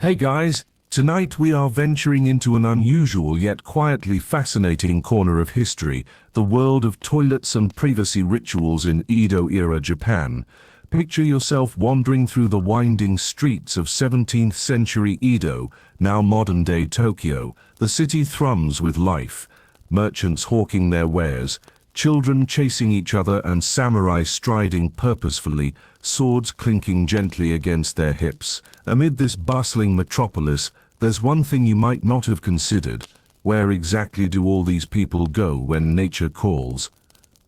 Hey guys, tonight we are venturing into an unusual yet quietly fascinating corner of history, the world of toilets and privacy rituals in Edo-era Japan. Picture yourself wandering through the winding streets of 17th century Edo, now modern-day Tokyo. The city thrums with life, merchants hawking their wares, children chasing each other and samurai striding purposefully, swords clinking gently against their hips. Amid this bustling metropolis, there's one thing you might not have considered. Where exactly do all these people go when nature calls?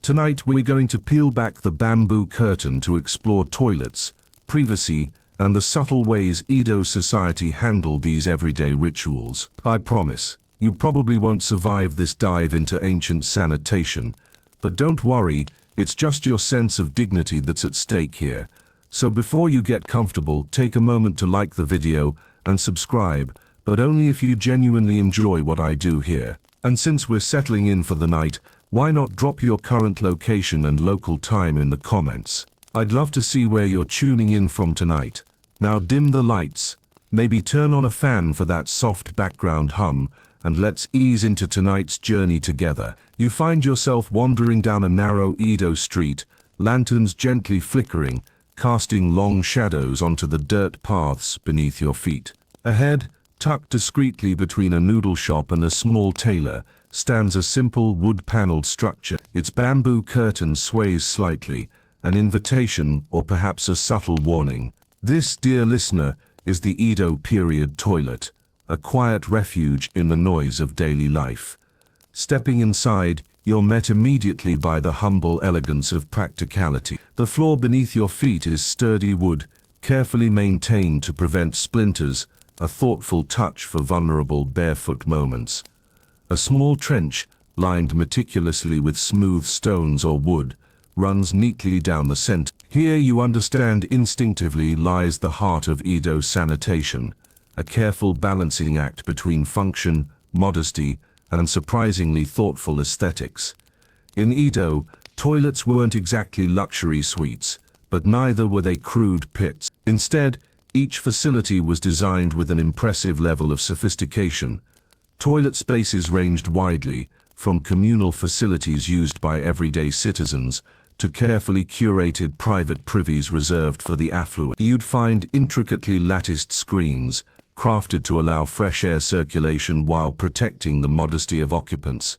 Tonight we're going to peel back the bamboo curtain to explore toilets, privacy, and the subtle ways Edo society handled these everyday rituals. I promise, you probably won't survive this dive into ancient sanitation. But don't worry, it's just your sense of dignity that's at stake here. So before you get comfortable, take a moment to like the video and subscribe, but only if you genuinely enjoy what I do here. And since we're settling in for the night, why not drop your current location and local time in the comments? I'd love to see where you're tuning in from tonight. Now dim the lights, maybe turn on a fan for that soft background hum, and let's ease into tonight's journey together. You find yourself wandering down a narrow Edo street, lanterns gently flickering, casting long shadows onto the dirt paths beneath your feet. Ahead, tucked discreetly between a noodle shop and a small tailor, stands a simple wood-paneled structure. Its bamboo curtain sways slightly, an invitation or perhaps a subtle warning. This, dear listener, is the Edo period toilet, a quiet refuge in the noise of daily life. Stepping inside, you're met immediately by the humble elegance of practicality. The floor beneath your feet is sturdy wood, carefully maintained to prevent splinters, a thoughtful touch for vulnerable barefoot moments. A small trench, lined meticulously with smooth stones or wood, runs neatly down the center. Here you understand instinctively lies the heart of Edo sanitation, a careful balancing act between function, modesty, and surprisingly thoughtful aesthetics. In Edo, toilets weren't exactly luxury suites, but neither were they crude pits. Instead, each facility was designed with an impressive level of sophistication. Toilet spaces ranged widely, from communal facilities used by everyday citizens to carefully curated private privies reserved for the affluent. You'd find intricately latticed screens, crafted to allow fresh air circulation while protecting the modesty of occupants.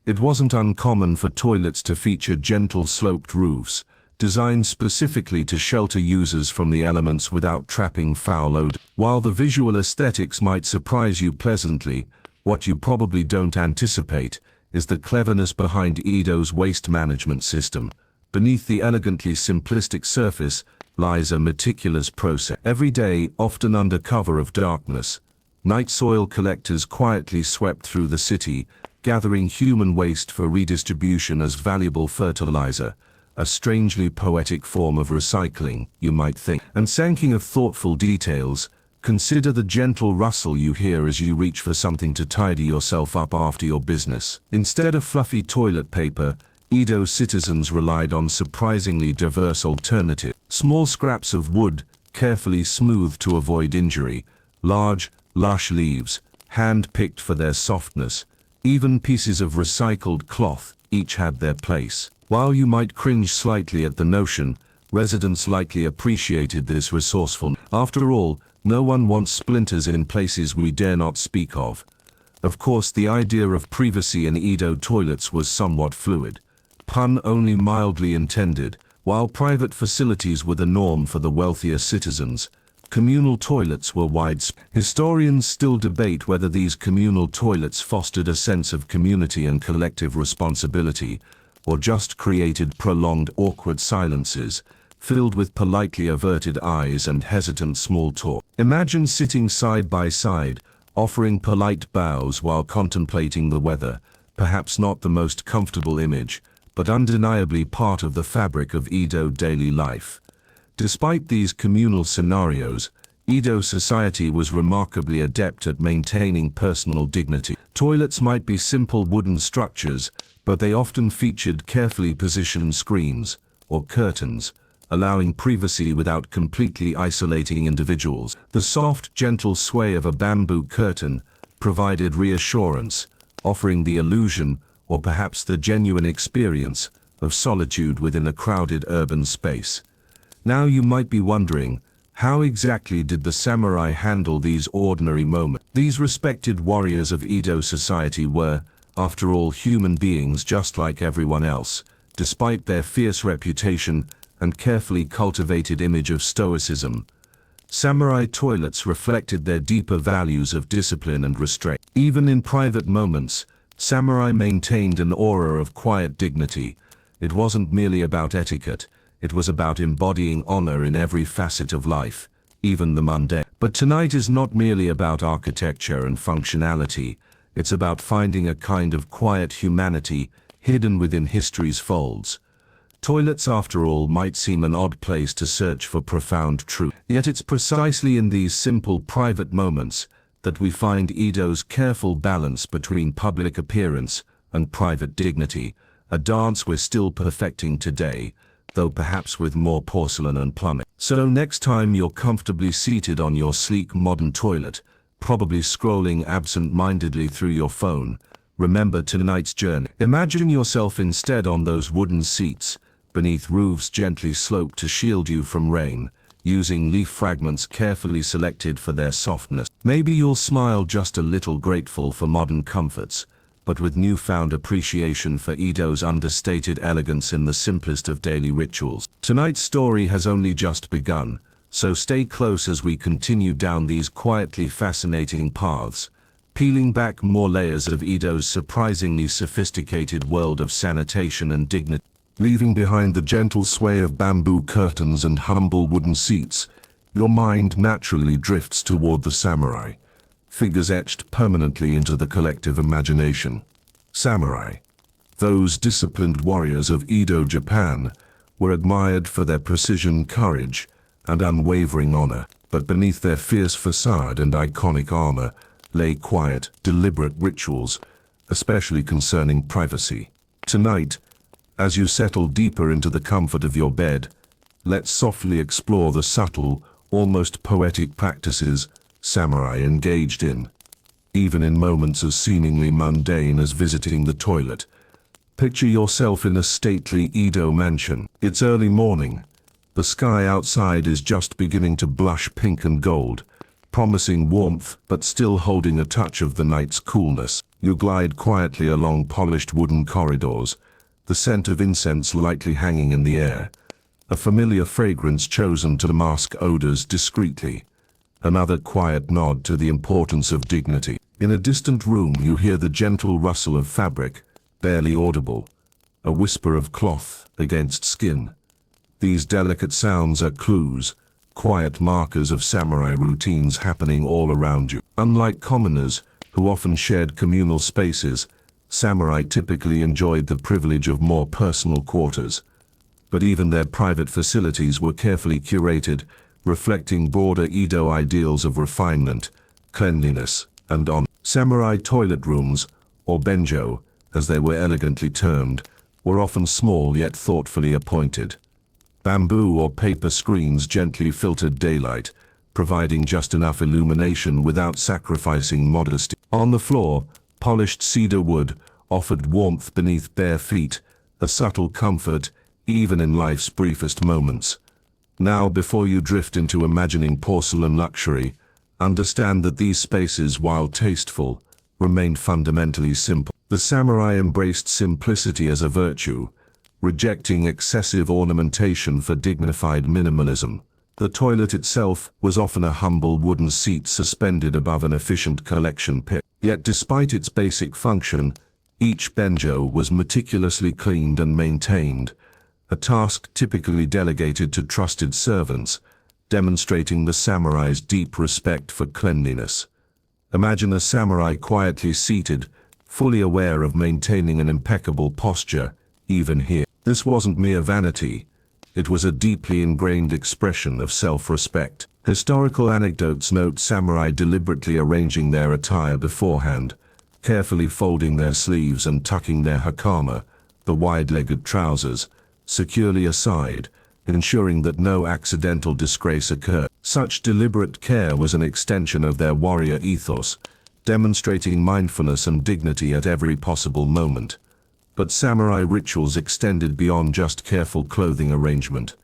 It wasn't uncommon for toilets to feature gentle sloped roofs, designed specifically to shelter users from the elements without trapping foul odor. While the visual aesthetics might surprise you pleasantly, what you probably don't anticipate is the cleverness behind Edo's waste management system. Beneath the elegantly simplistic surface lies a meticulous process. Every day, often under cover of darkness, night soil collectors quietly swept through the city, gathering human waste for redistribution as valuable fertilizer, a strangely poetic form of recycling, you might think. And thinking of thoughtful details, consider the gentle rustle you hear as you reach for something to tidy yourself up after your business. Instead of fluffy toilet paper, Edo citizens relied on surprisingly diverse alternatives. Small scraps of wood, carefully smoothed to avoid injury, large, lush leaves, hand-picked for their softness, even pieces of recycled cloth, each had their place. While you might cringe slightly at the notion, residents likely appreciated this resourcefulness. After all, no one wants splinters in places we dare not speak of. Of course, the idea of privacy in Edo toilets was somewhat fluid. Pun only mildly intended. While private facilities were the norm for the wealthier citizens, communal toilets were widespread. Historians still debate whether these communal toilets fostered a sense of community and collective responsibility, or just created prolonged awkward silences, filled with politely averted eyes and hesitant small talk. Imagine sitting side by side, offering polite bows while contemplating the weather, perhaps not the most comfortable image, but undeniably part of the fabric of Edo daily life. Despite these communal scenarios, Edo society was remarkably adept at maintaining personal dignity. Toilets might be simple wooden structures, but they often featured carefully positioned screens, or curtains, allowing privacy without completely isolating individuals. The soft, gentle sway of a bamboo curtain provided reassurance, offering the illusion, or perhaps the genuine experience, of solitude within a crowded urban space. Now you might be wondering, how exactly did the samurai handle these ordinary moments? These respected warriors of Edo society were, after all, human beings just like everyone else, despite their fierce reputation and carefully cultivated image of stoicism. Samurai toilets reflected their deeper values of discipline and restraint. Even in private moments, samurai maintained an aura of quiet dignity. It wasn't merely about etiquette, it was about embodying honor in every facet of life, even the mundane. But tonight is not merely about architecture and functionality, it's about finding a kind of quiet humanity hidden within history's folds. Toilets, after all, might seem an odd place to search for profound truth. Yet it's precisely in these simple private moments that we find Edo's careful balance between public appearance and private dignity, a dance we're still perfecting today, though perhaps with more porcelain and plumbing. So next time you're comfortably seated on your sleek modern toilet, probably scrolling absent-mindedly through your phone, remember tonight's journey. Imagine yourself instead on those wooden seats, beneath roofs gently sloped to shield you from rain, using leaf fragments carefully selected for their softness. Maybe you'll smile just a little, grateful for modern comforts, but with newfound appreciation for Edo's understated elegance in the simplest of daily rituals. Tonight's story has only just begun, so stay close as we continue down these quietly fascinating paths, peeling back more layers of Edo's surprisingly sophisticated world of sanitation and dignity. Leaving behind the gentle sway of bamboo curtains and humble wooden seats, your mind naturally drifts toward the samurai, figures etched permanently into the collective imagination. Samurai, those disciplined warriors of Edo, Japan, were admired for their precision, courage, and unwavering honor, but beneath their fierce facade and iconic armor lay quiet, deliberate rituals, especially concerning privacy. Tonight, as you settle deeper into the comfort of your bed, let's softly explore the subtle, almost poetic practices samurai engaged in, even in moments as seemingly mundane as visiting the toilet. Picture yourself in a stately Edo mansion. It's early morning. The sky outside is just beginning to blush pink and gold, promising warmth but still holding a touch of the night's coolness. You glide quietly along polished wooden corridors, the scent of incense lightly hanging in the air, a familiar fragrance chosen to mask odors discreetly, another quiet nod to the importance of dignity. In a distant room you hear the gentle rustle of fabric, barely audible, a whisper of cloth against skin. These delicate sounds are clues, quiet markers of samurai routines happening all around you. Unlike commoners, who often shared communal spaces, samurai typically enjoyed the privilege of more personal quarters. But even their private facilities were carefully curated, reflecting broader Edo ideals of refinement, cleanliness, and honor. Samurai toilet rooms, or benjo, as they were elegantly termed, were often small yet thoughtfully appointed. Bamboo or paper screens gently filtered daylight, providing just enough illumination without sacrificing modesty. On the floor, polished cedar wood offered warmth beneath bare feet, a subtle comfort even in life's briefest moments. Now, before you drift into imagining porcelain luxury, understand that these spaces, while tasteful, remained fundamentally simple. The samurai embraced simplicity as a virtue, rejecting excessive ornamentation for dignified minimalism. The toilet itself was often a humble wooden seat suspended above an efficient collection pit. Yet despite its basic function, each benjo was meticulously cleaned and maintained, a task typically delegated to trusted servants, demonstrating the samurai's deep respect for cleanliness. Imagine a samurai quietly seated, fully aware of maintaining an impeccable posture, even here. This wasn't mere vanity. It was a deeply ingrained expression of self-respect. Historical anecdotes note samurai deliberately arranging their attire beforehand, carefully folding their sleeves and tucking their hakama, the wide-legged trousers, securely aside, ensuring that no accidental disgrace occurred. Such deliberate care was an extension of their warrior ethos, demonstrating mindfulness and dignity at every possible moment. But samurai rituals extended beyond just careful clothing arrangement.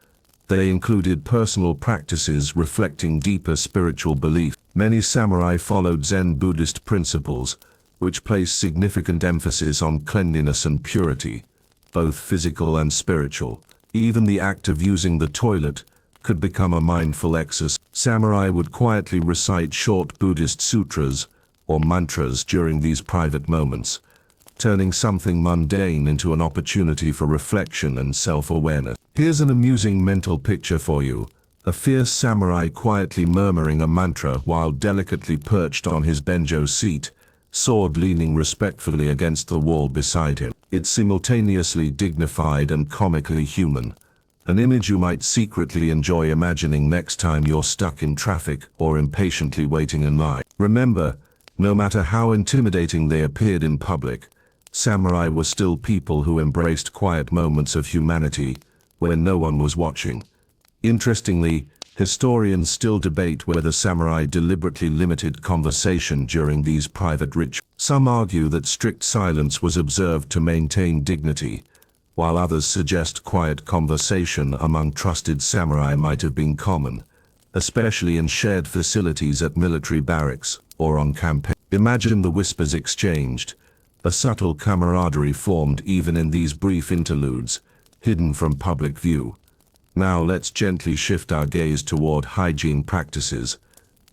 They included personal practices reflecting deeper spiritual belief. Many samurai followed Zen Buddhist principles, which placed significant emphasis on cleanliness and purity, both physical and spiritual. Even the act of using the toilet could become a mindful exercise. Samurai would quietly recite short Buddhist sutras or mantras during these private moments, turning something mundane into an opportunity for reflection and self-awareness. Here's an amusing mental picture for you. A fierce samurai quietly murmuring a mantra while delicately perched on his benjo seat, sword leaning respectfully against the wall beside him. It's simultaneously dignified and comically human. An image you might secretly enjoy imagining next time you're stuck in traffic or impatiently waiting in line. Remember, no matter how intimidating they appeared in public, samurai were still people who embraced quiet moments of humanity when no one was watching. Interestingly, historians still debate whether samurai deliberately limited conversation during these private rituals. Some argue that strict silence was observed to maintain dignity, while others suggest quiet conversation among trusted samurai might have been common, especially in shared facilities at military barracks or on campaign. Imagine the whispers exchanged. A subtle camaraderie formed even in these brief interludes, hidden from public view. Now let's gently shift our gaze toward hygiene practices,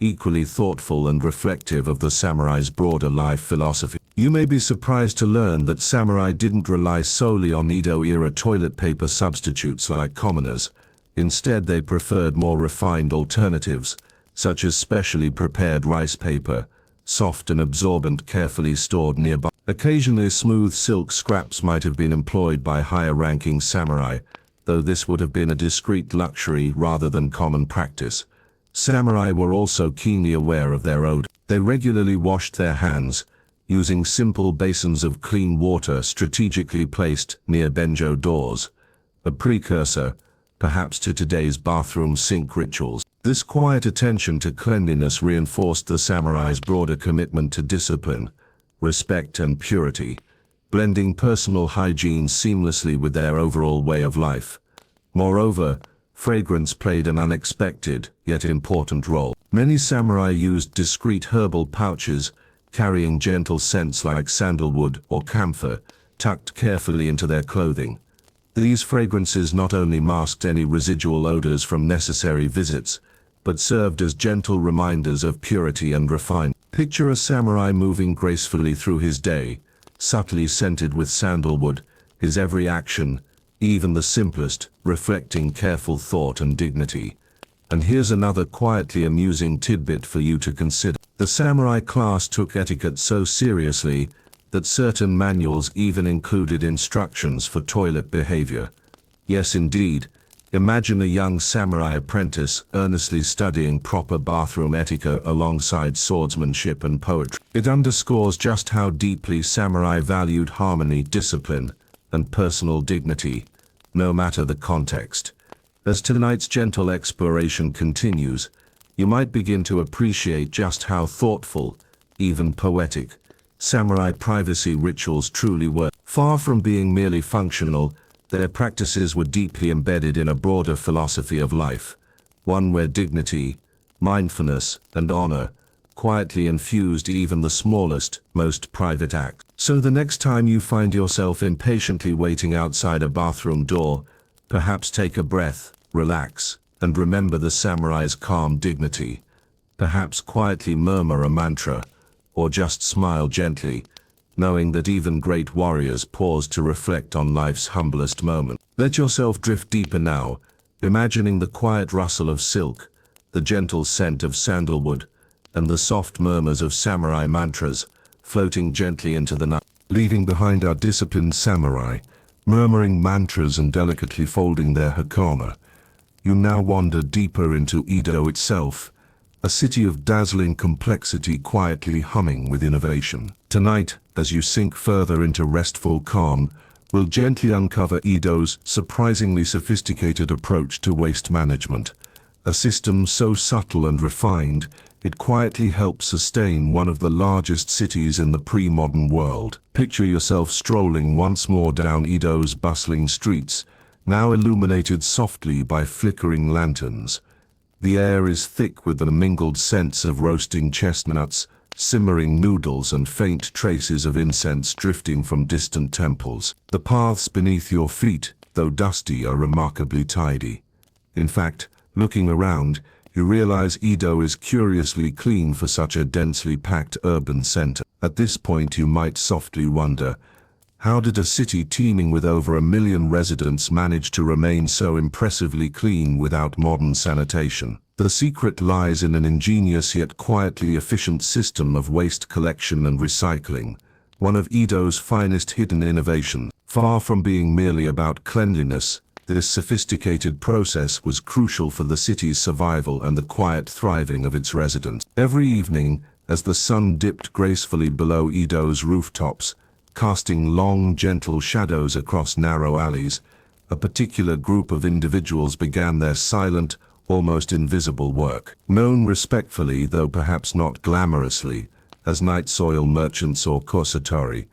equally thoughtful and reflective of the samurai's broader life philosophy. You may be surprised to learn that samurai didn't rely solely on Edo-era toilet paper substitutes like commoners. Instead, they preferred more refined alternatives, such as specially prepared rice paper, soft and absorbent, carefully stored nearby. Occasionally, smooth silk scraps might have been employed by higher-ranking samurai, though this would have been a discreet luxury rather than common practice. Samurai were also keenly aware of their odor. They regularly washed their hands, using simple basins of clean water strategically placed near benjo doors, a precursor, perhaps, to today's bathroom sink rituals. This quiet attention to cleanliness reinforced the samurai's broader commitment to discipline, respect and purity, blending personal hygiene seamlessly with their overall way of life. Moreover, fragrance played an unexpected, yet important role. Many samurai used discreet herbal pouches, carrying gentle scents like sandalwood or camphor, tucked carefully into their clothing. These fragrances not only masked any residual odors from necessary visits, but served as gentle reminders of purity and refinement. Picture a samurai moving gracefully through his day, subtly scented with sandalwood, his every action, even the simplest, reflecting careful thought and dignity. And here's another quietly amusing tidbit for you to consider. The samurai class took etiquette so seriously that certain manuals even included instructions for toilet behavior. Yes, indeed. Imagine a young samurai apprentice earnestly studying proper bathroom etiquette alongside swordsmanship and poetry. It underscores just how deeply samurai valued harmony, discipline, and personal dignity, no matter the context. As tonight's gentle exploration continues, you might begin to appreciate just how thoughtful, even poetic, samurai privacy rituals truly were. Far from being merely functional, their practices were deeply embedded in a broader philosophy of life, one where dignity, mindfulness, and honor quietly infused even the smallest, most private acts. So the next time you find yourself impatiently waiting outside a bathroom door, perhaps take a breath, relax, and remember the samurai's calm dignity. Perhaps quietly murmur a mantra, or just smile gently, knowing that even great warriors pause to reflect on life's humblest moment. Let yourself drift deeper now, imagining the quiet rustle of silk, the gentle scent of sandalwood, and the soft murmurs of samurai mantras floating gently into the night. Leaving behind our disciplined samurai, murmuring mantras and delicately folding their hakama, you now wander deeper into Edo itself, a city of dazzling complexity quietly humming with innovation. Tonight, as you sink further into restful calm, we'll gently uncover Edo's surprisingly sophisticated approach to waste management. A system so subtle and refined, it quietly helps sustain one of the largest cities in the pre-modern world. Picture yourself strolling once more down Edo's bustling streets, now illuminated softly by flickering lanterns. The air is thick with the mingled scents of roasting chestnuts, simmering noodles and faint traces of incense drifting from distant temples. The paths beneath your feet, though dusty, are remarkably tidy. In fact, looking around, you realize Edo is curiously clean for such a densely packed urban center. At this point you might softly wonder, how did a city teeming with over 1 million residents manage to remain so impressively clean without modern sanitation? The secret lies in an ingenious yet quietly efficient system of waste collection and recycling, one of Edo's finest hidden innovations. Far from being merely about cleanliness, this sophisticated process was crucial for the city's survival and the quiet thriving of its residents. Every evening, as the sun dipped gracefully below Edo's rooftops, casting long, gentle shadows across narrow alleys, a particular group of individuals began their silent, almost invisible work. Known respectfully, though perhaps not glamorously, as night soil merchants or corsatori,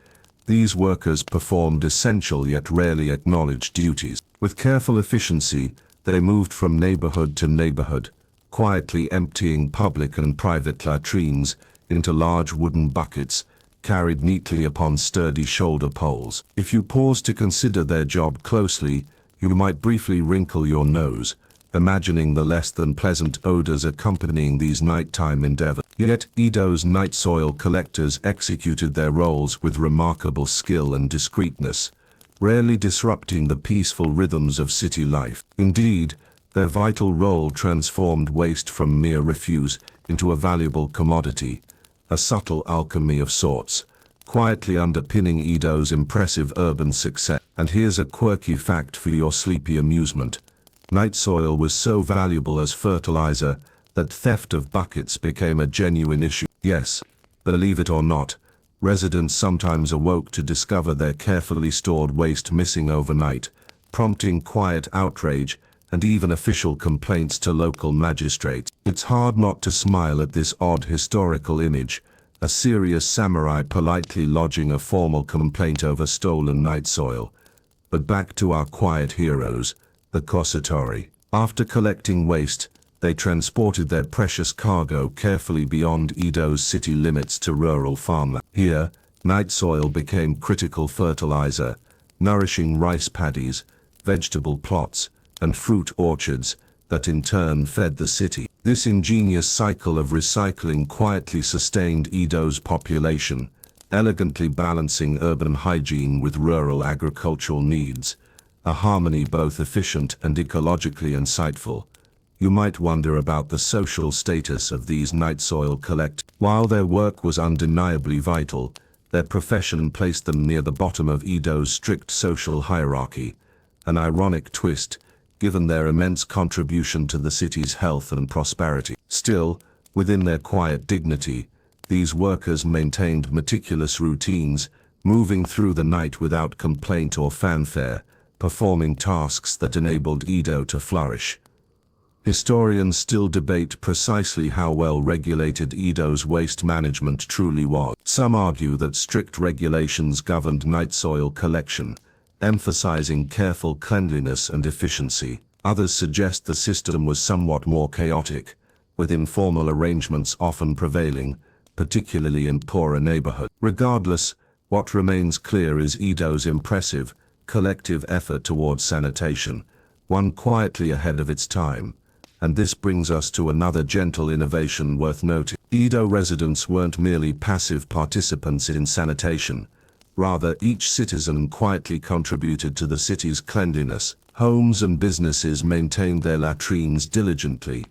these workers performed essential yet rarely acknowledged duties. With careful efficiency, they moved from neighborhood to neighborhood, quietly emptying public and private latrines into large wooden buckets, carried neatly upon sturdy shoulder poles. If you pause to consider their job closely, you might briefly wrinkle your nose, imagining the less than pleasant odors accompanying these nighttime endeavors. Yet Edo's night soil collectors executed their roles with remarkable skill and discreetness, rarely disrupting the peaceful rhythms of city life. Indeed, their vital role transformed waste from mere refuse into a valuable commodity, a subtle alchemy of sorts, quietly underpinning Edo's impressive urban success. And here's a quirky fact for your sleepy amusement. Night soil was so valuable as fertilizer that theft of buckets became a genuine issue. Yes, believe it or not, residents sometimes awoke to discover their carefully stored waste missing overnight, prompting quiet outrage and even official complaints to local magistrates. It's hard not to smile at this odd historical image, a serious samurai politely lodging a formal complaint over stolen night soil. But back to our quiet heroes, the corsatori. After collecting waste, they transported their precious cargo carefully beyond Edo's city limits to rural farmland. Here, night soil became critical fertilizer, nourishing rice paddies, vegetable plots, and fruit orchards that in turn fed the city. This ingenious cycle of recycling quietly sustained Edo's population, elegantly balancing urban hygiene with rural agricultural needs, a harmony both efficient and ecologically insightful. You might wonder about the social status of these night soil collectors. While their work was undeniably vital, their profession placed them near the bottom of Edo's strict social hierarchy, an ironic twist, given their immense contribution to the city's health and prosperity. Still, within their quiet dignity, these workers maintained meticulous routines, moving through the night without complaint or fanfare, performing tasks that enabled Edo to flourish. Historians still debate precisely how well regulated Edo's waste management truly was. Some argue that strict regulations governed night soil collection, emphasizing careful cleanliness and efficiency. Others suggest the system was somewhat more chaotic, with informal arrangements often prevailing, particularly in poorer neighborhoods. Regardless, what remains clear is Edo's impressive, collective effort towards sanitation, one quietly ahead of its time. And this brings us to another gentle innovation worth noting. Edo residents weren't merely passive participants in sanitation. Rather, each citizen quietly contributed to the city's cleanliness. Homes and businesses maintained their latrines diligently,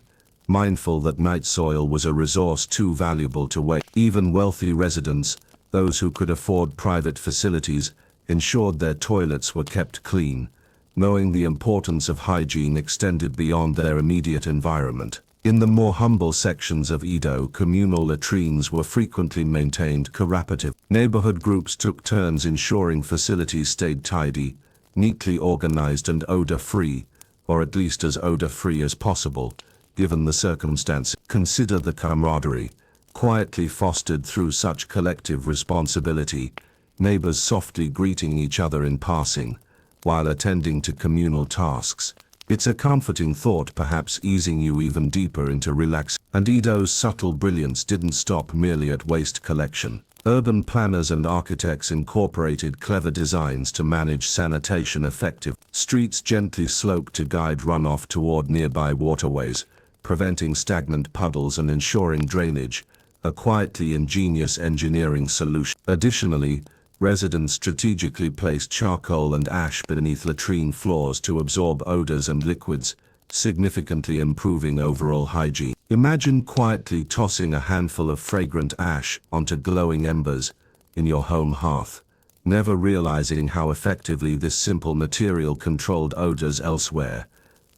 mindful that night soil was a resource too valuable to waste. Even wealthy residents, those who could afford private facilities, ensured their toilets were kept clean, knowing the importance of hygiene extended beyond their immediate environment. In the more humble sections of Edo, communal latrines were frequently maintained cooperative. Neighborhood groups took turns ensuring facilities stayed tidy, neatly organized and odor-free, or at least as odor-free as possible, given the circumstances. Consider the camaraderie, quietly fostered through such collective responsibility, neighbors softly greeting each other in passing, while attending to communal tasks. It's a comforting thought, perhaps easing you even deeper into relax. And Edo's subtle brilliance didn't stop merely at waste collection. Urban planners and architects incorporated clever designs to manage sanitation effectively. Streets gently sloped to guide runoff toward nearby waterways, preventing stagnant puddles and ensuring drainage, a quietly ingenious engineering solution. Additionally, residents strategically placed charcoal and ash beneath latrine floors to absorb odors and liquids, significantly improving overall hygiene. Imagine quietly tossing a handful of fragrant ash onto glowing embers in your home hearth, never realizing how effectively this simple material controlled odors elsewhere.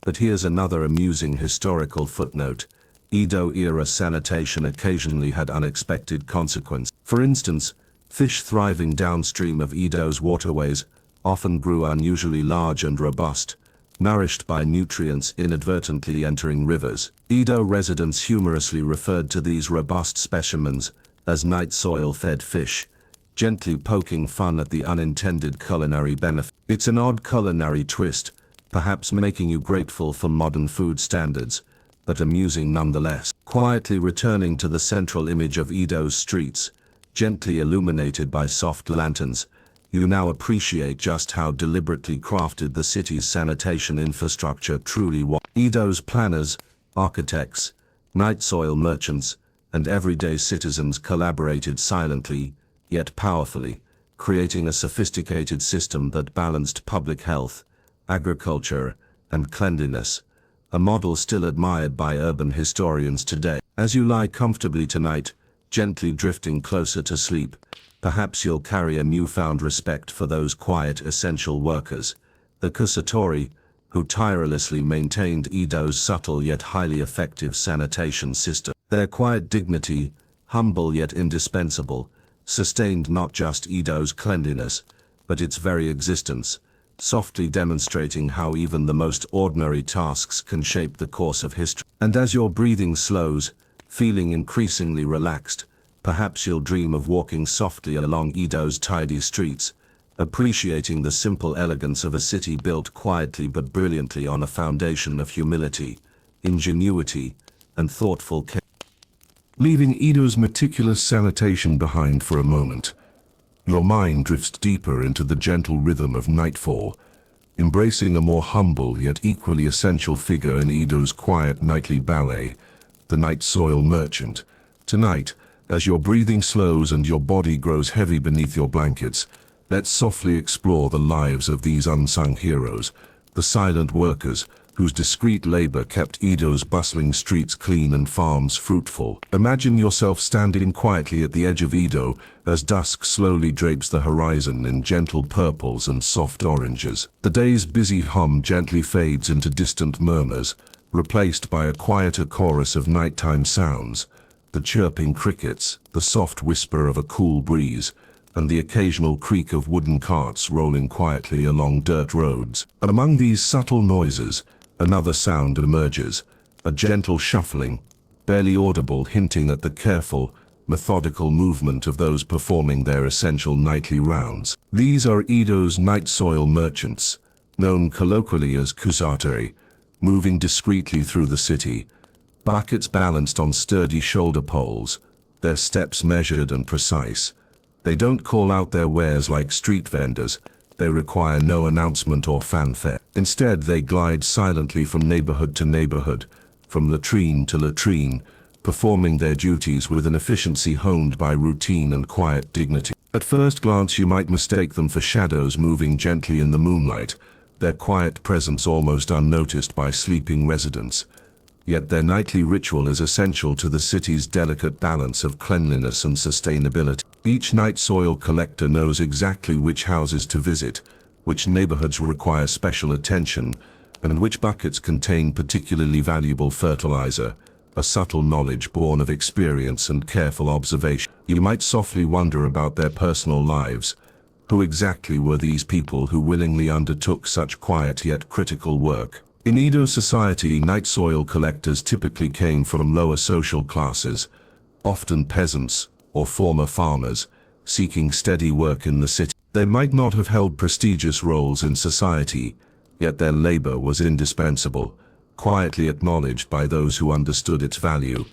But here's another amusing historical footnote. Edo-era sanitation occasionally had unexpected consequences. For instance, fish thriving downstream of Edo's waterways often grew unusually large and robust, nourished by nutrients inadvertently entering rivers. Edo residents humorously referred to these robust specimens as night soil-fed fish, gently poking fun at the unintended culinary benefit. It's an odd culinary twist, perhaps making you grateful for modern food standards, but amusing nonetheless. Quietly returning to the central image of Edo's streets, gently illuminated by soft lanterns, you now appreciate just how deliberately crafted the city's sanitation infrastructure truly was. Edo's planners, architects, night soil merchants, and everyday citizens collaborated silently, yet powerfully, creating a sophisticated system that balanced public health, agriculture, and cleanliness, a model still admired by urban historians today. As you lie comfortably tonight, gently drifting closer to sleep, perhaps you'll carry a newfound respect for those quiet essential workers, the kusatori, who tirelessly maintained Edo's subtle yet highly effective sanitation system. Their quiet dignity, humble yet indispensable, sustained not just Edo's cleanliness, but its very existence, softly demonstrating how even the most ordinary tasks can shape the course of history. And as your breathing slows, feeling increasingly relaxed, perhaps you'll dream of walking softly along Edo's tidy streets, appreciating the simple elegance of a city built quietly but brilliantly on a foundation of humility, ingenuity, and thoughtful care. Leaving Edo's meticulous sanitation behind for a moment, your mind drifts deeper into the gentle rhythm of nightfall, embracing a more humble yet equally essential figure in Edo's quiet nightly ballet, the night soil merchant. Tonight, as your breathing slows and your body grows heavy beneath your blankets, let's softly explore the lives of these unsung heroes, the silent workers whose discreet labor kept Edo's bustling streets clean and farms fruitful. Imagine yourself standing quietly at the edge of Edo as dusk slowly drapes the horizon in gentle purples and soft oranges. The day's busy hum gently fades into distant murmurs, replaced by a quieter chorus of nighttime sounds, the chirping crickets, the soft whisper of a cool breeze, and the occasional creak of wooden carts rolling quietly along dirt roads. And among these subtle noises, another sound emerges, a gentle shuffling, barely audible, hinting at the careful, methodical movement of those performing their essential nightly rounds. These are Edo's night soil merchants, known colloquially as kusatori, moving discreetly through the city, buckets balanced on sturdy shoulder poles, their steps measured and precise. They don't call out their wares like street vendors. They require no announcement or fanfare. Instead, they glide silently from neighborhood to neighborhood, from latrine to latrine, performing their duties with an efficiency honed by routine and quiet dignity. At first glance, you might mistake them for shadows moving gently in the moonlight, their quiet presence almost unnoticed by sleeping residents. Yet their nightly ritual is essential to the city's delicate balance of cleanliness and sustainability. Each night soil collector knows exactly which houses to visit, which neighborhoods require special attention, and which buckets contain particularly valuable fertilizer, a subtle knowledge born of experience and careful observation. You might softly wonder about their personal lives. Who exactly were these people who willingly undertook such quiet yet critical work? In Edo society, night soil collectors typically came from lower social classes, often peasants or former farmers, seeking steady work in the city. They might not have held prestigious roles in society, yet their labor was indispensable, quietly acknowledged by those who understood its value.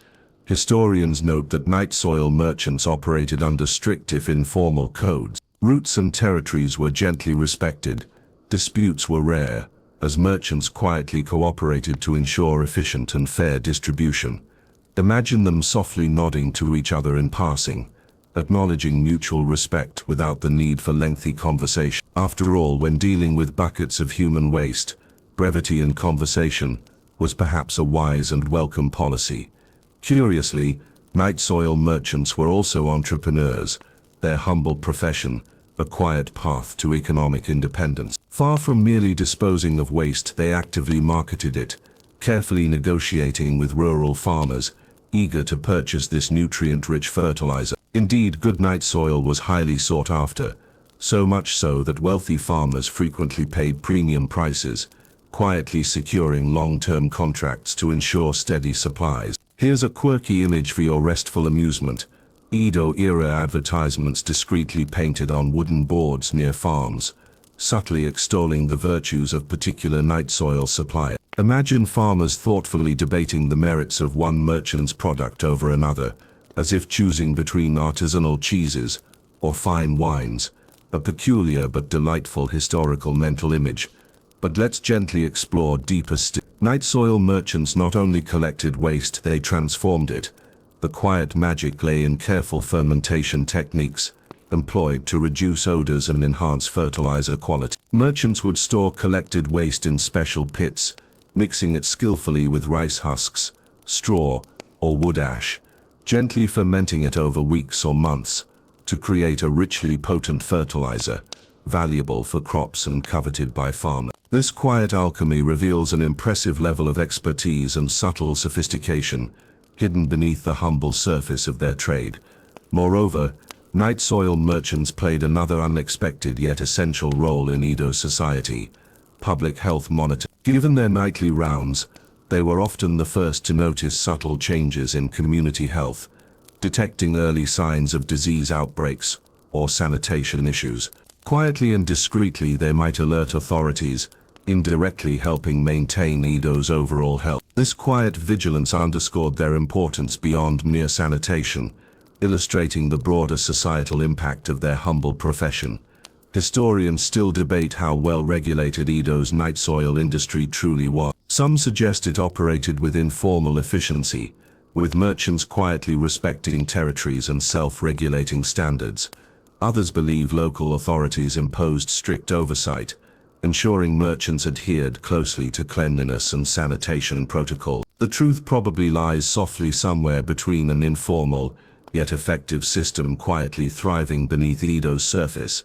Historians note that night soil merchants operated under strict if informal codes. Routes and territories were gently respected. Disputes were rare, as merchants quietly cooperated to ensure efficient and fair distribution. Imagine them softly nodding to each other in passing, acknowledging mutual respect without the need for lengthy conversation. After all, when dealing with buckets of human waste, brevity in conversation was perhaps a wise and welcome policy. Curiously, night soil merchants were also entrepreneurs, their humble profession a quiet path to economic independence. Far from merely disposing of waste, they actively marketed it, carefully negotiating with rural farmers, eager to purchase this nutrient-rich fertilizer. Indeed, good night soil was highly sought after, so much so that wealthy farmers frequently paid premium prices, quietly securing long-term contracts to ensure steady supplies. Here's a quirky image for your restful amusement. Edo-era advertisements discreetly painted on wooden boards near farms, subtly extolling the virtues of particular night soil supply. Imagine farmers thoughtfully debating the merits of one merchant's product over another, as if choosing between artisanal cheeses or fine wines, a peculiar but delightful historical mental image. But let's gently explore deeper still. Night soil merchants not only collected waste, they transformed it. The quiet magic lay in careful fermentation techniques, employed to reduce odors and enhance fertilizer quality. Merchants would store collected waste in special pits, mixing it skillfully with rice husks, straw, or wood ash, gently fermenting it over weeks or months to create a richly potent fertilizer, valuable for crops and coveted by farmers. This quiet alchemy reveals an impressive level of expertise and subtle sophistication hidden beneath the humble surface of their trade. Moreover, night soil merchants played another unexpected yet essential role in Edo society: public health monitoring. Given their nightly rounds, they were often the first to notice subtle changes in community health, detecting early signs of disease outbreaks or sanitation issues. Quietly and discreetly, they might alert authorities, indirectly helping maintain Edo's overall health. This quiet vigilance underscored their importance beyond mere sanitation, illustrating the broader societal impact of their humble profession. Historians still debate how well regulated Edo's night soil industry truly was. Some suggest it operated with informal efficiency, with merchants quietly respecting territories and self-regulating standards. Others believe local authorities imposed strict oversight, ensuring merchants adhered closely to cleanliness and sanitation protocol. The truth probably lies softly somewhere between an informal, yet effective system quietly thriving beneath Edo's surface,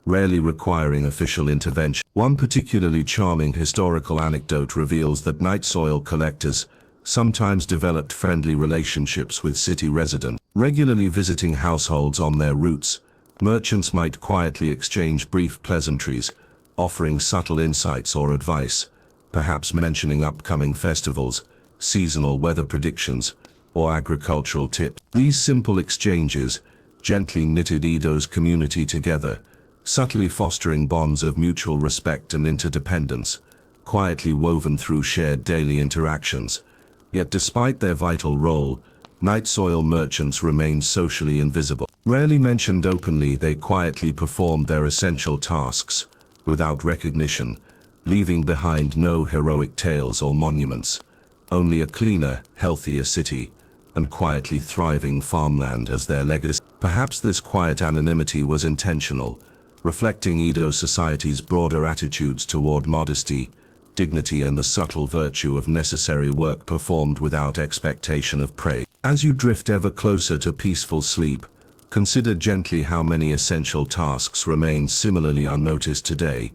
rarely requiring official intervention. One particularly charming historical anecdote reveals that night soil collectors sometimes developed friendly relationships with city residents. Regularly visiting households on their routes, merchants might quietly exchange brief pleasantries, offering subtle insights or advice, perhaps mentioning upcoming festivals, seasonal weather predictions, or agricultural tips. These simple exchanges gently knitted Edo's community together, subtly fostering bonds of mutual respect and interdependence, quietly woven through shared daily interactions. Yet despite their vital role, night soil merchants remained socially invisible. Rarely mentioned openly, they quietly performed their essential tasks without recognition, leaving behind no heroic tales or monuments, only a cleaner, healthier city, and quietly thriving farmland as their legacy. Perhaps this quiet anonymity was intentional, reflecting Edo society's broader attitudes toward modesty, dignity, and the subtle virtue of necessary work performed without expectation of praise. As you drift ever closer to peaceful sleep, consider gently how many essential tasks remain similarly unnoticed today,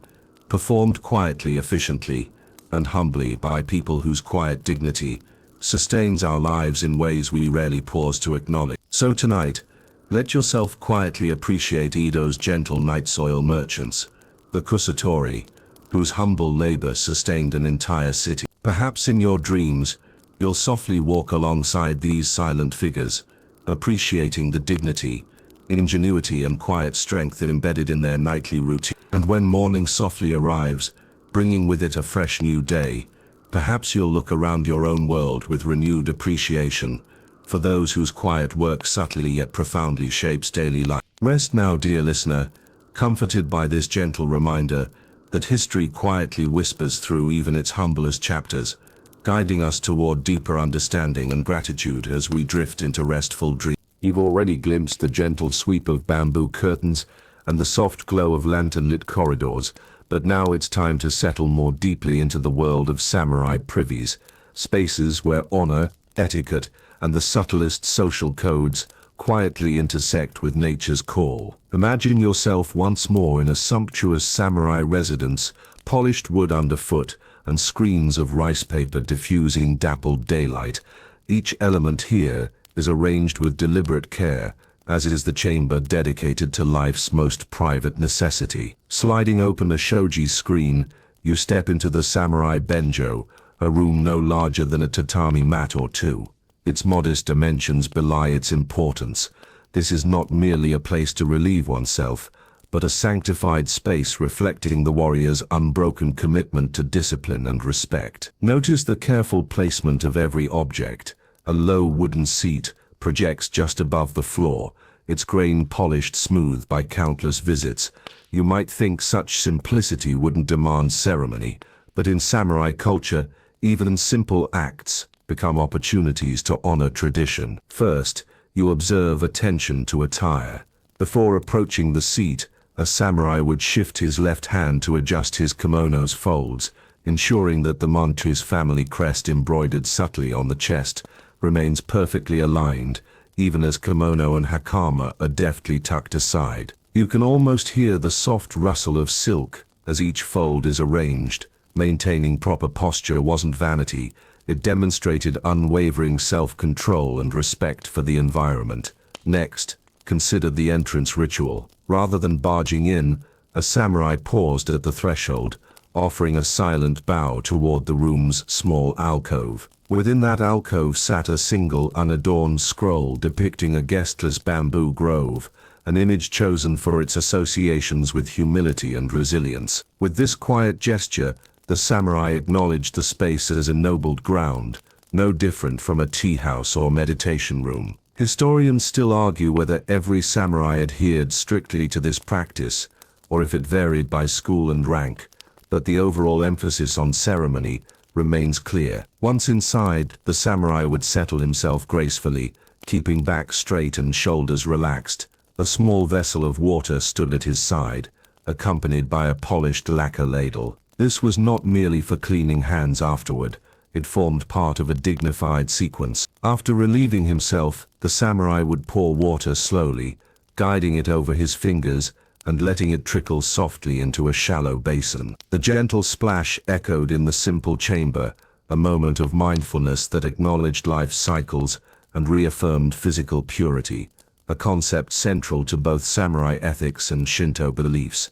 performed quietly, efficiently, and humbly by people whose quiet dignity sustains our lives in ways we rarely pause to acknowledge. So tonight, let yourself quietly appreciate Edo's gentle night soil merchants, the Kusatori, whose humble labor sustained an entire city. Perhaps in your dreams, you'll softly walk alongside these silent figures, appreciating the dignity, ingenuity and quiet strength embedded in their nightly routine. And when morning softly arrives, bringing with it a fresh new day, perhaps you'll look around your own world with renewed appreciation for those whose quiet work subtly yet profoundly shapes daily life. Rest now, dear listener, comforted by this gentle reminder that history quietly whispers through even its humblest chapters, guiding us toward deeper understanding and gratitude as we drift into restful dreams. You've already glimpsed the gentle sweep of bamboo curtains and the soft glow of lantern-lit corridors, but now it's time to settle more deeply into the world of samurai privies, spaces where honor, etiquette, and the subtlest social codes quietly intersect with nature's call. Imagine yourself once more in a sumptuous samurai residence, polished wood underfoot, and screens of rice paper diffusing dappled daylight. Each element here is arranged with deliberate care, as is the chamber dedicated to life's most private necessity. Sliding open a shoji screen, you step into the samurai benjo, a room no larger than a tatami mat or two. Its modest dimensions belie its importance. This is not merely a place to relieve oneself, but a sanctified space reflecting the warrior's unbroken commitment to discipline and respect. Notice the careful placement of every object. A low wooden seat projects just above the floor, its grain polished smooth by countless visits. You might think such simplicity wouldn't demand ceremony, but in samurai culture, even simple acts become opportunities to honor tradition. First, you observe attention to attire. Before approaching the seat, a samurai would shift his left hand to adjust his kimono's folds, ensuring that the Monte's family crest embroidered subtly on the chest remains perfectly aligned, even as kimono and hakama are deftly tucked aside. You can almost hear the soft rustle of silk as each fold is arranged. Maintaining proper posture wasn't vanity, it demonstrated unwavering self-control and respect for the environment. Next, consider the entrance ritual. Rather than barging in, a samurai paused at the threshold, offering a silent bow toward the room's small alcove. Within that alcove sat a single unadorned scroll depicting a guestless bamboo grove, an image chosen for its associations with humility and resilience. With this quiet gesture, the samurai acknowledged the space as ennobled ground, no different from a tea house or meditation room. Historians still argue whether every samurai adhered strictly to this practice, or if it varied by school and rank, but the overall emphasis on ceremony remains clear. Once inside, the samurai would settle himself gracefully, keeping back straight and shoulders relaxed. A small vessel of water stood at his side, accompanied by a polished lacquer ladle. This was not merely for cleaning hands afterward, it formed part of a dignified sequence. After relieving himself, the samurai would pour water slowly, guiding it over his fingers and letting it trickle softly into a shallow basin. The gentle splash echoed in the simple chamber, a moment of mindfulness that acknowledged life's cycles and reaffirmed physical purity, a concept central to both samurai ethics and Shinto beliefs.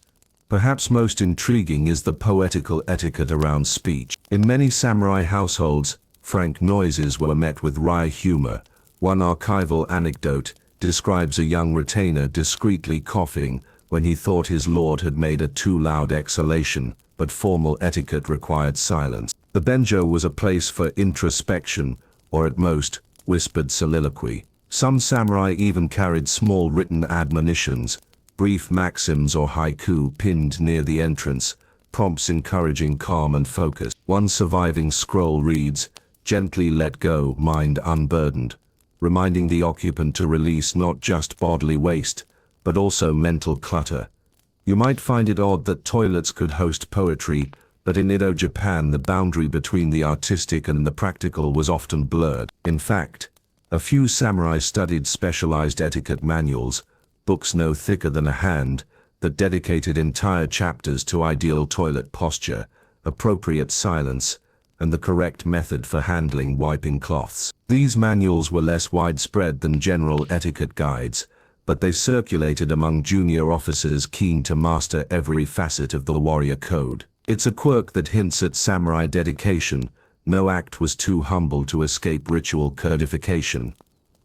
Perhaps most intriguing is the poetical etiquette around speech. In many samurai households, frank noises were met with wry humor. One archival anecdote describes a young retainer discreetly coughing when he thought his lord had made a too loud exhalation, but formal etiquette required silence. The benjo was a place for introspection, or at most, whispered soliloquy. Some samurai even carried small written admonitions, brief maxims or haiku pinned near the entrance, prompts encouraging calm and focus. One surviving scroll reads, "Gently let go, mind unburdened," reminding the occupant to release not just bodily waste, but also mental clutter. You might find it odd that toilets could host poetry, but in Edo Japan the boundary between the artistic and the practical was often blurred. In fact, a few samurai studied specialized etiquette manuals, books no thicker than a hand, that dedicated entire chapters to ideal toilet posture, appropriate silence, and the correct method for handling wiping cloths. These manuals were less widespread than general etiquette guides, but they circulated among junior officers keen to master every facet of the warrior code. It's a quirk that hints at samurai dedication. No act was too humble to escape ritual codification.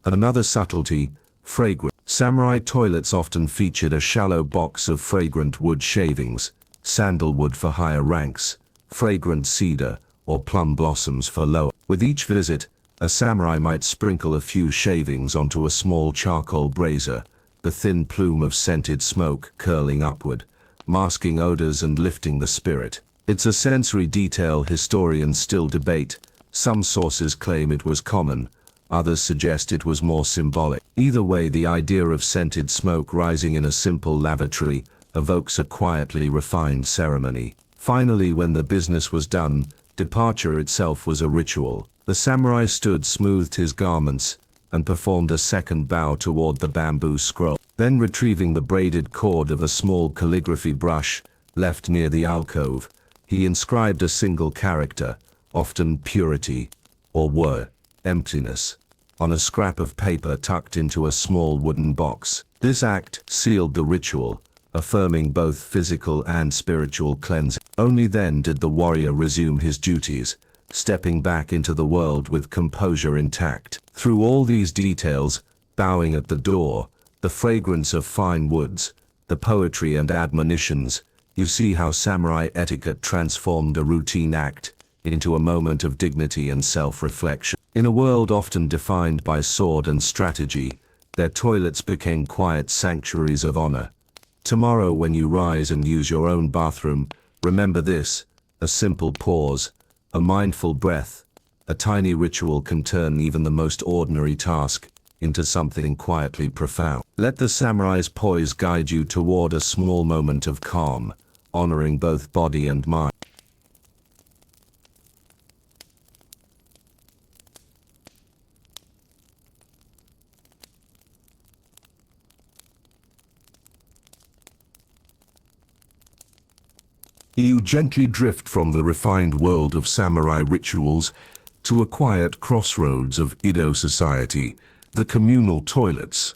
Another subtlety, fragrance. Samurai toilets often featured a shallow box of fragrant wood shavings, sandalwood for higher ranks, fragrant cedar, or plum blossoms for lower. With each visit, a samurai might sprinkle a few shavings onto a small charcoal brazier, the thin plume of scented smoke curling upward, masking odors and lifting the spirit. It's a sensory detail historians still debate. Some sources claim it was common, others suggest it was more symbolic. Either way, the idea of scented smoke rising in a simple lavatory evokes a quietly refined ceremony. Finally, when the business was done, departure itself was a ritual. The samurai stood, smoothed his garments, and performed a second bow toward the bamboo scroll. Then, retrieving the braided cord of a small calligraphy brush left near the alcove, he inscribed a single character, often purity, or were, emptiness, on a scrap of paper tucked into a small wooden box. This act sealed the ritual, affirming both physical and spiritual cleansing. Only then did the warrior resume his duties, stepping back into the world with composure intact. Through all these details, bowing at the door, the fragrance of fine woods, the poetry and admonitions, you see how samurai etiquette transformed a routine act into a moment of dignity and self-reflection. In a world often defined by sword and strategy, their toilets became quiet sanctuaries of honor. Tomorrow, when you rise and use your own bathroom, remember this: a simple pause, a mindful breath, a tiny ritual can turn even the most ordinary task into something quietly profound. Let the samurai's poise guide you toward a small moment of calm, honoring both body and mind. You gently drift from the refined world of samurai rituals to a quiet crossroads of Edo society, the communal toilets.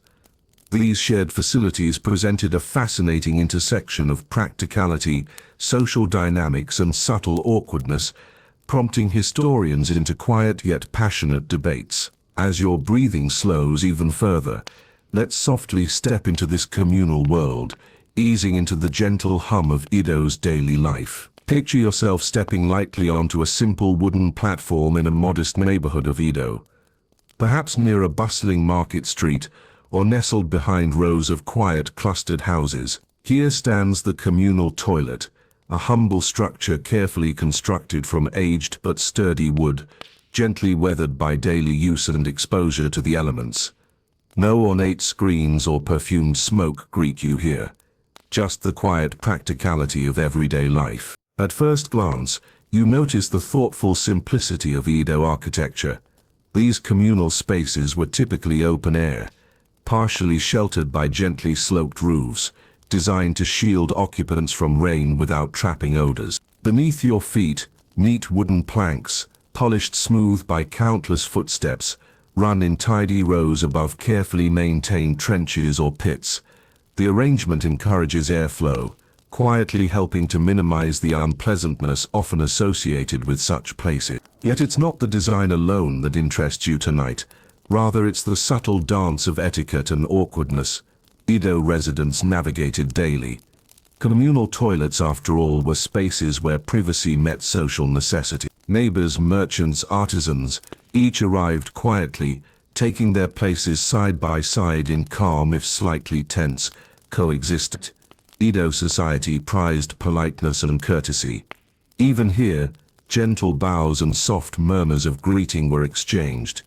These shared facilities presented a fascinating intersection of practicality, social dynamics, and subtle awkwardness, prompting historians into quiet yet passionate debates. As your breathing slows even further, let's softly step into this communal world, easing into the gentle hum of Edo's daily life. Picture yourself stepping lightly onto a simple wooden platform in a modest neighborhood of Edo, perhaps near a bustling market street or nestled behind rows of quiet clustered houses. Here stands the communal toilet, a humble structure carefully constructed from aged but sturdy wood, gently weathered by daily use and exposure to the elements. No ornate screens or perfumed smoke greet you here, just the quiet practicality of everyday life. At first glance, you notice the thoughtful simplicity of Edo architecture. These communal spaces were typically open air, partially sheltered by gently sloped roofs, designed to shield occupants from rain without trapping odors. Beneath your feet, neat wooden planks, polished smooth by countless footsteps, run in tidy rows above carefully maintained trenches or pits. The arrangement encourages airflow, quietly helping to minimize the unpleasantness often associated with such places. Yet it's not the design alone that interests you tonight. Rather, it's the subtle dance of etiquette and awkwardness Edo residents navigated daily. Communal toilets, after all, were spaces where privacy met social necessity. Neighbors, merchants, artisans, each arrived quietly, taking their places side by side in calm, if slightly tense, coexistence. Edo society prized politeness and courtesy. Even here, gentle bows and soft murmurs of greeting were exchanged,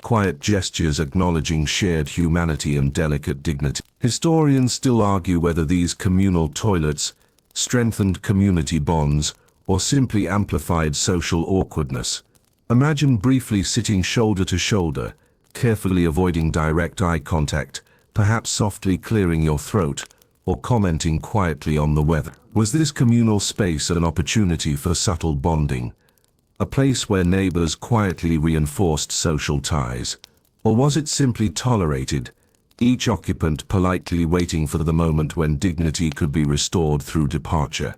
quiet gestures acknowledging shared humanity and delicate dignity. Historians still argue whether these communal toilets strengthened community bonds or simply amplified social awkwardness. Imagine briefly sitting shoulder to shoulder, carefully avoiding direct eye contact, perhaps softly clearing your throat, or commenting quietly on the weather. Was this communal space an opportunity for subtle bonding, a place where neighbors quietly reinforced social ties? Or was it simply tolerated, each occupant politely waiting for the moment when dignity could be restored through departure?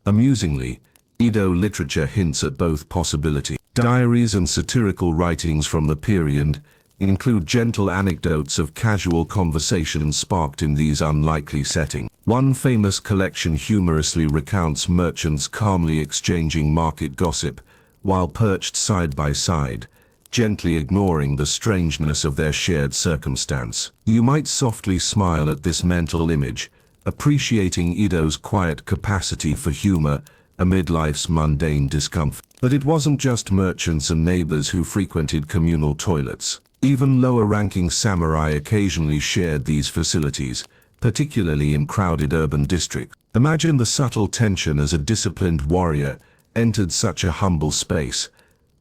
Amusingly, Edo literature hints at both possibilities. Diaries and satirical writings from the period include gentle anecdotes of casual conversations sparked in these unlikely settings. One famous collection humorously recounts merchants calmly exchanging market gossip while perched side by side, gently ignoring the strangeness of their shared circumstance. You might softly smile at this mental image, appreciating Edo's quiet capacity for humor amid life's mundane discomfort. But it wasn't just merchants and neighbors who frequented communal toilets. Even lower-ranking samurai occasionally shared these facilities, particularly in crowded urban districts. Imagine the subtle tension as a disciplined warrior entered such a humble space,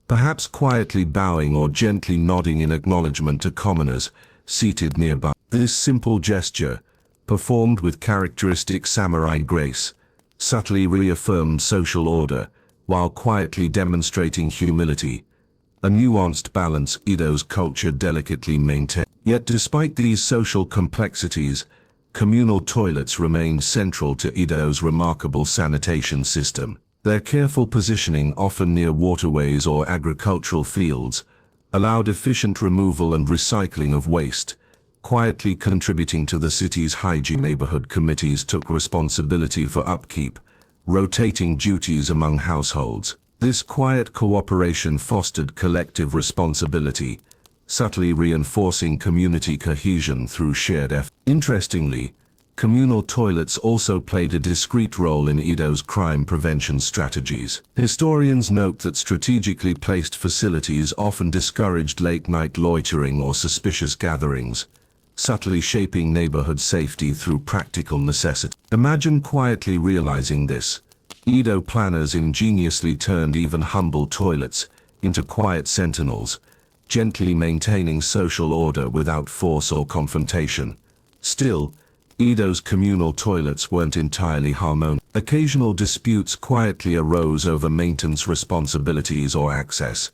perhaps quietly bowing or gently nodding in acknowledgement to commoners seated nearby. This simple gesture, performed with characteristic samurai grace, subtly reaffirmed social order, while quietly demonstrating humility, a nuanced balance Edo's culture delicately maintained. Yet despite these social complexities, communal toilets remained central to Edo's remarkable sanitation system. Their careful positioning, often near waterways or agricultural fields, allowed efficient removal and recycling of waste, quietly contributing to the city's hygiene. Neighborhood committees took responsibility for upkeep, rotating duties among households. This quiet cooperation fostered collective responsibility, subtly reinforcing community cohesion through shared effort. Interestingly, communal toilets also played a discrete role in Edo's crime prevention strategies. Historians note that strategically placed facilities often discouraged late-night loitering or suspicious gatherings, subtly shaping neighborhood safety through practical necessity. Imagine quietly realizing this. Edo planners ingeniously turned even humble toilets into quiet sentinels, gently maintaining social order without force or confrontation. Still, Edo's communal toilets weren't entirely harmonious. Occasional disputes quietly arose over maintenance responsibilities or access,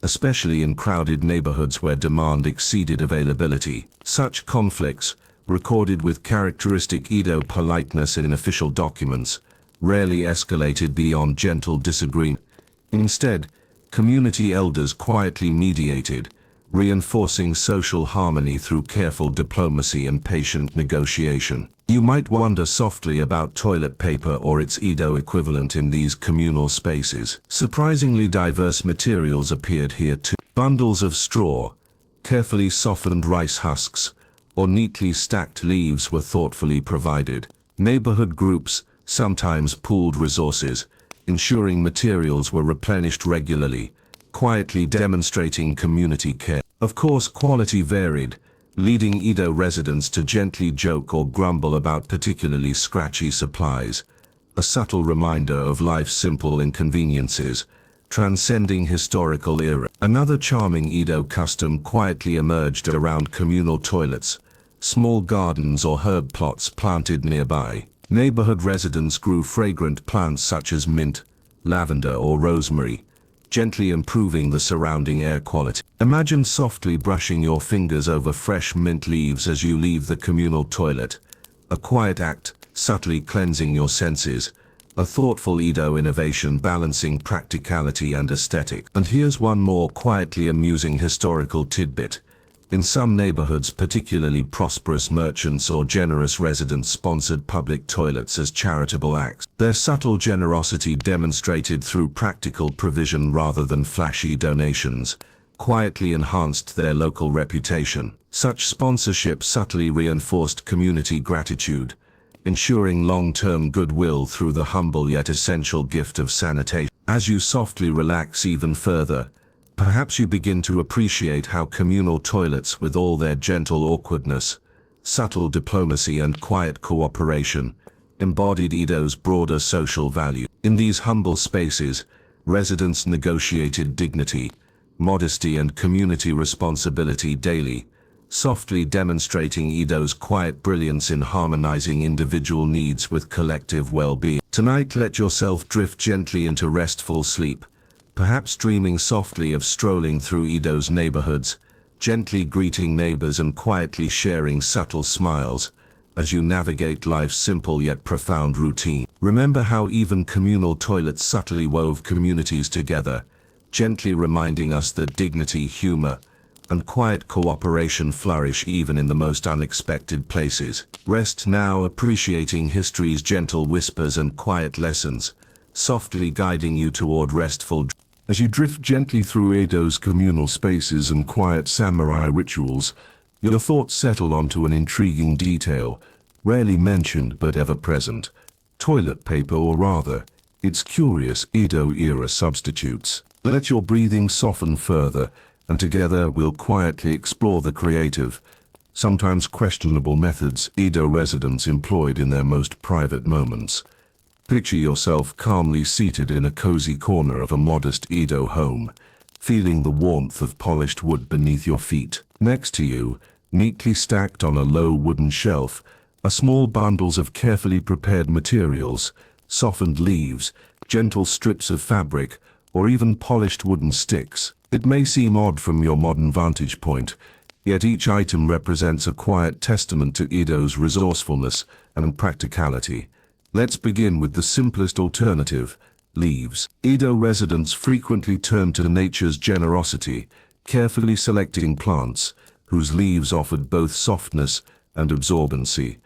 especially in crowded neighborhoods where demand exceeded availability. Such conflicts, recorded with characteristic Edo politeness in official documents, rarely escalated beyond gentle disagreement. Instead, community elders quietly mediated, reinforcing social harmony through careful diplomacy and patient negotiation. You might wonder softly about toilet paper or its Edo equivalent in these communal spaces. Surprisingly diverse materials appeared here too. Bundles of straw, carefully softened rice husks, or neatly stacked leaves were thoughtfully provided. Neighborhood groups sometimes pooled resources, ensuring materials were replenished regularly, quietly demonstrating community care. Of course, quality varied, leading Edo residents to gently joke or grumble about particularly scratchy supplies, a subtle reminder of life's simple inconveniences, transcending historical era. Another charming Edo custom quietly emerged around communal toilets, small gardens or herb plots planted nearby. Neighborhood residents grew fragrant plants such as mint, lavender or rosemary, gently improving the surrounding air quality. Imagine softly brushing your fingers over fresh mint leaves as you leave the communal toilet, a quiet act, subtly cleansing your senses, a thoughtful Edo innovation balancing practicality and aesthetic. And here's one more quietly amusing historical tidbit. In some neighborhoods, particularly prosperous merchants or generous residents sponsored public toilets as charitable acts. Their subtle generosity, demonstrated through practical provision rather than flashy donations, quietly enhanced their local reputation. Such sponsorship subtly reinforced community gratitude, ensuring long-term goodwill through the humble yet essential gift of sanitation. As you softly relax even further, perhaps you begin to appreciate how communal toilets, with all their gentle awkwardness, subtle diplomacy and quiet cooperation, embodied Edo's broader social value. In these humble spaces, residents negotiated dignity, modesty and community responsibility daily, softly demonstrating Edo's quiet brilliance in harmonizing individual needs with collective well-being. Tonight, let yourself drift gently into restful sleep, perhaps dreaming softly of strolling through Edo's neighborhoods, gently greeting neighbors and quietly sharing subtle smiles as you navigate life's simple yet profound routine. Remember how even communal toilets subtly wove communities together, gently reminding us that dignity, humor, and quiet cooperation flourish even in the most unexpected places. Rest now, appreciating history's gentle whispers and quiet lessons, softly guiding you toward restful dreams. As you drift gently through Edo's communal spaces and quiet samurai rituals, your thoughts settle onto an intriguing detail, rarely mentioned but ever present: toilet paper, or rather, its curious Edo-era substitutes. Let your breathing soften further, and together we'll quietly explore the creative, sometimes questionable methods Edo residents employed in their most private moments. Picture yourself calmly seated in a cozy corner of a modest Edo home, feeling the warmth of polished wood beneath your feet. Next to you, neatly stacked on a low wooden shelf, are small bundles of carefully prepared materials, softened leaves, gentle strips of fabric, or even polished wooden sticks. It may seem odd from your modern vantage point, yet each item represents a quiet testament to Edo's resourcefulness and practicality. Let's begin with the simplest alternative: leaves. Edo residents frequently turn to nature's generosity, carefully selecting plants whose leaves offered both softness and absorbency.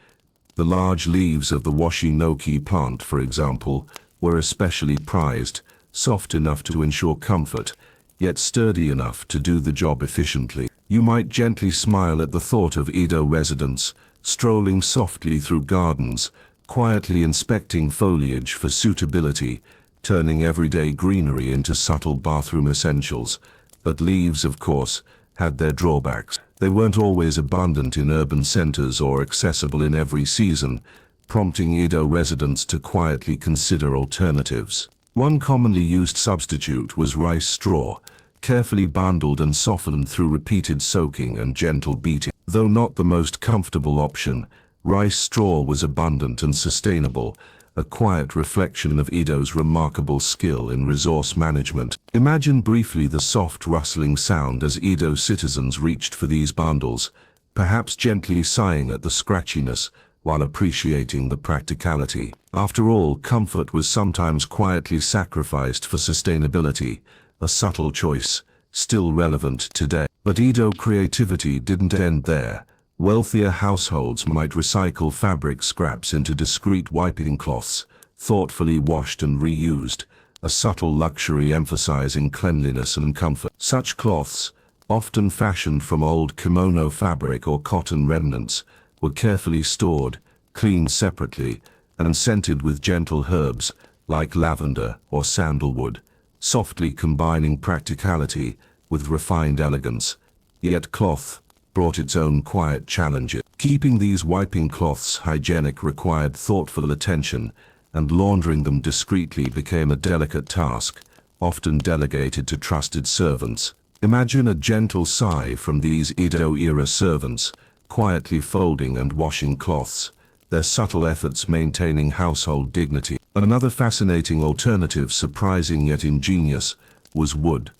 The large leaves of the washi-noki plant, for example, were especially prized, soft enough to ensure comfort, yet sturdy enough to do the job efficiently. You might gently smile at the thought of Edo residents strolling softly through gardens, quietly inspecting foliage for suitability, turning everyday greenery into subtle bathroom essentials. But leaves, of course, had their drawbacks. They weren't always abundant in urban centers or accessible in every season, prompting Edo residents to quietly consider alternatives. One commonly used substitute was rice straw, carefully bundled and softened through repeated soaking and gentle beating. Though not the most comfortable option, rice straw was abundant and sustainable, a quiet reflection of Edo's remarkable skill in resource management. Imagine briefly the soft rustling sound as Edo citizens reached for these bundles, perhaps gently sighing at the scratchiness while appreciating the practicality. After all, comfort was sometimes quietly sacrificed for sustainability, a subtle choice, still relevant today. But Edo creativity didn't end there. Wealthier households might recycle fabric scraps into discreet wiping cloths, thoughtfully washed and reused, a subtle luxury emphasizing cleanliness and comfort. Such cloths, often fashioned from old kimono fabric or cotton remnants, were carefully stored, cleaned separately, and scented with gentle herbs like lavender or sandalwood, softly combining practicality with refined elegance. Yet cloth brought its own quiet challenges. Keeping these wiping cloths hygienic required thoughtful attention, and laundering them discreetly became a delicate task, often delegated to trusted servants. Imagine a gentle sigh from these Edo-era servants, quietly folding and washing cloths, their subtle efforts maintaining household dignity. Another fascinating alternative, surprising yet ingenious, was wood.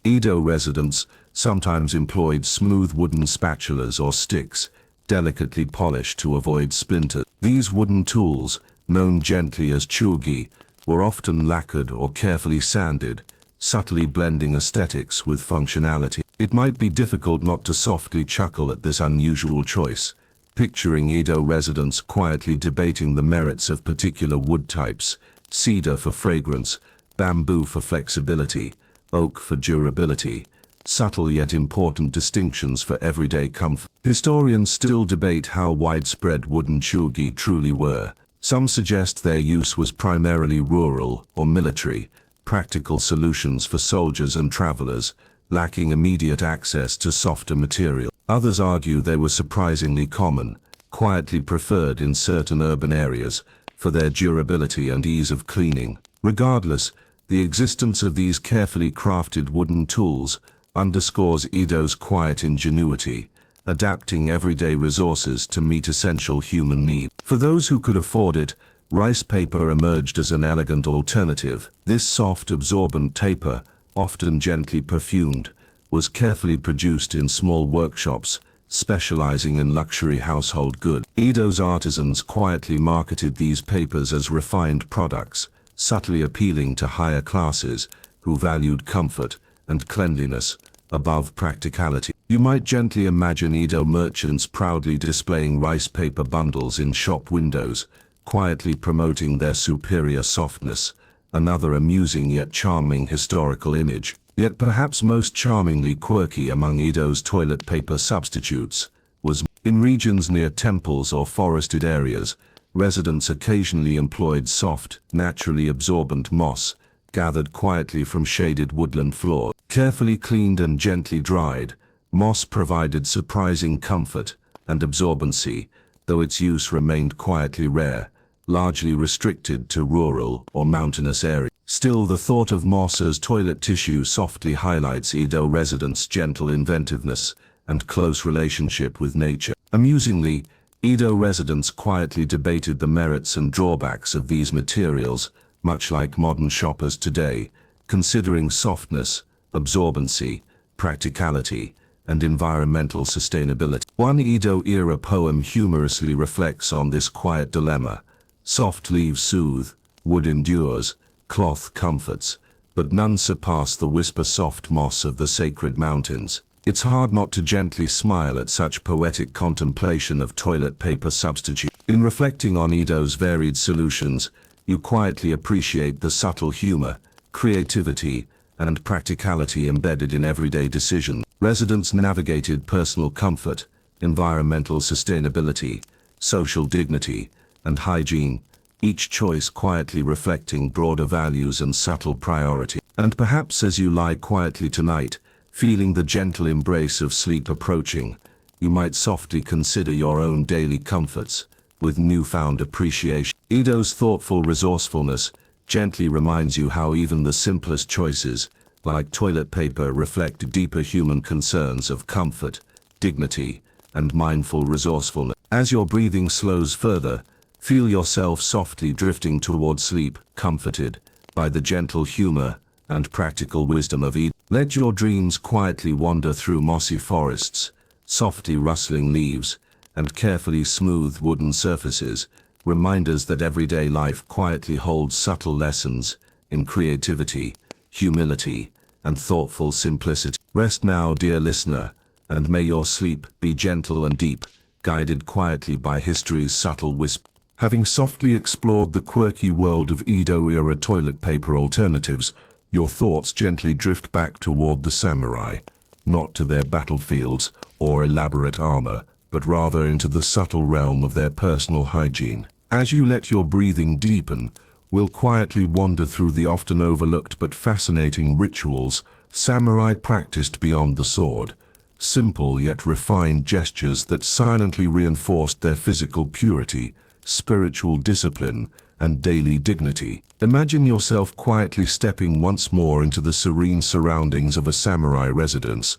Edo residents sometimes employed smooth wooden spatulas or sticks, delicately polished to avoid splinters. These wooden tools, known gently as chugi, were often lacquered or carefully sanded, subtly blending aesthetics with functionality. It might be difficult not to softly chuckle at this unusual choice, picturing Edo residents quietly debating the merits of particular wood types: cedar for fragrance, bamboo for flexibility, oak for durability. Subtle yet important distinctions for everyday comfort. Historians still debate how widespread wooden chugi truly were. Some suggest their use was primarily rural or military, practical solutions for soldiers and travelers, lacking immediate access to softer material. Others argue they were surprisingly common, quietly preferred in certain urban areas, for their durability and ease of cleaning. Regardless, the existence of these carefully crafted wooden tools underscores Edo's quiet ingenuity, adapting everyday resources to meet essential human needs. For those who could afford it, rice paper emerged as an elegant alternative. This soft, absorbent paper, often gently perfumed, was carefully produced in small workshops, specializing in luxury household goods. Edo's artisans quietly marketed these papers as refined products, subtly appealing to higher classes who valued comfort and cleanliness above practicality. You might gently imagine Edo merchants proudly displaying rice paper bundles in shop windows, quietly promoting their superior softness, another amusing yet charming historical image. Yet perhaps most charmingly quirky among Edo's toilet paper substitutes was, in regions near temples or forested areas, residents occasionally employed soft, naturally absorbent moss, gathered quietly from shaded woodland floors. Carefully cleaned and gently dried, moss provided surprising comfort and absorbency, though its use remained quietly rare, largely restricted to rural or mountainous areas. Still, the thought of moss as toilet tissue softly highlights Edo residents' gentle inventiveness and close relationship with nature. Amusingly, Edo residents quietly debated the merits and drawbacks of these materials, much like modern shoppers today, considering softness, absorbency, practicality, and environmental sustainability. One Edo-era poem humorously reflects on this quiet dilemma. Soft leaves soothe, wood endures, cloth comforts, but none surpass the whisper-soft moss of the sacred mountains. It's hard not to gently smile at such poetic contemplation of toilet paper substitute. In reflecting on Edo's varied solutions, you quietly appreciate the subtle humor, creativity, and practicality embedded in everyday decisions. Residents navigated personal comfort, environmental sustainability, social dignity, and hygiene, each choice quietly reflecting broader values and subtle priority. And perhaps as you lie quietly tonight, feeling the gentle embrace of sleep approaching, you might softly consider your own daily comforts with newfound appreciation. Edo's thoughtful resourcefulness gently reminds you how even the simplest choices, like toilet paper, reflect deeper human concerns of comfort, dignity, and mindful resourcefulness. As your breathing slows further, feel yourself softly drifting toward sleep, comforted by the gentle humor and practical wisdom of Eden. Let your dreams quietly wander through mossy forests, softly rustling leaves, and carefully smooth wooden surfaces, reminders that everyday life quietly holds subtle lessons in creativity, humility, and thoughtful simplicity. Rest now, dear listener, and may your sleep be gentle and deep, guided quietly by history's subtle whisper. Having softly explored the quirky world of Edo-era toilet paper alternatives, your thoughts gently drift back toward the samurai, not to their battlefields or elaborate armor, but rather into the subtle realm of their personal hygiene. As you let your breathing deepen, we'll quietly wander through the often overlooked but fascinating rituals samurai practiced beyond the sword, simple yet refined gestures that silently reinforced their physical purity, spiritual discipline, and daily dignity. Imagine yourself quietly stepping once more into the serene surroundings of a samurai residence.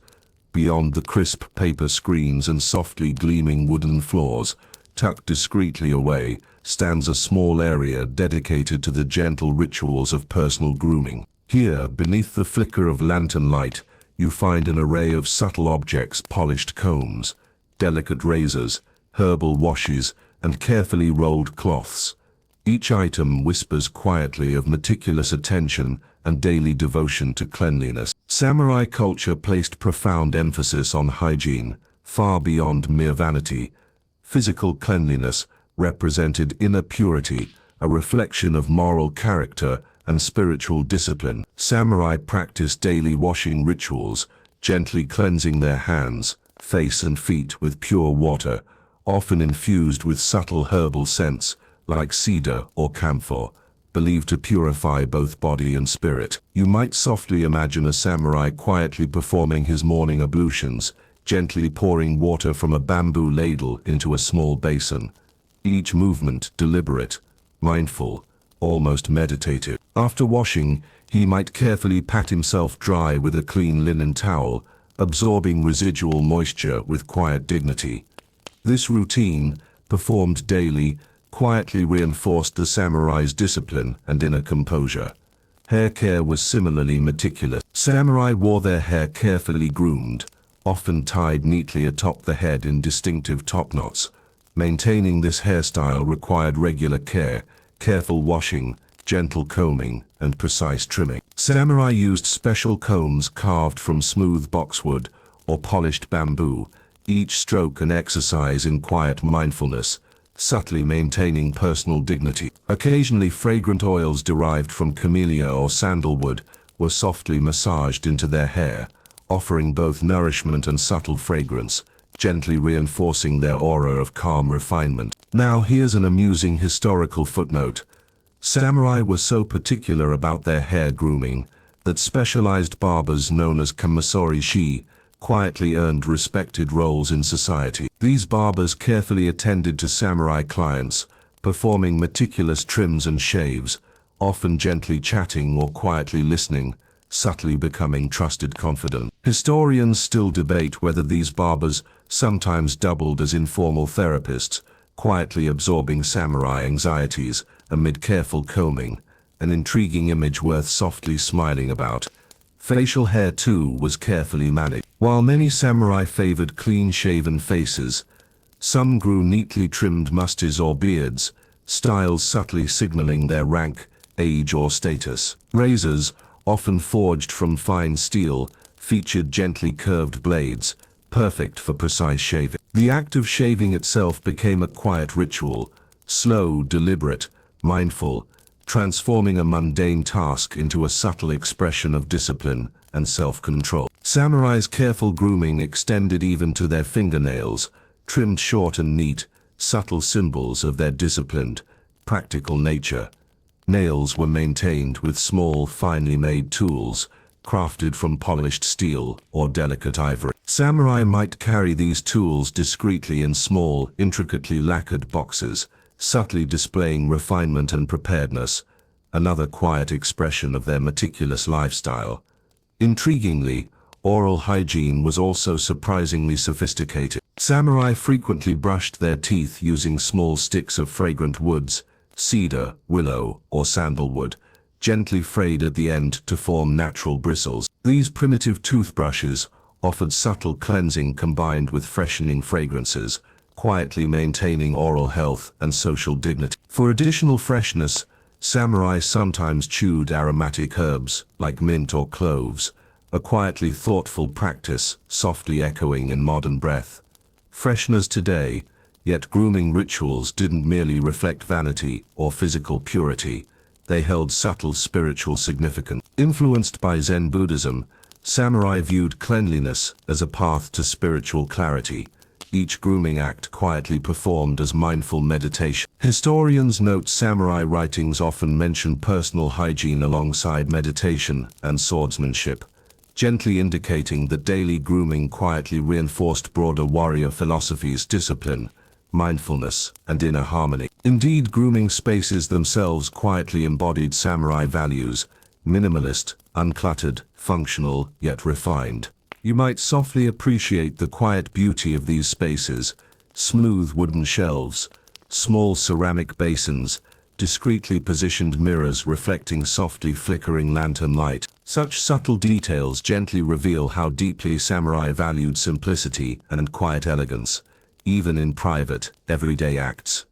Beyond the crisp paper screens and softly gleaming wooden floors, tucked discreetly away, stands a small area dedicated to the gentle rituals of personal grooming. Here, beneath the flicker of lantern light, you find an array of subtle objects: polished combs, delicate razors, herbal washes, and carefully rolled cloths. Each item whispers quietly of meticulous attention and daily devotion to cleanliness. Samurai culture placed profound emphasis on hygiene, far beyond mere vanity. Physical cleanliness represented inner purity, a reflection of moral character and spiritual discipline. Samurai practiced daily washing rituals, gently cleansing their hands, face and feet with pure water, often infused with subtle herbal scents like cedar or camphor, believed to purify both body and spirit. You might softly imagine a samurai quietly performing his morning ablutions, gently pouring water from a bamboo ladle into a small basin, each movement deliberate, mindful, almost meditative. After washing, he might carefully pat himself dry with a clean linen towel, absorbing residual moisture with quiet dignity. This routine, performed daily, quietly reinforced the samurai's discipline and inner composure. Hair care was similarly meticulous. Samurai wore their hair carefully groomed, often tied neatly atop the head in distinctive topknots. Maintaining this hairstyle required regular care, careful washing, gentle combing, and precise trimming. Samurai used special combs carved from smooth boxwood or polished bamboo, each stroke an exercise in quiet mindfulness, subtly maintaining personal dignity. Occasionally fragrant oils derived from camellia or sandalwood were softly massaged into their hair, offering both nourishment and subtle fragrance, gently reinforcing their aura of calm refinement. Now here's an amusing historical footnote. Samurai were so particular about their hair grooming that specialized barbers known as kamasori-shi quietly earned respected roles in society. These barbers carefully attended to samurai clients, performing meticulous trims and shaves, often gently chatting or quietly listening, subtly becoming trusted confidants. Historians still debate whether these barbers sometimes doubled as informal therapists, quietly absorbing samurai anxieties amid careful combing, an intriguing image worth softly smiling about. Facial hair too was carefully managed. While many samurai favored clean-shaven faces, some grew neatly trimmed mustaches or beards, styles subtly signaling their rank, age or status. Razors, often forged from fine steel, featured gently curved blades, perfect for precise shaving. The act of shaving itself became a quiet ritual, slow, deliberate, mindful, transforming a mundane task into a subtle expression of discipline and self-control. Samurai's careful grooming extended even to their fingernails, trimmed short and neat, subtle symbols of their disciplined, practical nature. Nails were maintained with small, finely made tools, crafted from polished steel or delicate ivory. Samurai might carry these tools discreetly in small, intricately lacquered boxes, subtly displaying refinement and preparedness, another quiet expression of their meticulous lifestyle. Intriguingly, oral hygiene was also surprisingly sophisticated. Samurai frequently brushed their teeth using small sticks of fragrant woods, cedar, willow, or sandalwood, gently frayed at the end to form natural bristles. These primitive toothbrushes offered subtle cleansing combined with freshening fragrances, quietly maintaining oral health and social dignity. For additional freshness, samurai sometimes chewed aromatic herbs like mint or cloves, a quietly thoughtful practice softly echoing in modern breath. Freshness today, yet grooming rituals didn't merely reflect vanity or physical purity, they held subtle spiritual significance. Influenced by Zen Buddhism, samurai viewed cleanliness as a path to spiritual clarity, each grooming act quietly performed as mindful meditation. Historians note samurai writings often mention personal hygiene alongside meditation and swordsmanship, gently indicating that daily grooming quietly reinforced broader warrior philosophies: discipline, mindfulness, and inner harmony. Indeed, grooming spaces themselves quietly embodied samurai values: minimalist, uncluttered, functional, yet refined. You might softly appreciate the quiet beauty of these spaces: smooth wooden shelves, small ceramic basins, discreetly positioned mirrors reflecting softly flickering lantern light. Such subtle details gently reveal how deeply samurai valued simplicity and quiet elegance, even in private, everyday acts.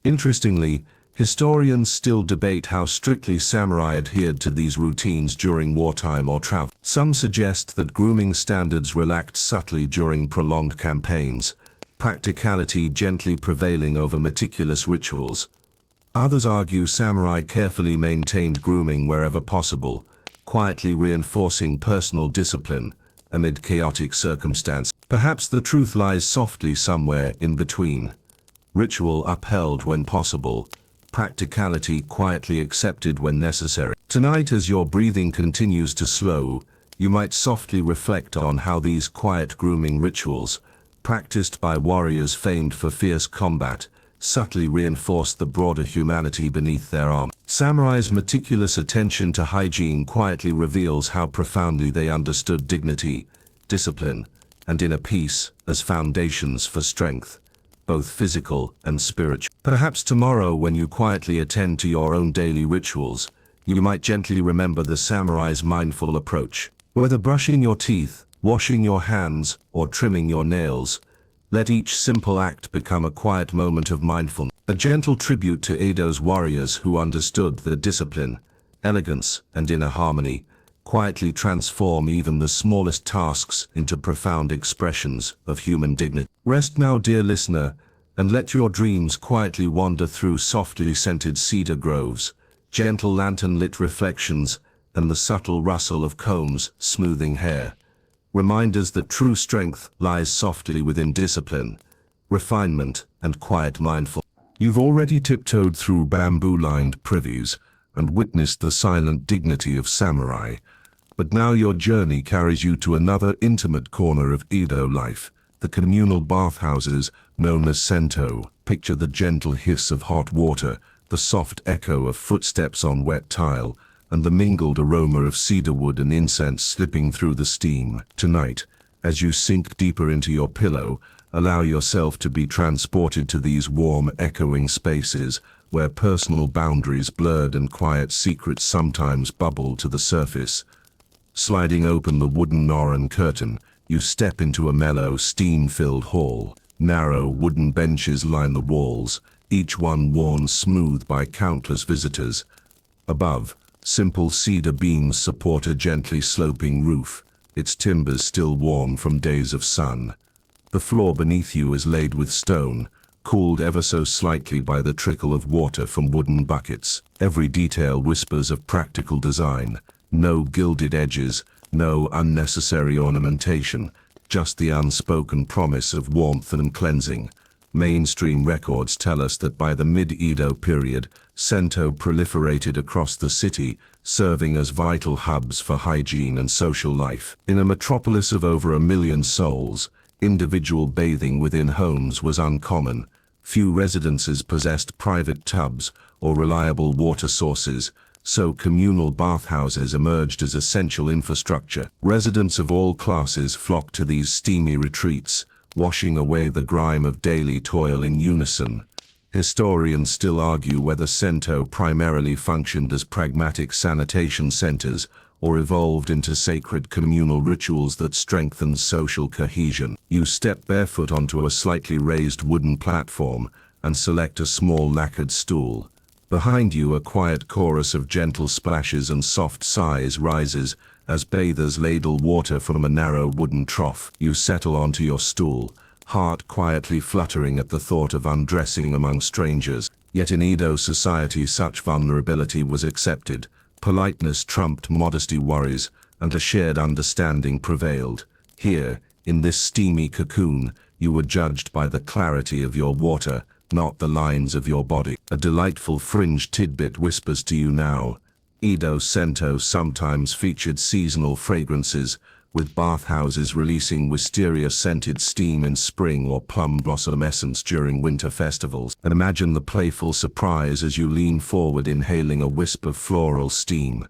Interestingly, historians still debate how strictly samurai adhered to these routines during wartime or travel. Some suggest that grooming standards relaxed subtly during prolonged campaigns, practicality gently prevailing over meticulous rituals. Others argue samurai carefully maintained grooming wherever possible, quietly reinforcing personal discipline amid chaotic circumstances. Perhaps the truth lies softly somewhere in between. Ritual upheld when possible, practicality quietly accepted when necessary. Tonight, as your breathing continues to slow, you might softly reflect on how these quiet grooming rituals, practiced by warriors famed for fierce combat, subtly reinforced the broader humanity beneath their armor. Samurai's meticulous attention to hygiene quietly reveals how profoundly they understood dignity, discipline, and inner peace as foundations for strength, both physical and spiritual. Perhaps tomorrow, when you quietly attend to your own daily rituals, You might gently remember the samurai's mindful approach. Whether brushing your teeth, washing your hands, or trimming your nails, let each simple act become a quiet moment of mindfulness. A gentle tribute to Edo's warriors who understood that discipline, elegance, and inner harmony quietly transform even the smallest tasks into profound expressions of human dignity. Rest now, dear listener, and let your dreams quietly wander through softly scented cedar groves, gentle lantern-lit reflections, and the subtle rustle of combs smoothing hair. Reminders that true strength lies softly within discipline, refinement, and quiet mindfulness. You've already tiptoed through bamboo-lined privies and witnessed the silent dignity of samurai, but now your journey carries you to another intimate corner of Edo life, the communal bathhouses known as sento. Picture the gentle hiss of hot water, the soft echo of footsteps on wet tile, and the mingled aroma of cedarwood and incense slipping through the steam. Tonight, as you sink deeper into your pillow, allow yourself to be transported to these warm, echoing spaces where personal boundaries blurred and quiet secrets sometimes bubble to the surface. Sliding open the wooden Noren curtain, you step into a mellow, steam-filled hall. Narrow wooden benches line the walls, each one worn smooth by countless visitors. Above, simple cedar beams support a gently sloping roof, its timbers still warm from days of sun. The floor beneath you is laid with stone, cooled ever so slightly by the trickle of water from wooden buckets. Every detail whispers of practical design. No gilded edges, no unnecessary ornamentation, just the unspoken promise of warmth and cleansing. Mainstream records tell us that by the mid-Edo period, sento proliferated across the city, serving as vital hubs for hygiene and social life. In a metropolis of over 1 million souls, individual bathing within homes was uncommon. Few residences possessed private tubs or reliable water sources, so communal bathhouses emerged as essential infrastructure. Residents of all classes flocked to these steamy retreats, washing away the grime of daily toil in unison. Historians still argue whether sento primarily functioned as pragmatic sanitation centers or evolved into sacred communal rituals that strengthened social cohesion. You step barefoot onto a slightly raised wooden platform and select a small lacquered stool. Behind you, a quiet chorus of gentle splashes and soft sighs rises as bathers ladle water from a narrow wooden trough. You settle onto your stool, heart quietly fluttering at the thought of undressing among strangers. Yet in Edo society such vulnerability was accepted. Politeness trumped modesty worries, and a shared understanding prevailed. Here, in this steamy cocoon, you were judged by the clarity of your water, not the lines of your body. A delightful fringe tidbit whispers to you now. Edo sento sometimes featured seasonal fragrances, with bathhouses releasing wisteria-scented steam in spring or plum blossom essence during winter festivals. And imagine the playful surprise as you lean forward inhaling a wisp of floral steam.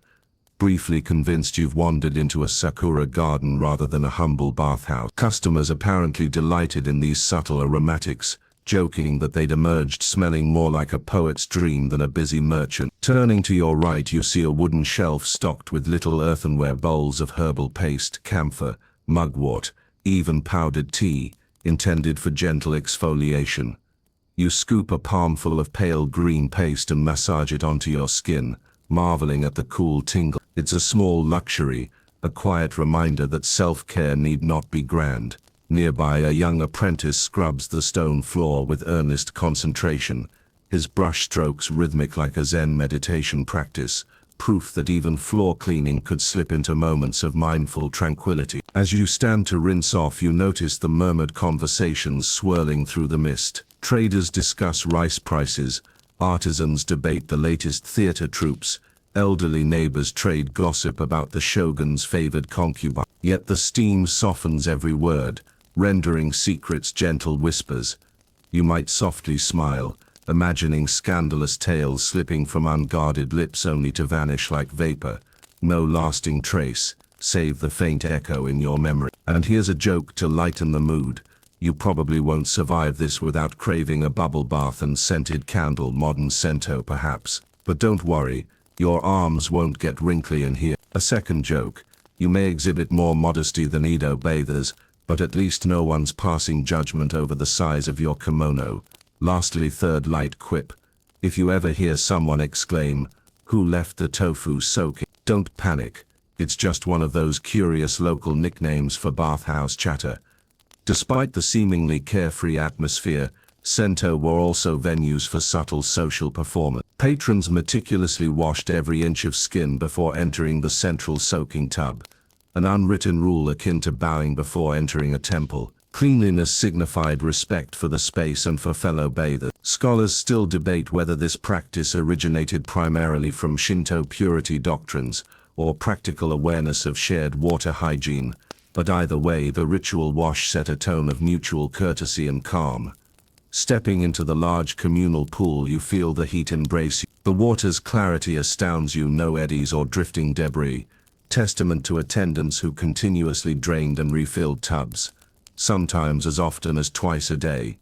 Briefly convinced you've wandered into a sakura garden rather than a humble bathhouse. Customers apparently delighted in these subtle aromatics, joking that they'd emerged smelling more like a poet's dream than a busy merchant. Turning to your right, you see a wooden shelf stocked with little earthenware bowls of herbal paste, camphor, mugwort, even powdered tea, intended for gentle exfoliation. You scoop a palmful of pale green paste and massage it onto your skin, marveling at the cool tingle. It's a small luxury, a quiet reminder that self-care need not be grand. Nearby, a young apprentice scrubs the stone floor with earnest concentration, his brush strokes rhythmic like a Zen meditation practice, proof that even floor cleaning could slip into moments of mindful tranquility. As you stand to rinse off, you notice the murmured conversations swirling through the mist. Traders discuss rice prices, artisans debate the latest theater troupes, elderly neighbors trade gossip about the shogun's favored concubine. Yet the steam softens every word, rendering secrets gentle whispers. You might softly smile, imagining scandalous tales slipping from unguarded lips only to vanish like vapor, no lasting trace, save the faint echo in your memory. And here's a joke to lighten the mood. You probably won't survive this without craving a bubble bath and scented candle, modern sento perhaps. But don't worry, Your arms won't get wrinkly in here. A second joke. You may exhibit more modesty than Edo bathers, but at least no one's passing judgment over the size of your kimono. Lastly, third light quip. If you ever hear someone exclaim, "Who left the tofu soaking?" Don't panic. It's just one of those curious local nicknames for bathhouse chatter. Despite the seemingly carefree atmosphere, Sento were also venues for subtle social performance. Patrons meticulously washed every inch of skin before entering the central soaking tub, an unwritten rule akin to bowing before entering a temple. Cleanliness signified respect for the space and for fellow bathers. Scholars still debate whether this practice originated primarily from Shinto purity doctrines or practical awareness of shared water hygiene, but either way, the ritual wash set a tone of mutual courtesy and calm. Stepping into the large communal pool, you feel the heat embrace you. The water's clarity astounds you, no eddies or drifting debris, testament to attendants who continuously drained and refilled tubs, sometimes as often as twice a day.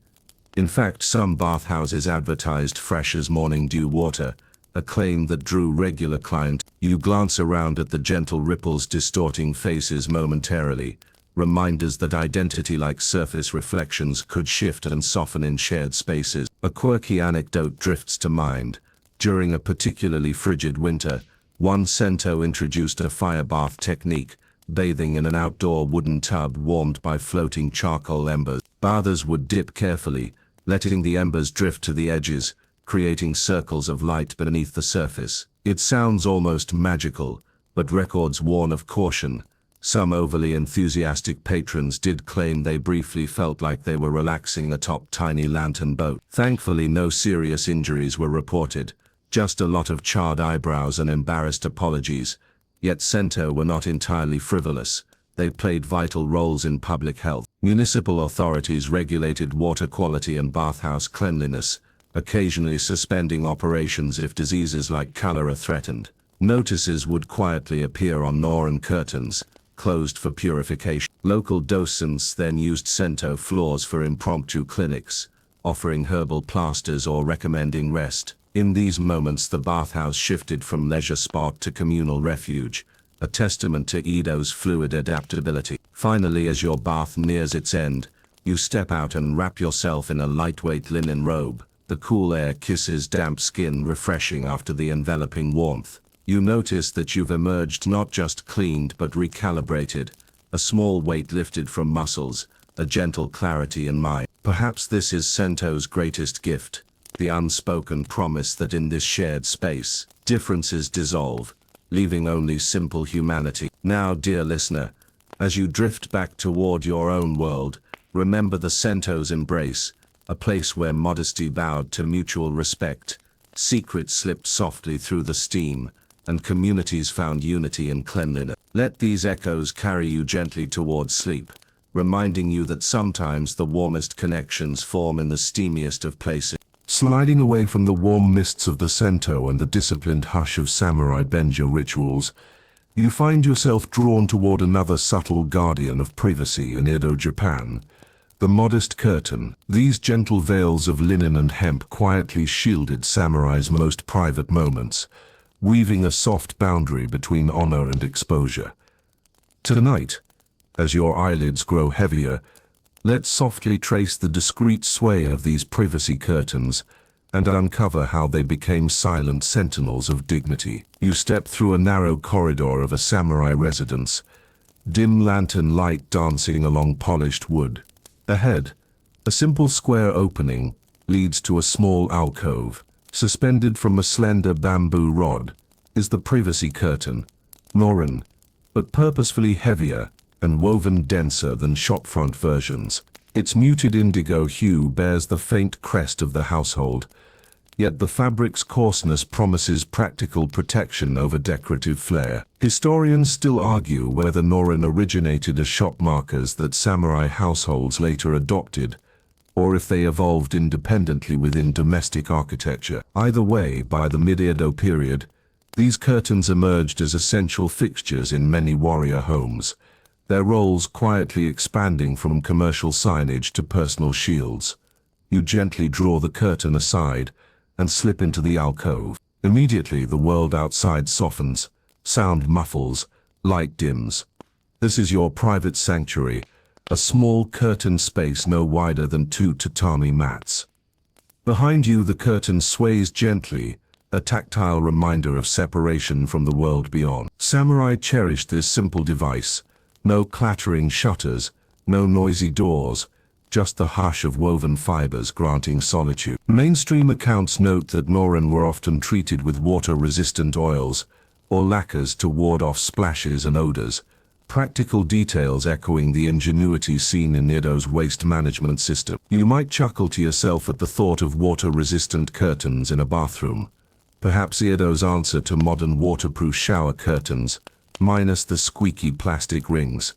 In fact, some bathhouses advertised fresh as morning dew water, a claim that drew regular clients. You glance around at the gentle ripples distorting faces momentarily, reminders that identity like surface reflections could shift and soften in shared spaces. A quirky anecdote drifts to mind. During a particularly frigid winter, one Sento introduced a fire bath technique, bathing in an outdoor wooden tub warmed by floating charcoal embers. Bathers would dip carefully, letting the embers drift to the edges, creating circles of light beneath the surface. It sounds almost magical, but records warn of caution. Some overly enthusiastic patrons did claim they briefly felt like they were relaxing atop tiny lantern boat. Thankfully, no serious injuries were reported, just a lot of charred eyebrows and embarrassed apologies. Yet Sento were not entirely frivolous. They played vital roles in public health. Municipal authorities regulated water quality and bathhouse cleanliness, occasionally suspending operations if diseases like cholera threatened. Notices would quietly appear on Noren curtains, closed for purification. Local docents then used Sento floors for impromptu clinics, offering herbal plasters or recommending rest. In these moments, the bathhouse shifted from leisure spot to communal refuge, a testament to Edo's fluid adaptability. Finally, as your bath nears its end, you step out and wrap yourself in a lightweight linen robe. The cool air kisses damp skin, refreshing after the enveloping warmth. You notice that you've emerged not just cleaned but recalibrated, a small weight lifted from muscles, a gentle clarity in mind. Perhaps this is Sento's greatest gift, the unspoken promise that in this shared space, differences dissolve, leaving only simple humanity. Now, dear listener, as you drift back toward your own world, remember the Sento's embrace, a place where modesty bowed to mutual respect, secrets slipped softly through the steam, and communities found unity in cleanliness. Let these echoes carry you gently towards sleep, reminding you that sometimes the warmest connections form in the steamiest of places. Sliding away from the warm mists of the Sento and the disciplined hush of samurai benja rituals, you find yourself drawn toward another subtle guardian of privacy in Edo, Japan. The modest curtain. These gentle veils of linen and hemp quietly shielded samurai's most private moments, weaving a soft boundary between honor and exposure. Tonight, as your eyelids grow heavier, let's softly trace the discreet sway of these privacy curtains and uncover how they became silent sentinels of dignity. You step through a narrow corridor of a samurai residence, dim lantern light dancing along polished wood. Ahead, a simple square opening leads to a small alcove. Suspended from a slender bamboo rod is the privacy curtain, Noren, but purposefully heavier and woven denser than shopfront versions. Its muted indigo hue bears the faint crest of the household, yet the fabric's coarseness promises practical protection over decorative flair. Historians still argue whether Noren originated as shop markers that samurai households later adopted, or if they evolved independently within domestic architecture. Either way, by the mid-Edo period, these curtains emerged as essential fixtures in many warrior homes, their roles quietly expanding from commercial signage to personal shields. You gently draw the curtain aside and slip into the alcove. Immediately the world outside softens, sound muffles, light dims. This is your private sanctuary, a small curtained space no wider than 2 tatami mats. Behind you the curtain sways gently, a tactile reminder of separation from the world beyond. Samurai cherished this simple device. No clattering shutters, no noisy doors, just the hush of woven fibers granting solitude. Mainstream accounts note that Norin were often treated with water-resistant oils or lacquers to ward off splashes and odors, practical details echoing the ingenuity seen in Edo's waste management system. You might chuckle to yourself at the thought of water-resistant curtains in a bathroom. Perhaps Edo's answer to modern waterproof shower curtains, minus the squeaky plastic rings.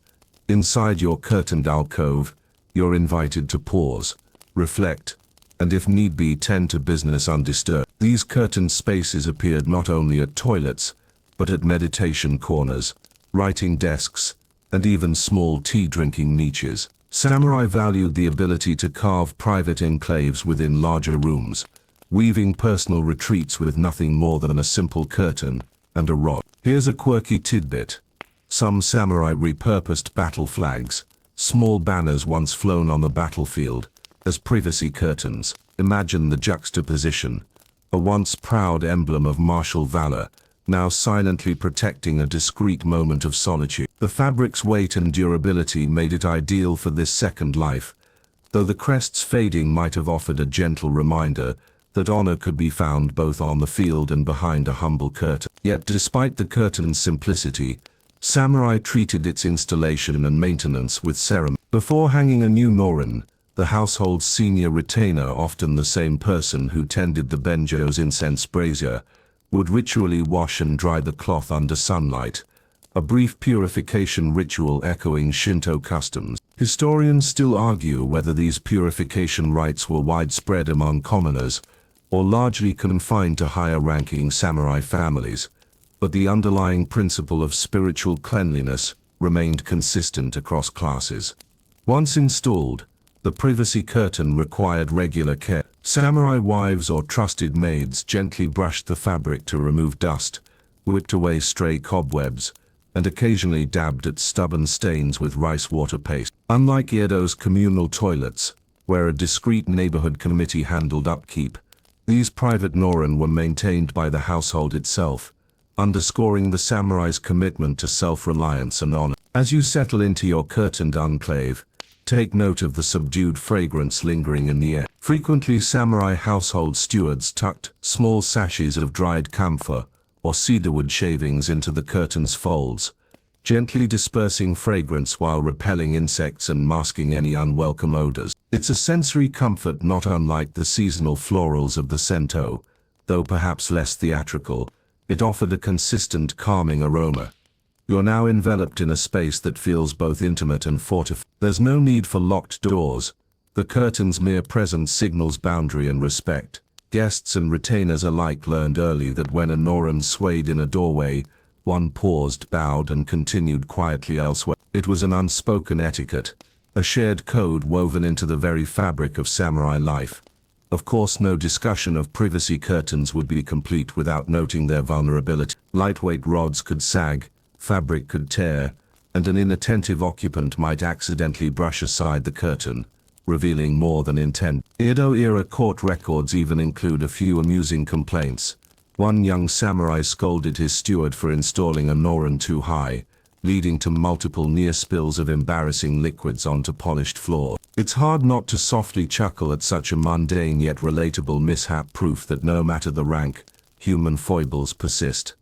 Inside your curtained alcove, you're invited to pause, reflect, and if need be tend to business undisturbed. These curtained spaces appeared not only at toilets, but at meditation corners, writing desks, and even small tea-drinking niches. Samurai valued the ability to carve private enclaves within larger rooms, weaving personal retreats with nothing more than a simple curtain and a rod. Here's a quirky tidbit. Some samurai repurposed battle flags, small banners once flown on the battlefield, as privacy curtains. Imagine the juxtaposition. A once proud emblem of martial valor, now silently protecting a discreet moment of solitude. The fabric's weight and durability made it ideal for this second life, though the crest's fading might have offered a gentle reminder that honor could be found both on the field and behind a humble curtain. Yet despite the curtain's simplicity, samurai treated its installation and maintenance with ceremony. Before hanging a new norin, the household's senior retainer, often the same person who tended the benjo's incense brazier, would ritually wash and dry the cloth under sunlight, a brief purification ritual echoing Shinto customs. Historians still argue whether these purification rites were widespread among commoners, or largely confined to higher-ranking samurai families, but the underlying principle of spiritual cleanliness remained consistent across classes. Once installed, the privacy curtain required regular care. Samurai wives or trusted maids gently brushed the fabric to remove dust, whipped away stray cobwebs, and occasionally dabbed at stubborn stains with rice water paste. Unlike Edo's communal toilets, where a discreet neighborhood committee handled upkeep, these private norin were maintained by the household itself, underscoring the samurai's commitment to self-reliance and honor. As you settle into your curtained enclave, take note of the subdued fragrance lingering in the air. Frequently, samurai household stewards tucked small sachets of dried camphor or cedarwood shavings into the curtain's folds, gently dispersing fragrance while repelling insects and masking any unwelcome odors. It's a sensory comfort not unlike the seasonal florals of the Sento, though perhaps less theatrical. It offered a consistent calming aroma. You're now enveloped in a space that feels both intimate and fortified. There's no need for locked doors. The curtain's mere presence signals boundary and respect. Guests and retainers alike learned early that when a norin swayed in a doorway, one paused, bowed, and continued quietly elsewhere. It was an unspoken etiquette, a shared code woven into the very fabric of samurai life. Of course, no discussion of privacy curtains would be complete without noting their vulnerability. Lightweight rods could sag, fabric could tear, and an inattentive occupant might accidentally brush aside the curtain, revealing more than intent. Edo-era court records even include a few amusing complaints. One young samurai scolded his steward for installing a norin too high, leading to multiple near spills of embarrassing liquids onto polished floor. It's hard not to softly chuckle at such a mundane yet relatable mishap, proof that no matter the rank, human foibles persist.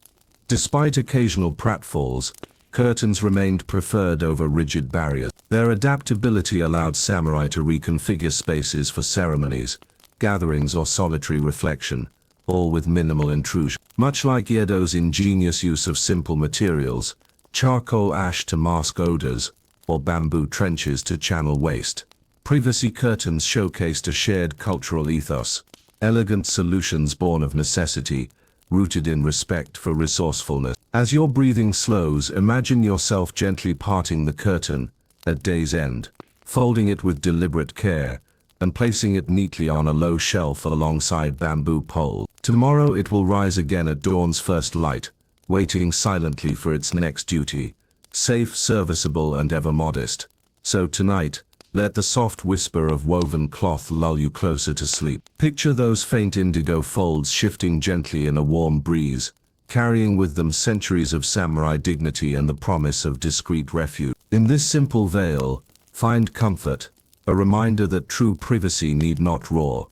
Despite occasional pratfalls, curtains remained preferred over rigid barriers. Their adaptability allowed samurai to reconfigure spaces for ceremonies, gatherings, or solitary reflection, all with minimal intrusion. Much like Edo's ingenious use of simple materials, charcoal ash to mask odors, or bamboo trenches to channel waste, privacy curtains showcased a shared cultural ethos, elegant solutions born of necessity, rooted in respect for resourcefulness. As your breathing slows, imagine yourself gently parting the curtain at day's end, folding it with deliberate care, and placing it neatly on a low shelf alongside bamboo poles. Tomorrow it will rise again at dawn's first light, waiting silently for its next duty, safe, serviceable, and ever modest. So tonight, let the soft whisper of woven cloth lull you closer to sleep. Picture those faint indigo folds shifting gently in a warm breeze, carrying with them centuries of samurai dignity and the promise of discreet refuge. In this simple veil, find comfort, a reminder that true privacy need not roar.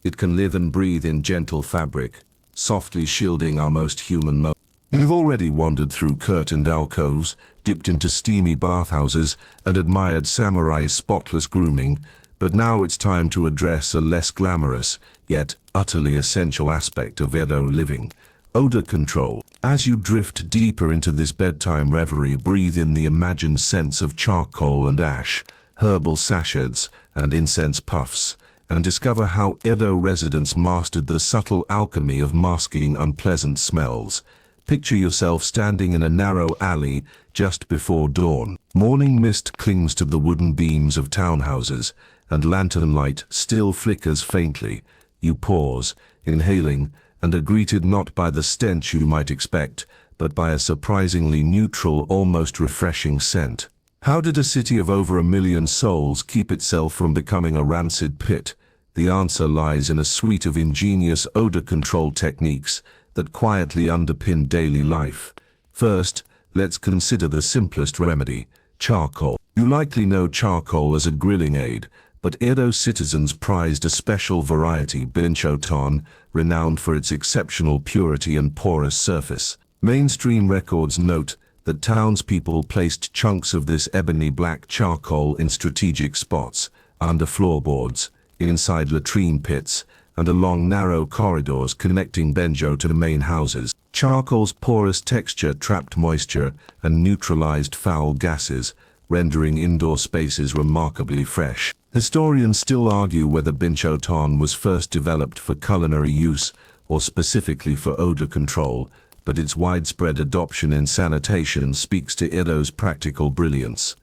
It can live and breathe in gentle fabric, softly shielding our most human moments. You've already wandered through curtained alcoves, dipped into steamy bathhouses, and admired samurai's spotless grooming, but now it's time to address a less glamorous, yet utterly essential aspect of Edo living: odor control. As you drift deeper into this bedtime reverie, breathe in the imagined scents of charcoal and ash, herbal sachets, and incense puffs, and discover how Edo residents mastered the subtle alchemy of masking unpleasant smells. Picture yourself standing in a narrow alley just before dawn. Morning mist clings to the wooden beams of townhouses, and lantern light still flickers faintly. You pause, inhaling, and are greeted not by the stench you might expect, but by a surprisingly neutral, almost refreshing scent. How did a city of over 1 million souls keep itself from becoming a rancid pit? The answer lies in a suite of ingenious odor control techniques that quietly underpin daily life. First, let's consider the simplest remedy: charcoal. You likely know charcoal as a grilling aid, but Edo citizens prized a special variety, binchotan, renowned for its exceptional purity and porous surface. Mainstream records note that townspeople placed chunks of this ebony black charcoal in strategic spots, under floorboards, inside latrine pits, and along narrow corridors connecting benjo to the main houses. Charcoal's porous texture trapped moisture and neutralized foul gases, rendering indoor spaces remarkably fresh. Historians still argue whether binchotan was first developed for culinary use or specifically for odor control, but its widespread adoption in sanitation speaks to Edo's practical brilliance.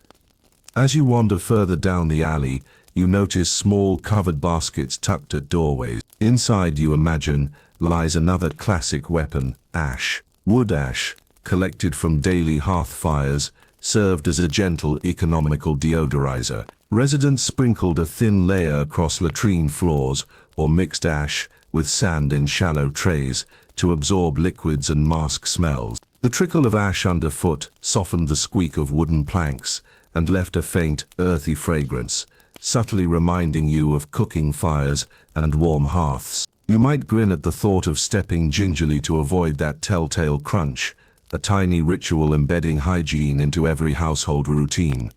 As you wander further down the alley, you notice small covered baskets tucked at doorways. Inside, you imagine, lies another classic weapon: ash. Wood ash, collected from daily hearth fires, served as a gentle, economical deodorizer. Residents sprinkled a thin layer across latrine floors, or mixed ash with sand in shallow trays to absorb liquids and mask smells. The trickle of ash underfoot softened the squeak of wooden planks and left a faint, earthy fragrance, subtly reminding you of cooking fires and warm hearths. You might grin at the thought of stepping gingerly to avoid that telltale crunch, a tiny ritual embedding hygiene into every household routine.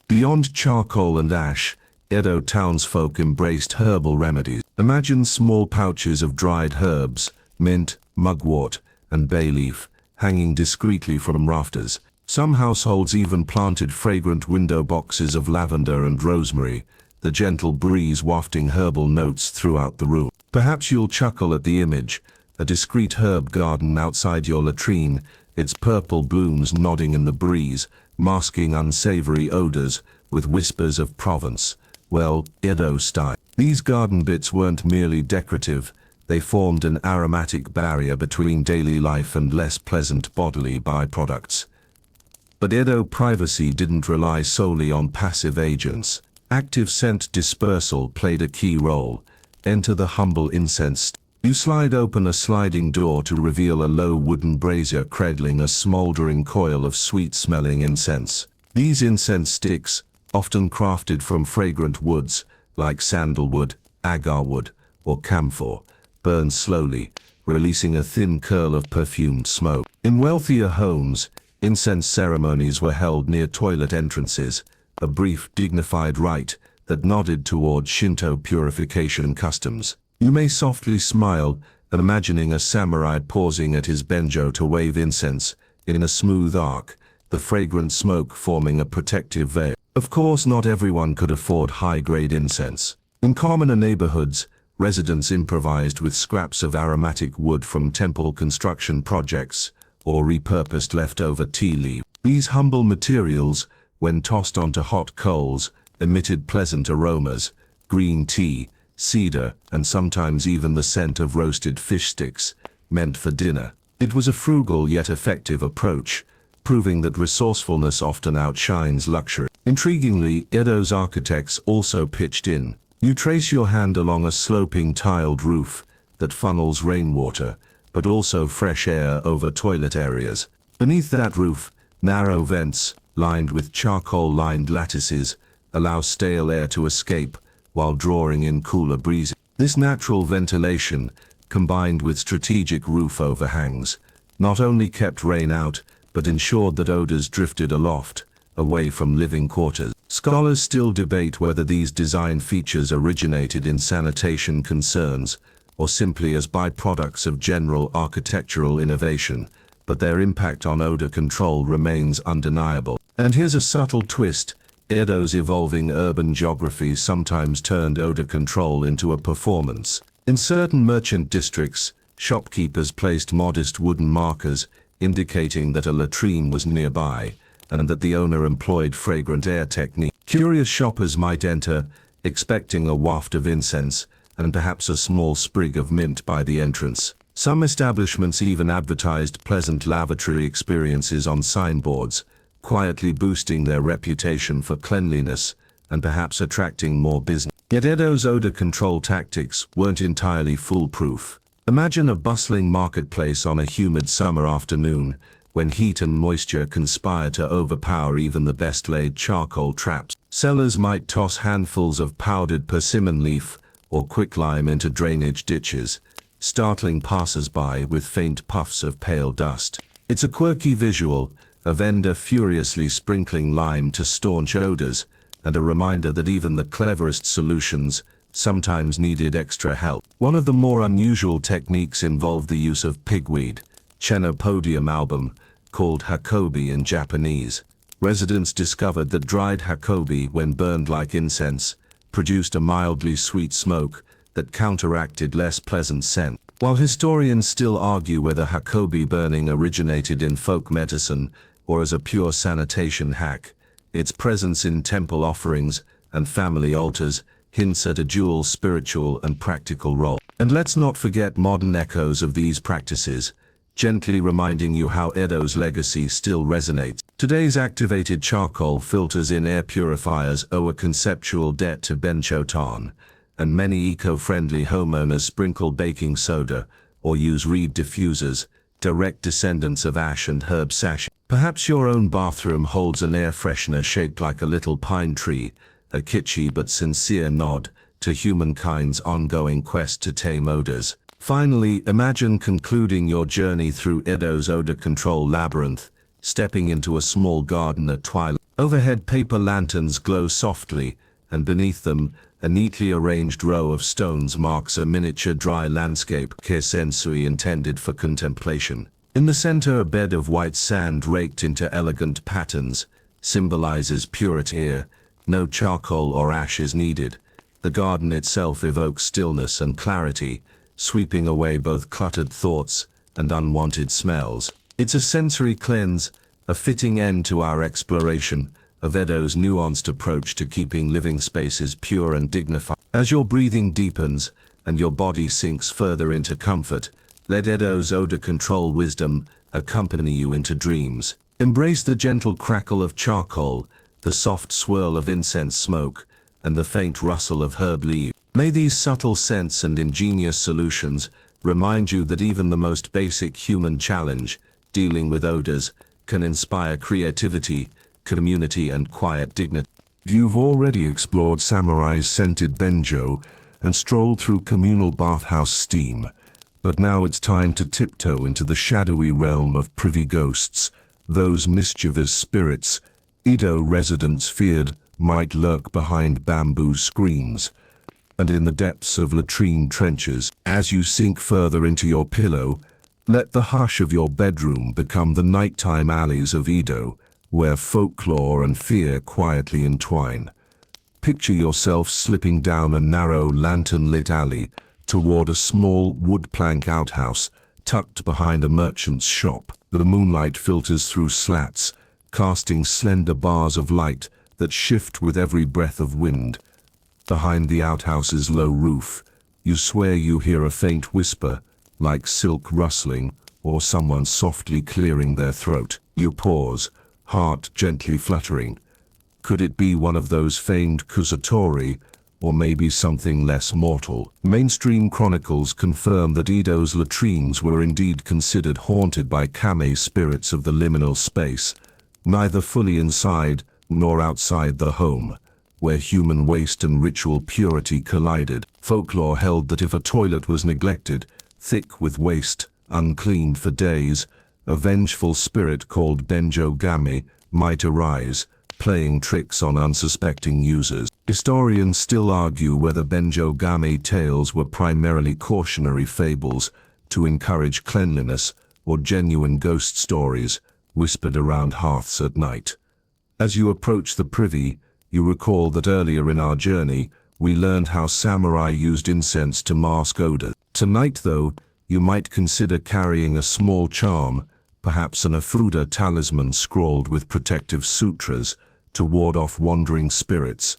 Beyond charcoal and ash, Edo townsfolk embraced herbal remedies. Imagine small pouches of dried herbs, mint, mugwort, and bay leaf, hanging discreetly from rafters. Some households even planted fragrant window boxes of lavender and rosemary, the gentle breeze wafting herbal notes throughout the room. Perhaps you'll chuckle at the image: a discreet herb garden outside your latrine, its purple blooms nodding in the breeze, masking unsavory odors with whispers of Provence. Well, Edo style. These garden bits weren't merely decorative, they formed an aromatic barrier between daily life and less pleasant bodily byproducts. But Edo privacy didn't rely solely on passive agents. Active scent dispersal played a key role. Enter the humble incense. You slide open a sliding door to reveal a low wooden brazier cradling a smoldering coil of sweet-smelling incense. These incense sticks, often crafted from fragrant woods like sandalwood, agarwood, or camphor, burn slowly, releasing a thin curl of perfumed smoke. In wealthier homes, incense ceremonies were held near toilet entrances, a brief, dignified rite that nodded toward Shinto purification customs. You may softly smile, imagining a samurai pausing at his benjo to wave incense in a smooth arc, the fragrant smoke forming a protective veil. Of course, not everyone could afford high-grade incense. In commoner neighborhoods, residents improvised with scraps of aromatic wood from temple construction projects or repurposed leftover tea leaves. These humble materials, when tossed onto hot coals, emitted pleasant aromas, green tea, cedar, and sometimes even the scent of roasted fish sticks, meant for dinner. It was a frugal yet effective approach, proving that resourcefulness often outshines luxury. Intriguingly, Edo's architects also pitched in. You trace your hand along a sloping tiled roof that funnels rainwater, but also fresh air over toilet areas. Beneath that roof, narrow vents, lined with charcoal-lined lattices, allow stale air to escape while drawing in cooler breezes. This natural ventilation, combined with strategic roof overhangs, not only kept rain out, but ensured that odors drifted aloft, away from living quarters. Scholars still debate whether these design features originated in sanitation concerns or simply as byproducts of general architectural innovation, but their impact on odor control remains undeniable. And here's a subtle twist. Edo's evolving urban geography sometimes turned odor control into a performance. In certain merchant districts, shopkeepers placed modest wooden markers indicating that a latrine was nearby and that the owner employed fragrant air technique. Curious shoppers might enter, expecting a waft of incense and perhaps a small sprig of mint by the entrance. Some establishments even advertised pleasant lavatory experiences on signboards, quietly boosting their reputation for cleanliness and perhaps attracting more business. Yet Edo's odor control tactics weren't entirely foolproof. Imagine a bustling marketplace on a humid summer afternoon, when heat and moisture conspire to overpower even the best-laid charcoal traps. Sellers might toss handfuls of powdered persimmon leaf or quicklime into drainage ditches, startling passers-by with faint puffs of pale dust. It's a quirky visual, a vendor furiously sprinkling lime to staunch odors, and a reminder that even the cleverest solutions sometimes needed extra help. One of the more unusual techniques involved the use of pigweed, Chenopodium album, called hakobi in Japanese. Residents discovered that dried hakobi, when burned like incense, produced a mildly sweet smoke that counteracted less pleasant scent. While historians still argue whether hakobi burning originated in folk medicine or as a pure sanitation hack, its presence in temple offerings and family altars hints at a dual spiritual and practical role. And let's not forget modern echoes of these practices, gently reminding you how Edo's legacy still resonates. Today's activated charcoal filters in air purifiers owe a conceptual debt to Benchotan, and many eco-friendly homeowners sprinkle baking soda or use reed diffusers, direct descendants of ash and herb sash. Perhaps your own bathroom holds an air freshener shaped like a little pine tree, a kitschy but sincere nod to humankind's ongoing quest to tame odors. Finally, imagine concluding your journey through Edo's odor control labyrinth, stepping into a small garden at twilight. Overhead paper lanterns glow softly, and beneath them, a neatly arranged row of stones marks a miniature dry landscape, sensui intended for contemplation. In the center, a bed of white sand raked into elegant patterns symbolizes purity. Here, no charcoal or ash is needed. The garden itself evokes stillness and clarity, sweeping away both cluttered thoughts and unwanted smells. It's a sensory cleanse, a fitting end to our exploration of Edo's nuanced approach to keeping living spaces pure and dignified. As your breathing deepens and your body sinks further into comfort, let Edo's odor control wisdom accompany you into dreams. Embrace the gentle crackle of charcoal, the soft swirl of incense smoke, and the faint rustle of herb leaves. May these subtle scents and ingenious solutions remind you that even the most basic human challenge, dealing with odors, can inspire creativity, community, and quiet dignity. You've already explored Samurai's scented benjo and strolled through communal bathhouse steam, but now it's time to tiptoe into the shadowy realm of privy ghosts, those mischievous spirits Edo residents feared might lurk behind bamboo screens and in the depths of latrine trenches. As you sink further into your pillow, let the hush of your bedroom become the nighttime alleys of Edo, where folklore and fear quietly entwine. Picture yourself slipping down a narrow lantern-lit alley toward a small wood plank outhouse tucked behind a merchant's shop. The moonlight filters through slats, casting slender bars of light that shift with every breath of wind. Behind the outhouse's low roof, you swear you hear a faint whisper, like silk rustling, or someone softly clearing their throat. You pause, heart gently fluttering. Could it be one of those famed causatori, or maybe something less mortal? Mainstream chronicles confirm that Edo's latrines were indeed considered haunted by kame spirits of the liminal space, neither fully inside nor outside the home, where human waste and ritual purity collided. Folklore held that if a toilet was neglected, thick with waste, uncleaned for days, a vengeful spirit called Benjo-game might arise, playing tricks on unsuspecting users. Historians still argue whether Benjo-game tales were primarily cautionary fables to encourage cleanliness or genuine ghost stories whispered around hearths at night. As you approach the privy, you recall that earlier in our journey, we learned how samurai used incense to mask odor. Tonight, though, you might consider carrying a small charm, perhaps an Afuda talisman scrawled with protective sutras, to ward off wandering spirits.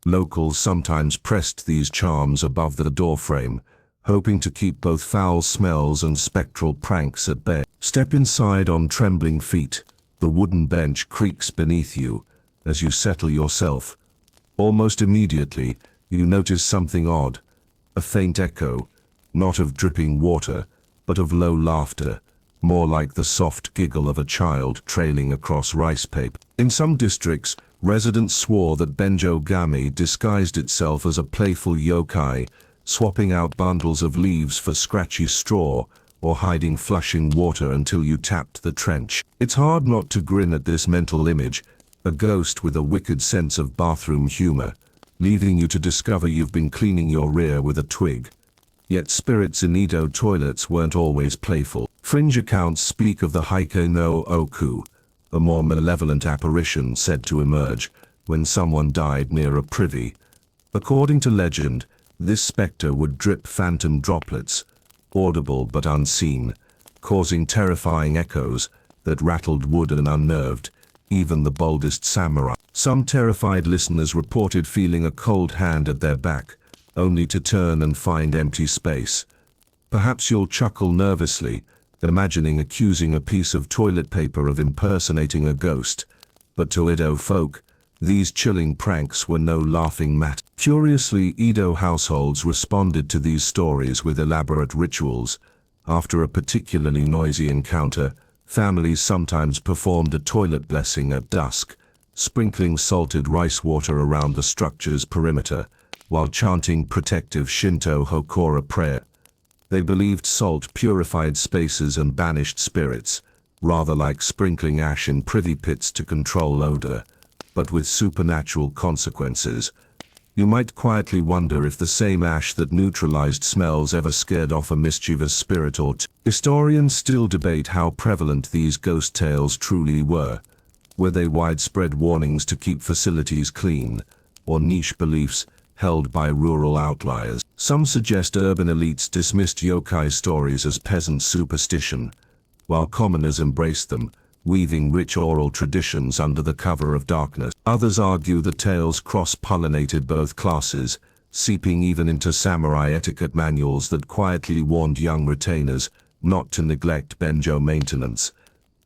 Locals sometimes pressed these charms above the doorframe, hoping to keep both foul smells and spectral pranks at bay. Step inside on trembling feet. The wooden bench creaks beneath you as you settle yourself. Almost immediately, you notice something odd. A faint echo, not of dripping water, but of low laughter, more like the soft giggle of a child trailing across rice paper. In some districts, residents swore that Benjo-game disguised itself as a playful yokai, swapping out bundles of leaves for scratchy straw, or hiding flushing water until you tapped the trench. It's hard not to grin at this mental image, a ghost with a wicked sense of bathroom humor, leaving you to discover you've been cleaning your rear with a twig. Yet spirits in Edo toilets weren't always playful. Fringe accounts speak of the Heike no Oku, a more malevolent apparition said to emerge when someone died near a privy. According to legend, this specter would drip phantom droplets, audible but unseen, causing terrifying echoes that rattled wood and unnerved even the boldest samurai. Some terrified listeners reported feeling a cold hand at their back, only to turn and find empty space. Perhaps you'll chuckle nervously, imagining accusing a piece of toilet paper of impersonating a ghost, but to Edo folk, these chilling pranks were no laughing matter. Curiously, Edo households responded to these stories with elaborate rituals. After a particularly noisy encounter, families sometimes performed a toilet blessing at dusk, sprinkling salted rice water around the structure's perimeter, while chanting protective Shinto Hokora prayer. They believed salt purified spaces and banished spirits, rather like sprinkling ash in privy pits to control odor, but with supernatural consequences. You might quietly wonder if the same ash that neutralized smells ever scared off a mischievous spirit or two. Historians still debate how prevalent these ghost tales truly were. Were they widespread warnings to keep facilities clean, or niche beliefs held by rural outliers? Some suggest urban elites dismissed yokai stories as peasant superstition, while commoners embraced them, weaving rich oral traditions under the cover of darkness. Others argue the tales cross-pollinated both classes, seeping even into samurai etiquette manuals that quietly warned young retainers not to neglect benjo maintenance.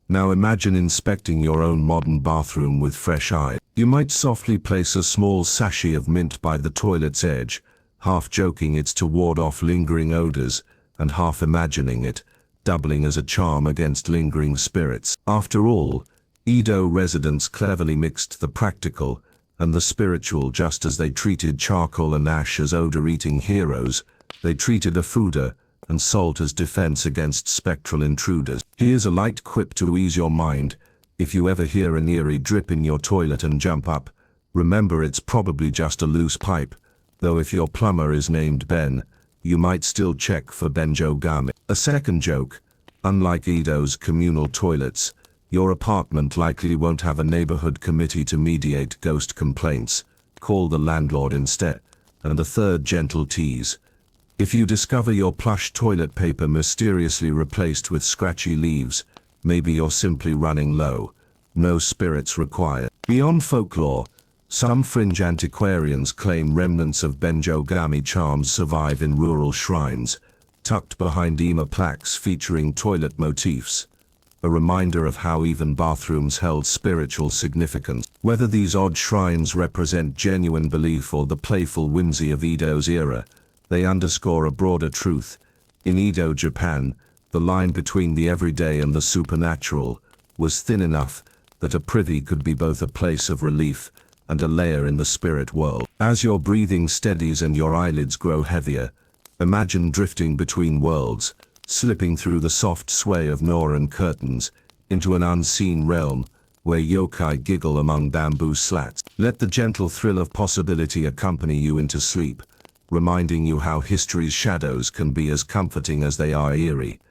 Now imagine inspecting your own modern bathroom with fresh eyes. You might softly place a small sachet of mint by the toilet's edge, half joking it's to ward off lingering odors, and half imagining it doubling as a charm against lingering spirits. After all, Edo residents cleverly mixed the practical and the spiritual. Just as they treated charcoal and ash as odor-eating heroes, they treated Afuda and salt as defense against spectral intruders. Here's a light quip to ease your mind. If you ever hear an eerie drip in your toilet and jump up, remember it's probably just a loose pipe, though if your plumber is named Ben, you might still check for Benjo-game. A second joke: unlike Edo's communal toilets, your apartment likely won't have a neighborhood committee to mediate ghost complaints. Call the landlord instead. And a third gentle tease: if you discover your plush toilet paper mysteriously replaced with scratchy leaves, maybe you're simply running low. No spirits required. Beyond folklore, Some fringe antiquarians claim remnants of Benjogami charms survive in rural shrines, tucked behind ema plaques featuring toilet motifs, a reminder of how even bathrooms held spiritual significance. Whether these odd shrines represent genuine belief or the playful whimsy of Edo's era, they underscore a broader truth. In Edo, Japan, the line between the everyday and the supernatural was thin enough that a privy could be both a place of relief and a layer in the spirit world. As your breathing steadies and your eyelids grow heavier, imagine drifting between worlds, slipping through the soft sway of Noran curtains into an unseen realm where yokai giggle among bamboo slats. Let the gentle thrill of possibility accompany you into sleep, reminding you how history's shadows can be as comforting as they are eerie.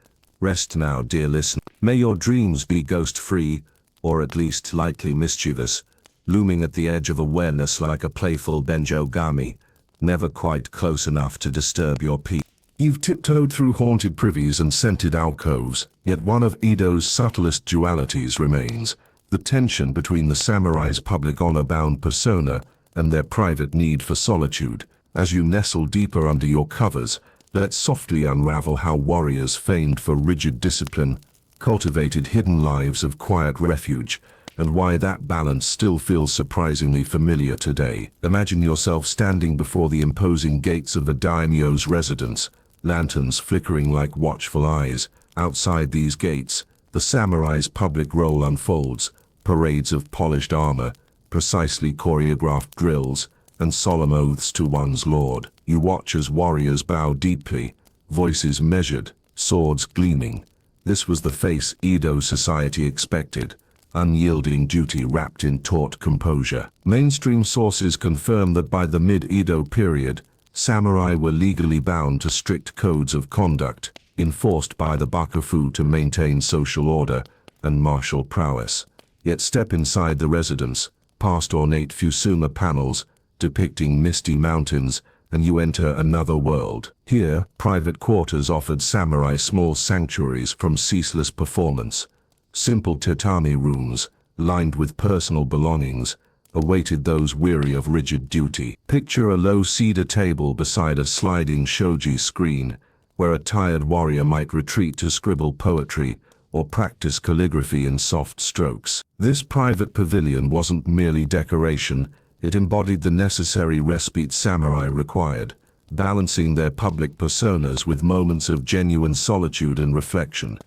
Rest now, dear listener. May your dreams be ghost-free, or at least lightly mischievous, looming at the edge of awareness like a playful Benjogami, never quite close enough to disturb your peace. You've tiptoed through haunted privies and scented alcoves, yet one of Edo's subtlest dualities remains: the tension between the samurai's public honor-bound persona and their private need for solitude. As you nestle deeper under your covers, let's softly unravel how warriors famed for rigid discipline cultivated hidden lives of quiet refuge, and why that balance still feels surprisingly familiar today. Imagine yourself standing before the imposing gates of a daimyo's residence, lanterns flickering like watchful eyes. Outside these gates, the samurai's public role unfolds: parades of polished armor, precisely choreographed drills, and solemn oaths to one's lord. You watch as warriors bow deeply, voices measured, swords gleaming. This was the face Edo society expected: unyielding duty wrapped in taut composure. Mainstream sources confirm that by the mid-Edo period, samurai were legally bound to strict codes of conduct, enforced by the bakufu to maintain social order and martial prowess. Yet step inside the residence, past ornate Fusuma panels depicting misty mountains, and you enter another world. Here, private quarters offered samurai small sanctuaries from ceaseless performance. Simple tatami rooms, lined with personal belongings, awaited those weary of rigid duty. Picture a low cedar table beside a sliding shoji screen, where a tired warrior might retreat to scribble poetry or practice calligraphy in soft strokes. This private pavilion wasn't merely decoration, it embodied the necessary respite samurai required, balancing their public personas with moments of genuine solitude and reflection.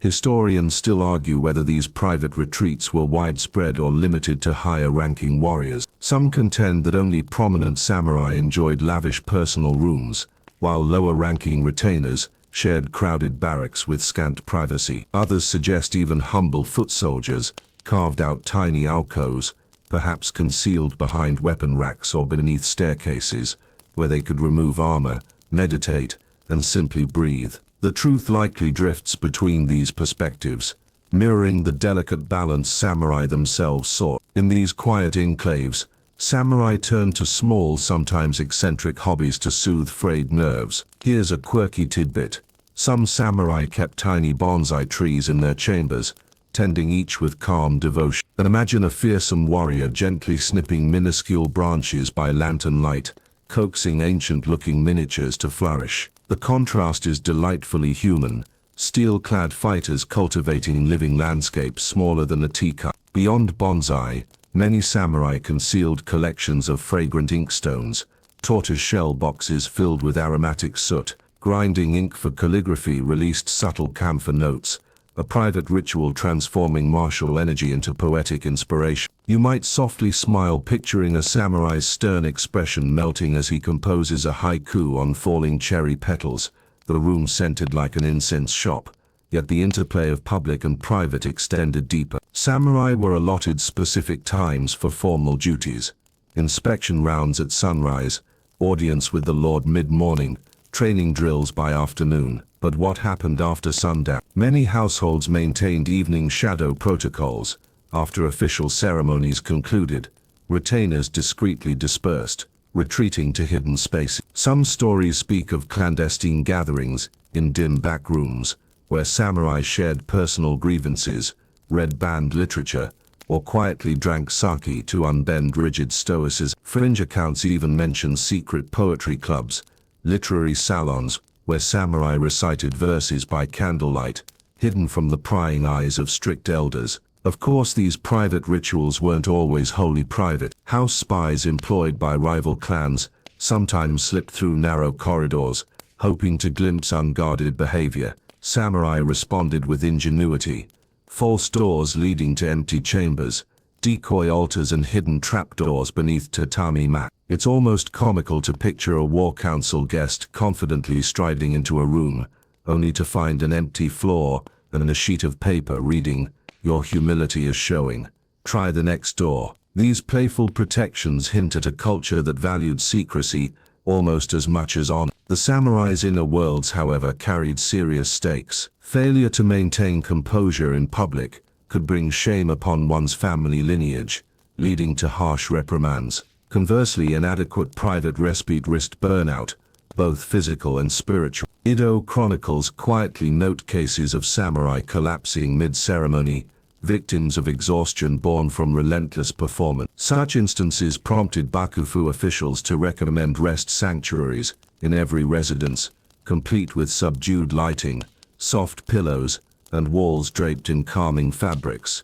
Historians still argue whether these private retreats were widespread or limited to higher-ranking warriors. Some contend that only prominent samurai enjoyed lavish personal rooms, while lower-ranking retainers shared crowded barracks with scant privacy. Others suggest even humble foot soldiers carved out tiny alcoves, perhaps concealed behind weapon racks or beneath staircases, where they could remove armor, meditate, and simply breathe. The truth likely drifts between these perspectives, mirroring the delicate balance samurai themselves sought. In these quiet enclaves, samurai turned to small, sometimes eccentric hobbies to soothe frayed nerves. Here's a quirky tidbit: some samurai kept tiny bonsai trees in their chambers, tending each with calm devotion. And imagine a fearsome warrior gently snipping minuscule branches by lantern light, coaxing ancient-looking miniatures to flourish. The contrast is delightfully human: steel-clad fighters cultivating living landscapes smaller than a teacup. Beyond bonsai, many samurai concealed collections of fragrant inkstones, tortoise-shell boxes filled with aromatic soot, grinding ink for calligraphy released subtle camphor notes, a private ritual transforming martial energy into poetic inspiration. You might softly smile picturing a samurai's stern expression melting as he composes a haiku on falling cherry petals, the room scented like an incense shop, yet the interplay of public and private extended deeper. Samurai were allotted specific times for formal duties: inspection rounds at sunrise, audience with the lord mid-morning, training drills by afternoon. But what happened after sundown? Many households maintained evening shadow protocols. After official ceremonies concluded, retainers discreetly dispersed, retreating to hidden spaces. Some stories speak of clandestine gatherings in dim back rooms, where samurai shared personal grievances, read banned literature, or quietly drank sake to unbend rigid stoicism. Fringe accounts even mention secret poetry clubs, literary salons, where samurai recited verses by candlelight, hidden from the prying eyes of strict elders. Of course, these private rituals weren't always wholly private. House spies employed by rival clans sometimes slipped through narrow corridors, hoping to glimpse unguarded behavior. Samurai responded with ingenuity. False doors leading to empty chambers, decoy altars and hidden trapdoors beneath tatami mat. It's almost comical to picture a war council guest confidently striding into a room, only to find an empty floor and a sheet of paper reading, "Your humility is showing. Try the next door." These playful protections hint at a culture that valued secrecy almost as much as honor. The samurai's inner worlds, however, carried serious stakes. Failure to maintain composure in public could bring shame upon one's family lineage, leading to harsh reprimands. Conversely, inadequate private respite risked burnout, both physical and spiritual. Edo chronicles quietly note cases of samurai collapsing mid-ceremony, victims of exhaustion born from relentless performance. Such instances prompted Bakufu officials to recommend rest sanctuaries in every residence, complete with subdued lighting, soft pillows, and walls draped in calming fabrics.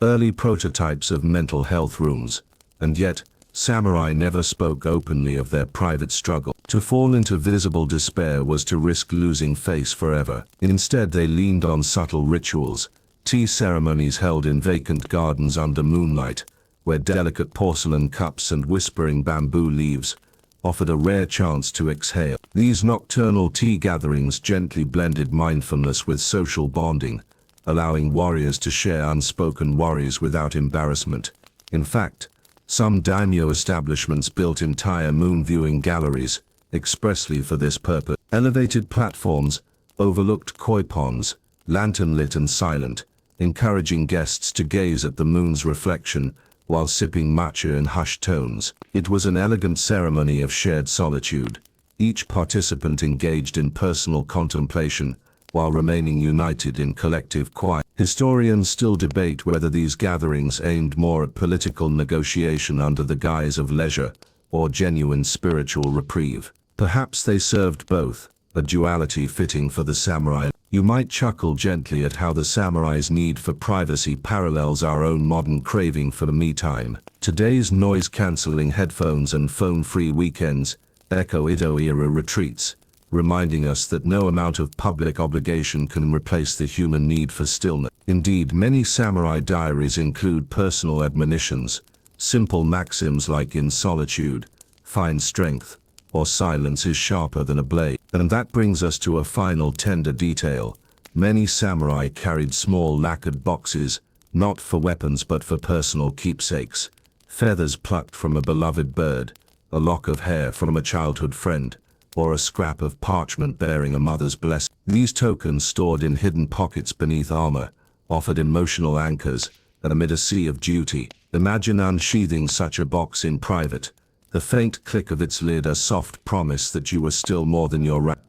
Early prototypes of mental health rooms, and yet, samurai never spoke openly of their private struggle. To fall into visible despair was to risk losing face forever. Instead, they leaned on subtle rituals, tea ceremonies held in vacant gardens under moonlight, where delicate porcelain cups and whispering bamboo leaves offered a rare chance to exhale. These nocturnal tea gatherings gently blended mindfulness with social bonding, allowing warriors to share unspoken worries without embarrassment. In fact, some daimyo establishments built entire moon-viewing galleries expressly for this purpose. Elevated platforms overlooked koi ponds, lantern-lit and silent, encouraging guests to gaze at the moon's reflection while sipping matcha in hushed tones. It was an elegant ceremony of shared solitude, each participant engaged in personal contemplation while remaining united in collective quiet. Historians still debate whether these gatherings aimed more at political negotiation under the guise of leisure or genuine spiritual reprieve. Perhaps they served both, a duality fitting for the samurai. You might chuckle gently at how the samurai's need for privacy parallels our own modern craving for me time. Today's noise-canceling headphones and phone-free weekends echo Edo-era retreats, reminding us that no amount of public obligation can replace the human need for stillness. Indeed, many samurai diaries include personal admonitions, simple maxims like "in solitude, find strength," or "silence is sharper than a blade." And that brings us to a final tender detail. Many samurai carried small lacquered boxes, not for weapons but for personal keepsakes. Feathers plucked from a beloved bird, a lock of hair from a childhood friend, or a scrap of parchment bearing a mother's blessing. These tokens, stored in hidden pockets beneath armor, offered emotional anchors amid a sea of duty. Imagine unsheathing such a box in private, the faint click of its lid a soft promise that you were still more than your rank.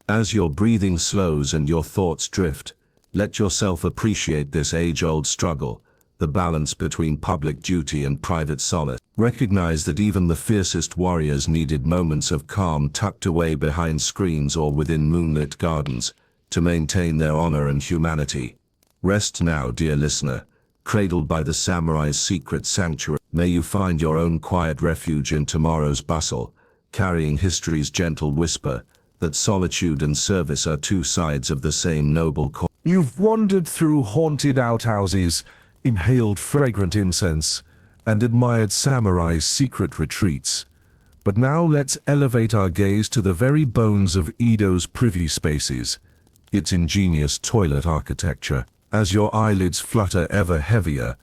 As your breathing slows and your thoughts drift, let yourself appreciate this age-old struggle, the balance between public duty and private solace. Recognize that even the fiercest warriors needed moments of calm tucked away behind screens or within moonlit gardens to maintain their honor and humanity. Rest now, dear listener, cradled by the samurai's secret sanctuary. May you find your own quiet refuge in tomorrow's bustle, carrying history's gentle whisper that solitude and service are two sides of the same noble coin. You've wandered through haunted outhouses, inhaled fragrant incense, and admired samurai's secret retreats. But now let's elevate our gaze to the very bones of Edo's privy spaces, its ingenious toilet architecture. As your eyelids flutter ever heavier,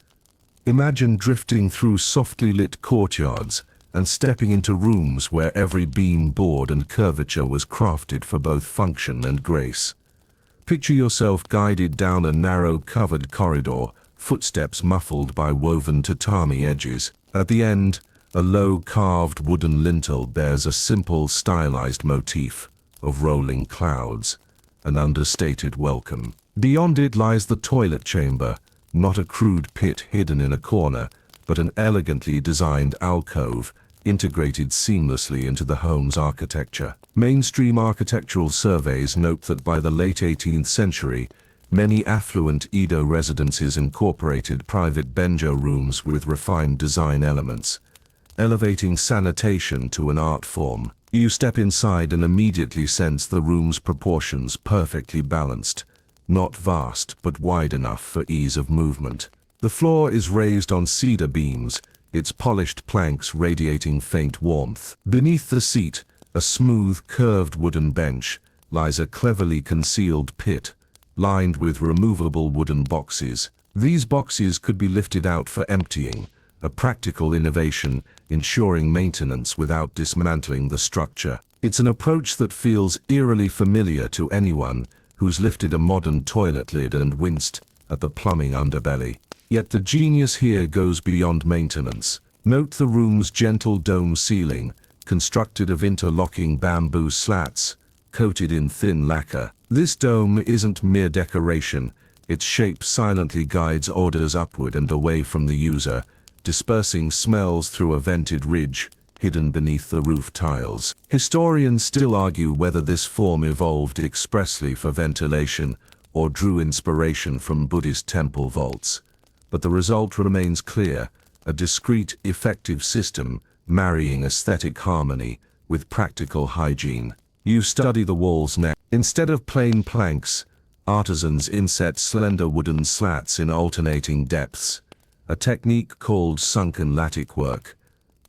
imagine drifting through softly lit courtyards and stepping into rooms where every beam, board, and curvature was crafted for both function and grace. Picture yourself guided down a narrow covered corridor, footsteps muffled by woven tatami edges. At the end, a low carved wooden lintel bears a simple stylized motif of rolling clouds, an understated welcome. Beyond it lies the toilet chamber, not a crude pit hidden in a corner, but an elegantly designed alcove, integrated seamlessly into the home's architecture. Mainstream architectural surveys note that by the late 18th century, many affluent Edo residences incorporated private benjo rooms with refined design elements, elevating sanitation to an art form. You step inside and immediately sense the room's proportions perfectly balanced, not vast but wide enough for ease of movement. The floor is raised on cedar beams, its polished planks radiating faint warmth. Beneath the seat, a smooth, curved wooden bench, lies a cleverly concealed pit, lined with removable wooden boxes. These boxes could be lifted out for emptying, a practical innovation ensuring maintenance without dismantling the structure. It's an approach that feels eerily familiar to anyone who's lifted a modern toilet lid and winced at the plumbing underbelly. Yet the genius here goes beyond maintenance. Note the room's gentle dome ceiling, constructed of interlocking bamboo slats, coated in thin lacquer. This dome isn't mere decoration, its shape silently guides orders upward and away from the user, dispersing smells through a vented ridge hidden beneath the roof tiles. Historians still argue whether this form evolved expressly for ventilation or drew inspiration from Buddhist temple vaults. But the result remains clear, a discreet, effective system marrying aesthetic harmony with practical hygiene. You study the walls next. Instead of plain planks, artisans inset slender wooden slats in alternating depths, a technique called sunken lattice work,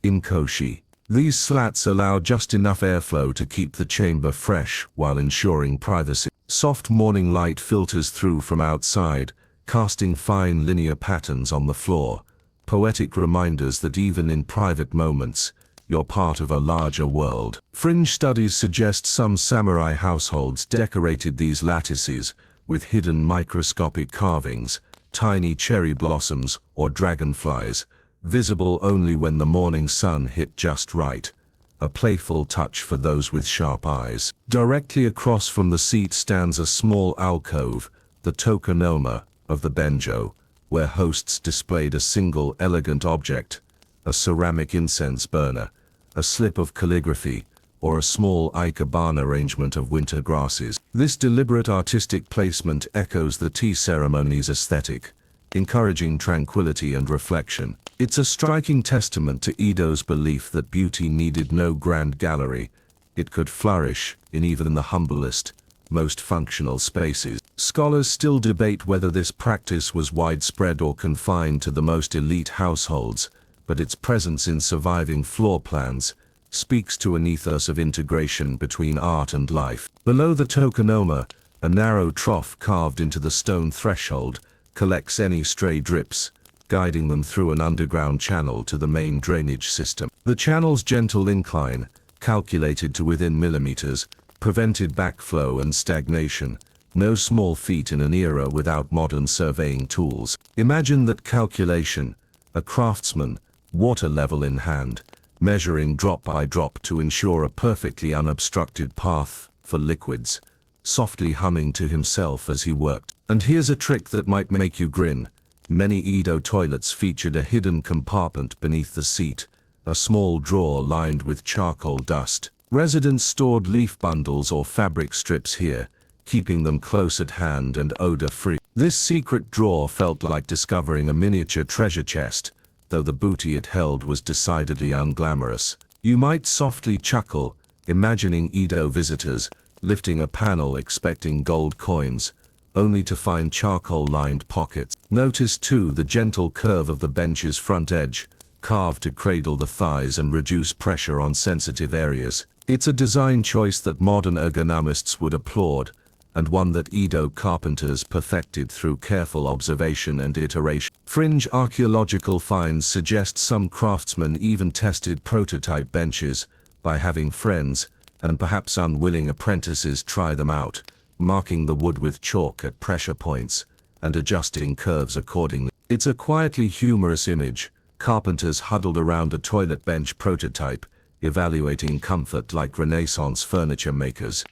inkoshi. These slats allow just enough airflow to keep the chamber fresh while ensuring privacy. Soft morning light filters through from outside, casting fine linear patterns on the floor, poetic reminders that even in private moments, you're part of a larger world. Fringe studies suggest some samurai households decorated these lattices with hidden microscopic carvings, tiny cherry blossoms or dragonflies, visible only when the morning sun hit just right, a playful touch for those with sharp eyes. Directly across from the seat stands a small alcove, the tokonoma of the benjo, where hosts displayed a single elegant object, a ceramic incense burner, a slip of calligraphy, or a small ikebana arrangement of winter grasses. This deliberate artistic placement echoes the tea ceremony's aesthetic, encouraging tranquility and reflection. It's a striking testament to Edo's belief that beauty needed no grand gallery. It could flourish in even the humblest, most functional spaces. Scholars still debate whether this practice was widespread or confined to the most elite households, but its presence in surviving floor plans speaks to an ethos of integration between art and life. Below the tokonoma, a narrow trough carved into the stone threshold collects any stray drips, guiding them through an underground channel to the main drainage system. The channel's gentle incline, calculated to within millimeters, prevented backflow and stagnation, no small feat in an era without modern surveying tools. Imagine that calculation, a craftsman, water level in hand, measuring drop by drop to ensure a perfectly unobstructed path for liquids, softly humming to himself as he worked. And here's a trick that might make you grin. Many Edo toilets featured a hidden compartment beneath the seat, a small drawer lined with charcoal dust. Residents stored leaf bundles or fabric strips here, keeping them close at hand and odor-free. This secret drawer felt like discovering a miniature treasure chest, though the booty it held was decidedly unglamorous. You might softly chuckle, imagining Edo visitors lifting a panel expecting gold coins, only to find charcoal-lined pockets. Notice too the gentle curve of the bench's front edge, carved to cradle the thighs and reduce pressure on sensitive areas. It's a design choice that modern ergonomists would applaud, and one that Edo carpenters perfected through careful observation and iteration. Fringe archaeological finds suggest some craftsmen even tested prototype benches by having friends, and perhaps unwilling apprentices, try them out, marking the wood with chalk at pressure points, and adjusting curves accordingly. It's a quietly humorous image, carpenters huddled around a toilet bench prototype, evaluating comfort like Renaissance furniture makers.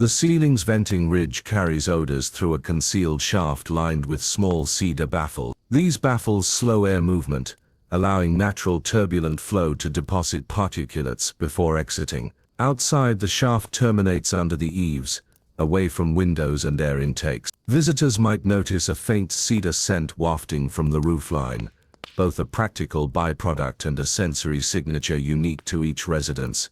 The ceiling's venting ridge carries odors through a concealed shaft lined with small cedar baffles. These baffles slow air movement, allowing natural turbulent flow to deposit particulates before exiting. Outside, the shaft terminates under the eaves, away from windows and air intakes. Visitors might notice a faint cedar scent wafting from the roofline, both a practical byproduct and a sensory signature unique to each residence.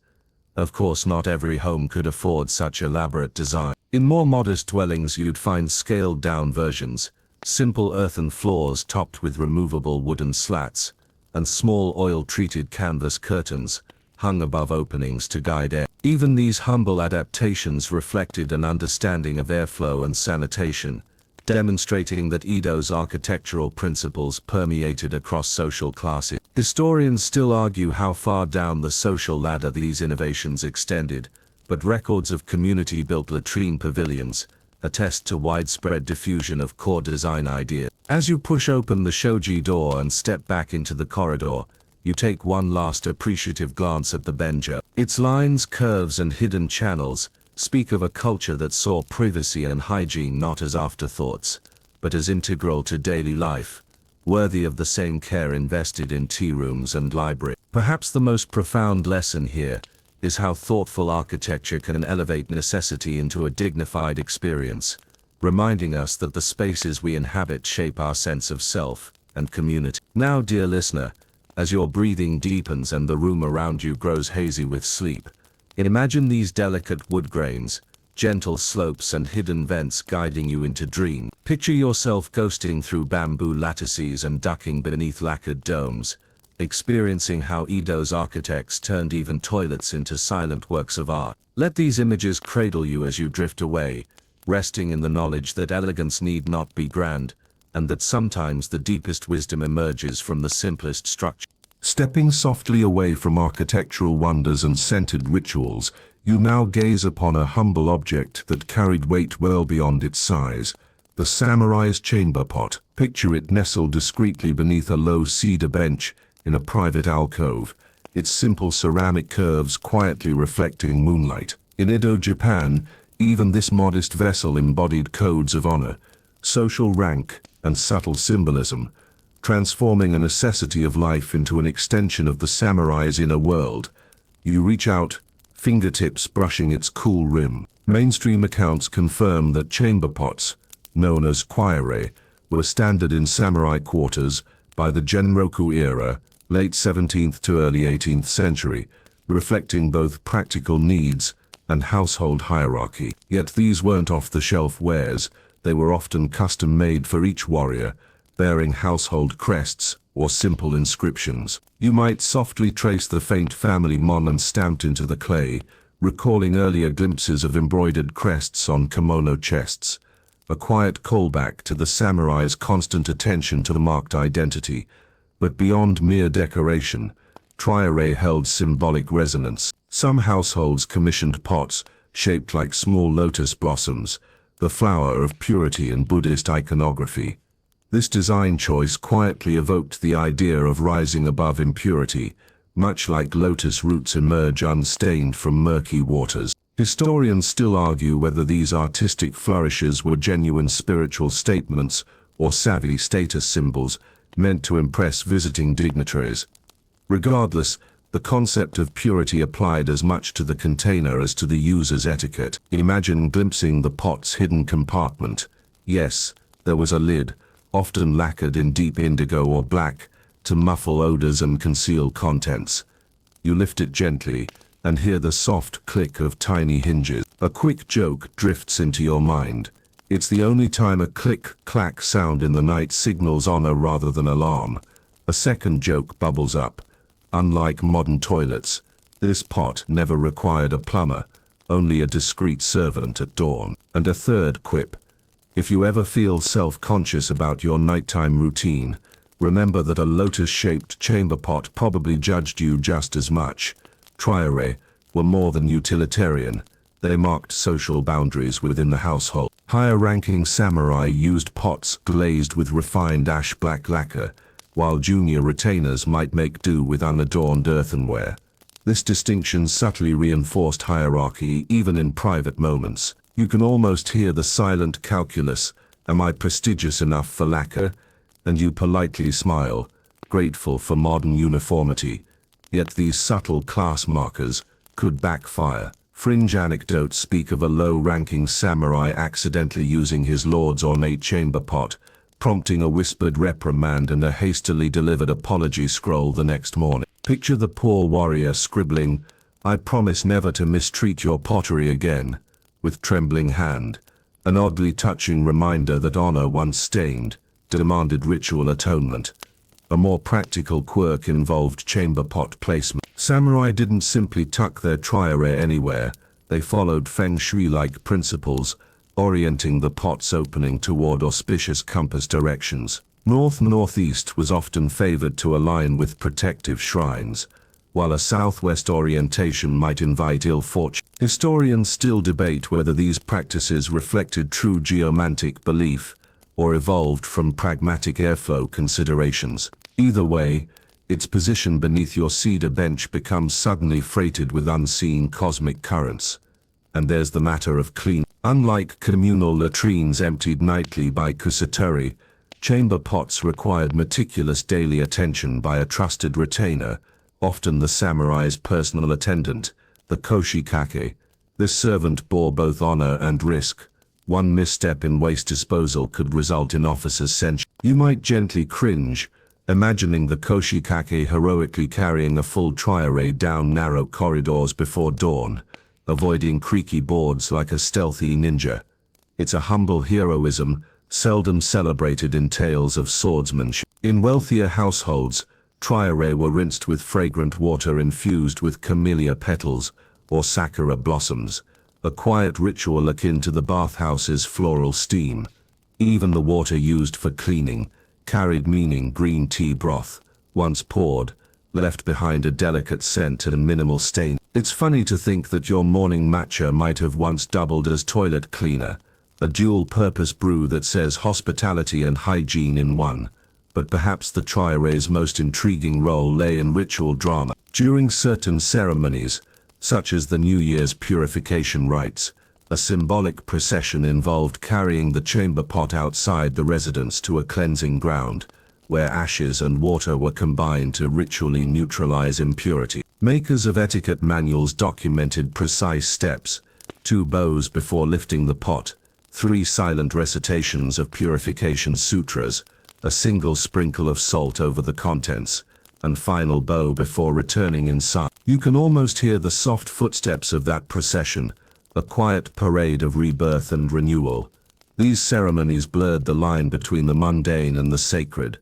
Of course, not every home could afford such elaborate design. In more modest dwellings, you'd find scaled-down versions, simple earthen floors topped with removable wooden slats, and small oil-treated canvas curtains hung above openings to guide air. Even these humble adaptations reflected an understanding of airflow and sanitation, demonstrating that Edo's architectural principles permeated across social classes. Historians still argue how far down the social ladder these innovations extended, but records of community-built latrine pavilions attest to widespread diffusion of core design ideas. As you push open the shoji door and step back into the corridor, you take one last appreciative glance at the benjo. Its lines, curves, and hidden channels speak of a culture that saw privacy and hygiene not as afterthoughts, but as integral to daily life, worthy of the same care invested in tea rooms and libraries. Perhaps the most profound lesson here is how thoughtful architecture can elevate necessity into a dignified experience, reminding us that the spaces we inhabit shape our sense of self and community. Now, dear listener, as your breathing deepens and the room around you grows hazy with sleep, imagine these delicate wood grains, gentle slopes, and hidden vents guiding you into dream. Picture yourself ghosting through bamboo lattices and ducking beneath lacquered domes, experiencing how Edo's architects turned even toilets into silent works of art. Let these images cradle you as you drift away, resting in the knowledge that elegance need not be grand, and that sometimes the deepest wisdom emerges from the simplest structure. Stepping softly away from architectural wonders and scented rituals, you now gaze upon a humble object that carried weight well beyond its size. The samurai's chamber pot. Picture it nestled discreetly beneath a low cedar bench in a private alcove, its simple ceramic curves quietly reflecting moonlight. In Edo, Japan, even this modest vessel embodied codes of honor, social rank, and subtle symbolism, transforming a necessity of life into an extension of the samurai's inner world. You reach out, fingertips brushing its cool rim. Mainstream accounts confirm that chamber pots, known as kwaire, were standard in samurai quarters by the Genroku era, late 17th to early 18th century, reflecting both practical needs and household hierarchy. Yet these weren't off-the-shelf wares. They were often custom-made for each warrior, bearing household crests or simple inscriptions. You might softly trace the faint family monument stamped into the clay, recalling earlier glimpses of embroidered crests on kimono chests, a quiet callback to the samurai's constant attention to the marked identity. But beyond mere decoration, kwaire held symbolic resonance. Some households commissioned pots shaped like small lotus blossoms, the flower of purity in Buddhist iconography. This design choice quietly evoked the idea of rising above impurity, much like lotus roots emerge unstained from murky waters. Historians still argue whether these artistic flourishes were genuine spiritual statements or savvy status symbols meant to impress visiting dignitaries. Regardless, the concept of purity applied as much to the container as to the user's etiquette. Imagine glimpsing the pot's hidden compartment. Yes, there was a lid, often lacquered in deep indigo or black, to muffle odors and conceal contents. You lift it gently, and hear the soft click of tiny hinges. A quick joke drifts into your mind. It's the only time a click-clack sound in the night signals honor rather than alarm. A second joke bubbles up. Unlike modern toilets, this pot never required a plumber, only a discreet servant at dawn. And a third quip. If you ever feel self-conscious about your nighttime routine, remember that a lotus-shaped chamber pot probably judged you just as much. Kwaire were more than utilitarian. They marked social boundaries within the household. Higher-ranking samurai used pots glazed with refined ash-black lacquer, while junior retainers might make do with unadorned earthenware. This distinction subtly reinforced hierarchy even in private moments. You can almost hear the silent calculus, am I prestigious enough for lacquer? And you politely smile, grateful for modern uniformity. Yet these subtle class markers could backfire. Fringe anecdotes speak of a low-ranking samurai accidentally using his lord's ornate chamber pot, prompting a whispered reprimand and a hastily delivered apology scroll the next morning. Picture the poor warrior scribbling, "I promise never to mistreat your pottery again," with trembling hand, an oddly touching reminder that honor once stained, demanded ritual atonement. A more practical quirk involved chamber pot placement. Samurai didn't simply tuck their triarray anywhere, they followed feng shui-like principles, orienting the pot's opening toward auspicious compass directions. North-northeast was often favored to align with protective shrines, while a southwest orientation might invite ill fortune. Historians still debate whether these practices reflected true geomantic belief or evolved from pragmatic airflow considerations. Either way, its position beneath your cedar bench becomes suddenly freighted with unseen cosmic currents. And there's the matter of clean. Unlike communal latrines emptied nightly by kusatori, chamber pots required meticulous daily attention by a trusted retainer, often the samurai's personal attendant, the koshikake. This servant bore both honor and risk. One misstep in waste disposal could result in officers' censure. You might gently cringe, imagining the koshikake heroically carrying a full triarray down narrow corridors before dawn, avoiding creaky boards like a stealthy ninja. It's a humble heroism, seldom celebrated in tales of swordsmanship. In wealthier households, triarray were rinsed with fragrant water infused with camellia petals or sakura blossoms, a quiet ritual akin to the bathhouse's floral steam. Even the water used for cleaning carried meaning. Green tea broth, once poured, left behind a delicate scent and minimal stain. It's funny to think that your morning matcha might have once doubled as toilet cleaner, a dual-purpose brew that says hospitality and hygiene in one. But perhaps the triarray's most intriguing role lay in ritual drama. During certain ceremonies, such as the New Year's purification rites, a symbolic procession involved carrying the chamber pot outside the residence to a cleansing ground, where ashes and water were combined to ritually neutralize impurity. Makers of etiquette manuals documented precise steps: 2 bows before lifting the pot, 3 silent recitations of purification sutras, a single sprinkle of salt over the contents, and final bow before returning inside. You can almost hear the soft footsteps of that procession, a quiet parade of rebirth and renewal. These ceremonies blurred the line between the mundane and the sacred,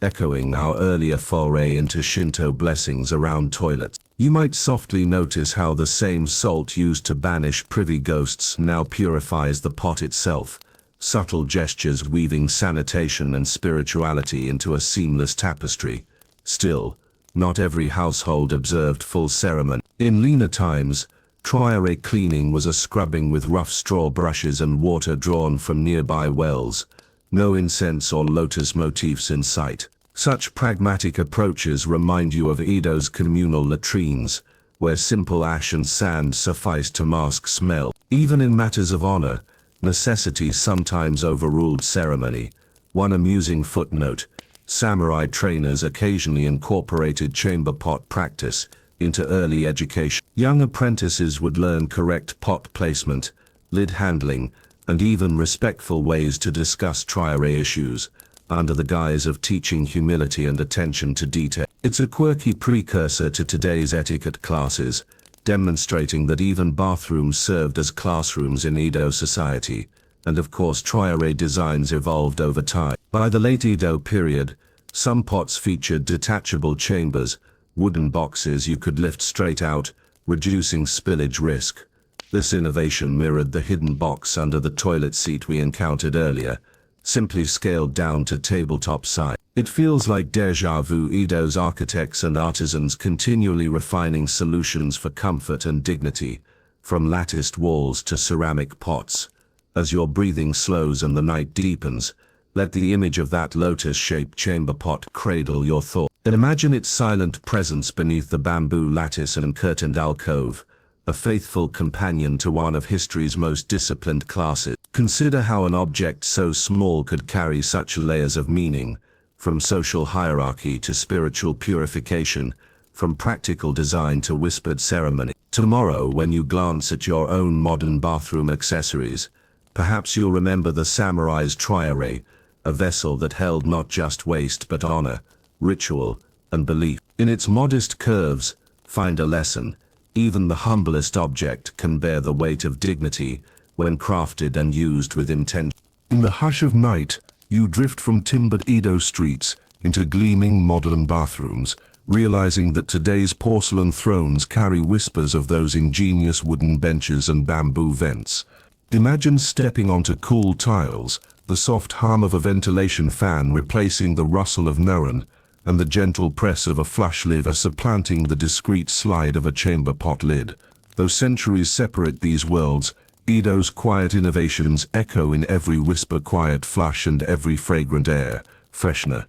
echoing our earlier foray into Shinto blessings around toilets. You might softly notice how the same salt used to banish privy ghosts now purifies the pot itself, subtle gestures weaving sanitation and spirituality into a seamless tapestry. Still, not every household observed full ceremony. In leaner times, triarray cleaning was a scrubbing with rough straw brushes and water drawn from nearby wells, no incense or lotus motifs in sight. Such pragmatic approaches remind you of Edo's communal latrines, where simple ash and sand sufficed to mask smell. Even in matters of honor, necessity sometimes overruled ceremony. One amusing footnote: samurai trainers occasionally incorporated chamber pot practice into early education. Young apprentices would learn correct pot placement, lid handling, and even respectful ways to discuss triarray issues, under the guise of teaching humility and attention to detail. It's a quirky precursor to today's etiquette classes, demonstrating that even bathrooms served as classrooms in Edo society, and of course triarray designs evolved over time. By the late Edo period, some pots featured detachable chambers, wooden boxes you could lift straight out, reducing spillage risk. This innovation mirrored the hidden box under the toilet seat we encountered earlier, simply scaled down to tabletop size. It feels like déjà vu. Edo's architects and artisans continually refining solutions for comfort and dignity, from latticed walls to ceramic pots. As your breathing slows and the night deepens, let the image of that lotus-shaped chamber pot cradle your thoughts. And imagine its silent presence beneath the bamboo lattice and curtained alcove, a faithful companion to one of history's most disciplined classes. Consider how an object so small could carry such layers of meaning, from social hierarchy to spiritual purification, from practical design to whispered ceremony. Tomorrow, when you glance at your own modern bathroom accessories, perhaps you'll remember the samurai's triarray, a vessel that held not just waste but honor, ritual, and belief. In its modest curves, find a lesson. Even the humblest object can bear the weight of dignity when crafted and used with intention. In the hush of night, you drift from timbered Edo streets into gleaming modern bathrooms, realizing that today's porcelain thrones carry whispers of those ingenious wooden benches and bamboo vents. Imagine stepping onto cool tiles, the soft hum of a ventilation fan replacing the rustle of Nuren, and the gentle press of a flush lever supplanting the discreet slide of a chamber pot lid. Though centuries separate these worlds, Edo's quiet innovations echo in every whisper quiet flush and every fragrant air freshener.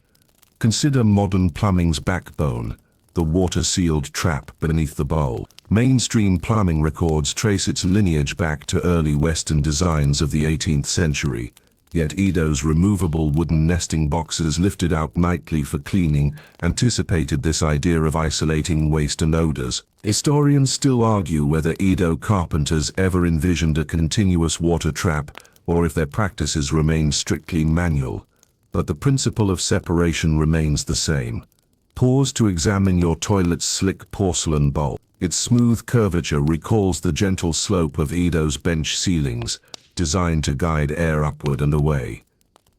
Consider modern plumbing's backbone, the water-sealed trap beneath the bowl. Mainstream plumbing records trace its lineage back to early Western designs of the 18th century. Yet Edo's removable wooden nesting boxes lifted out nightly for cleaning anticipated this idea of isolating waste and odors. Historians still argue whether Edo carpenters ever envisioned a continuous water trap or if their practices remained strictly manual. But the principle of separation remains the same. Pause to examine your toilet's slick porcelain bowl. Its smooth curvature recalls the gentle slope of Edo's bench ceilings, designed to guide air upward and away.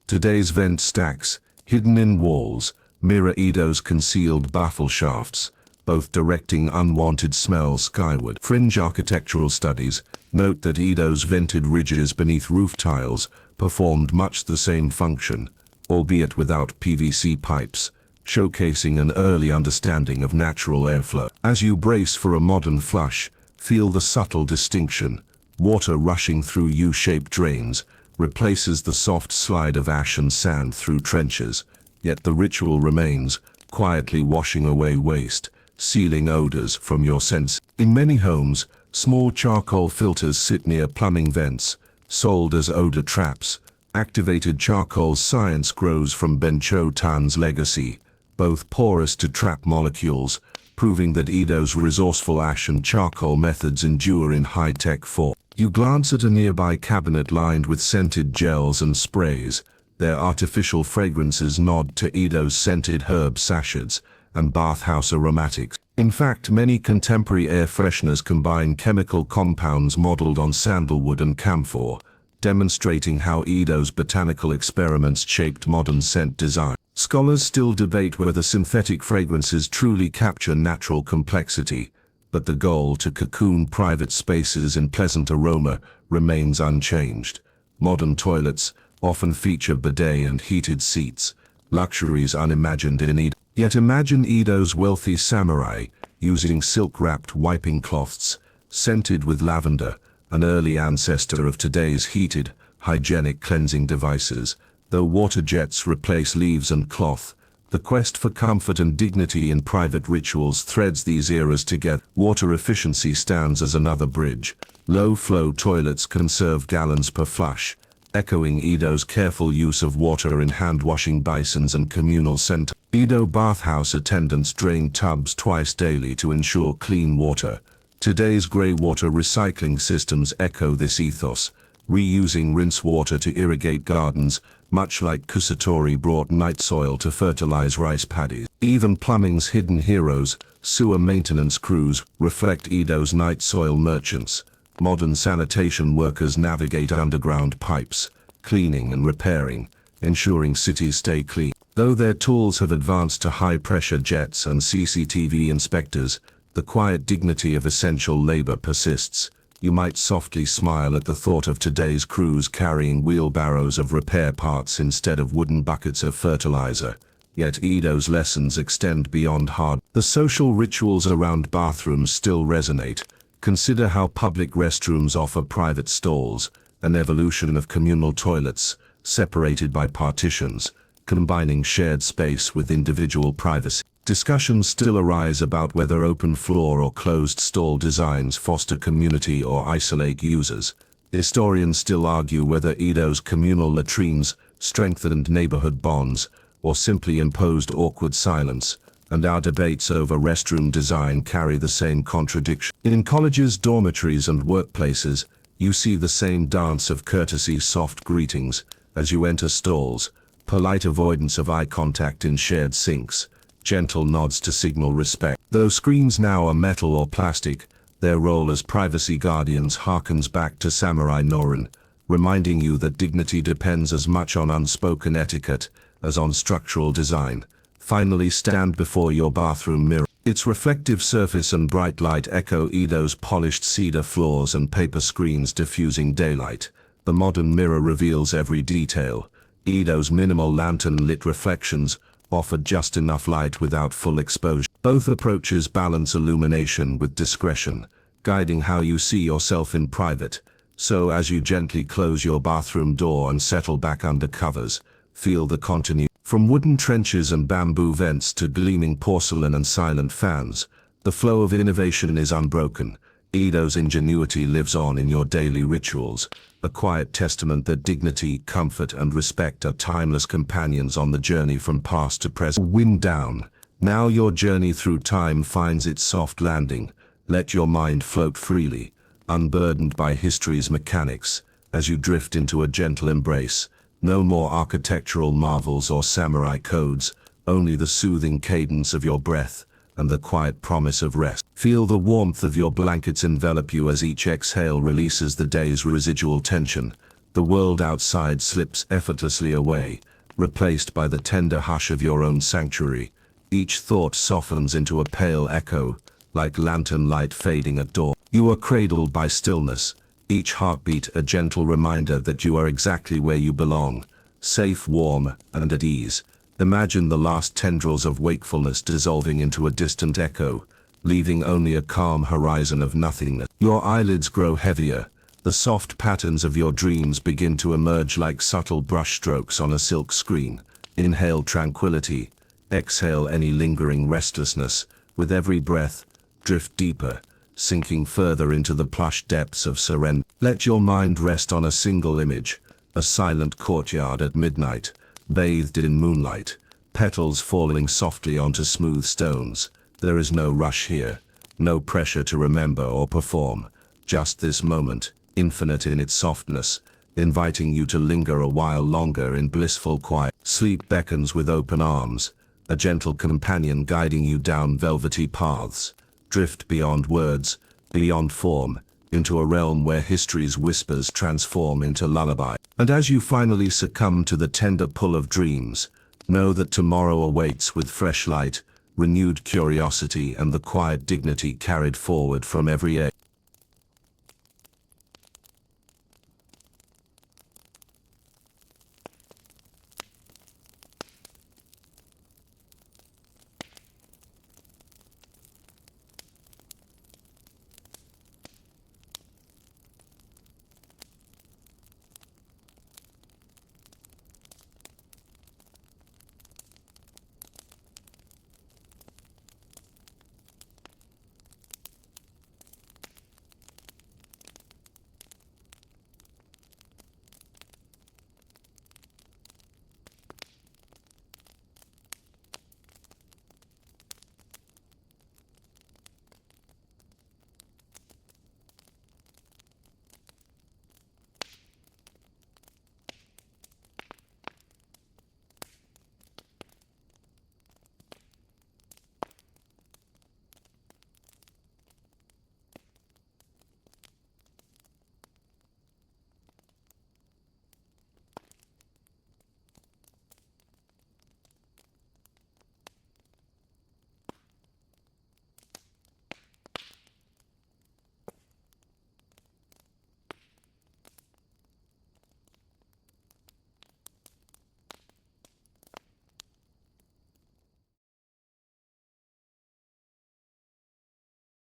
Today's vent stacks, hidden in walls, mirror Edo's concealed baffle shafts, both directing unwanted smells skyward. Fringe architectural studies note that Edo's vented ridges beneath roof tiles performed much the same function, albeit without PVC pipes, showcasing an early understanding of natural airflow. As you brace for a modern flush, feel the subtle distinction. Water rushing through U-shaped drains replaces the soft slide of ash and sand through trenches, yet the ritual remains, quietly washing away waste, sealing odors from your sense. In many homes, small charcoal filters sit near plumbing vents, sold as odor traps. Activated charcoal science grows from Bencho Tan's legacy, both porous to trap molecules, proving that Edo's resourceful ash and charcoal methods endure in high-tech form. You glance at a nearby cabinet lined with scented gels and sprays. Their artificial fragrances nod to Edo's scented herb sachets and bathhouse aromatics. In fact, many contemporary air fresheners combine chemical compounds modeled on sandalwood and camphor, demonstrating how Edo's botanical experiments shaped modern scent design. Scholars still debate whether synthetic fragrances truly capture natural complexity, but the goal to cocoon private spaces in pleasant aroma remains unchanged. Modern toilets often feature bidet and heated seats, luxuries unimagined in Edo. Yet imagine Edo's wealthy samurai using silk-wrapped wiping cloths, scented with lavender, an early ancestor of today's heated, hygienic cleansing devices. Though water jets replace leaves and cloth, the quest for comfort and dignity in private rituals threads these eras together. Water efficiency stands as another bridge. Low-flow toilets conserve gallons per flush, echoing Edo's careful use of water in hand-washing basins and communal centers. Edo bathhouse attendants drain tubs twice daily to ensure clean water. Today's grey water recycling systems echo this ethos, reusing rinse water to irrigate gardens, much like Kusatori brought night soil to fertilize rice paddies. Even plumbing's hidden heroes, sewer maintenance crews, reflect Edo's night soil merchants. Modern sanitation workers navigate underground pipes, cleaning and repairing, ensuring cities stay clean. Though their tools have advanced to high-pressure jets and CCTV inspectors, the quiet dignity of essential labor persists. You might softly smile at the thought of today's crews carrying wheelbarrows of repair parts instead of wooden buckets of fertilizer. Yet Edo's lessons extend beyond hard. The social rituals around bathrooms still resonate. Consider how public restrooms offer private stalls, an evolution of communal toilets, separated by partitions, combining shared space with individual privacy. Discussions still arise about whether open floor or closed stall designs foster community or isolate users. Historians still argue whether Edo's communal latrines strengthened neighborhood bonds or simply imposed awkward silence, and our debates over restroom design carry the same contradiction. In colleges, dormitories, and workplaces, you see the same dance of courtesy, soft greetings as you enter stalls, polite avoidance of eye contact in shared sinks, gentle nods to signal respect. Though screens now are metal or plastic, their role as privacy guardians harkens back to samurai Norin, reminding you that dignity depends as much on unspoken etiquette as on structural design. Finally, stand before your bathroom mirror. Its reflective surface and bright light echo Edo's polished cedar floors and paper screens diffusing daylight. The modern mirror reveals every detail. Edo's minimal lantern-lit reflections offered just enough light without full exposure. Both approaches balance illumination with discretion, guiding how you see yourself in private. So as you gently close your bathroom door and settle back under covers, feel the continuity. From wooden trenches and bamboo vents to gleaming porcelain and silent fans, the flow of innovation is unbroken. Edo's ingenuity lives on in your daily rituals, a quiet testament that dignity, comfort, and respect are timeless companions on the journey from past to present. Wind down. Now your journey through time finds its soft landing. Let your mind float freely, unburdened by history's mechanics, as you drift into a gentle embrace. No more architectural marvels or samurai codes, only the soothing cadence of your breath and the quiet promise of rest. Feel the warmth of your blankets envelop you as each exhale releases the day's residual tension. The world outside slips effortlessly away, replaced by the tender hush of your own sanctuary. Each thought softens into a pale echo, like lantern light fading at dawn. You are cradled by stillness, each heartbeat a gentle reminder that you are exactly where you belong, safe, warm, and at ease. Imagine the last tendrils of wakefulness dissolving into a distant echo, leaving only a calm horizon of nothingness. Your eyelids grow heavier. The soft patterns of your dreams begin to emerge like subtle brushstrokes on a silk screen. Inhale tranquility. Exhale any lingering restlessness. With every breath, drift deeper, sinking further into the plush depths of surrender. Let your mind rest on a single image, a silent courtyard at midnight, bathed in moonlight, petals falling softly onto smooth stones. There is no rush here, no pressure to remember or perform, just this moment, infinite in its softness, inviting you to linger a while longer in blissful quiet. Sleep beckons with open arms, a gentle companion guiding you down velvety paths. Drift beyond words, beyond form, into a realm where history's whispers transform into lullaby. And as you finally succumb to the tender pull of dreams, know that tomorrow awaits with fresh light, renewed curiosity, and the quiet dignity carried forward from every age.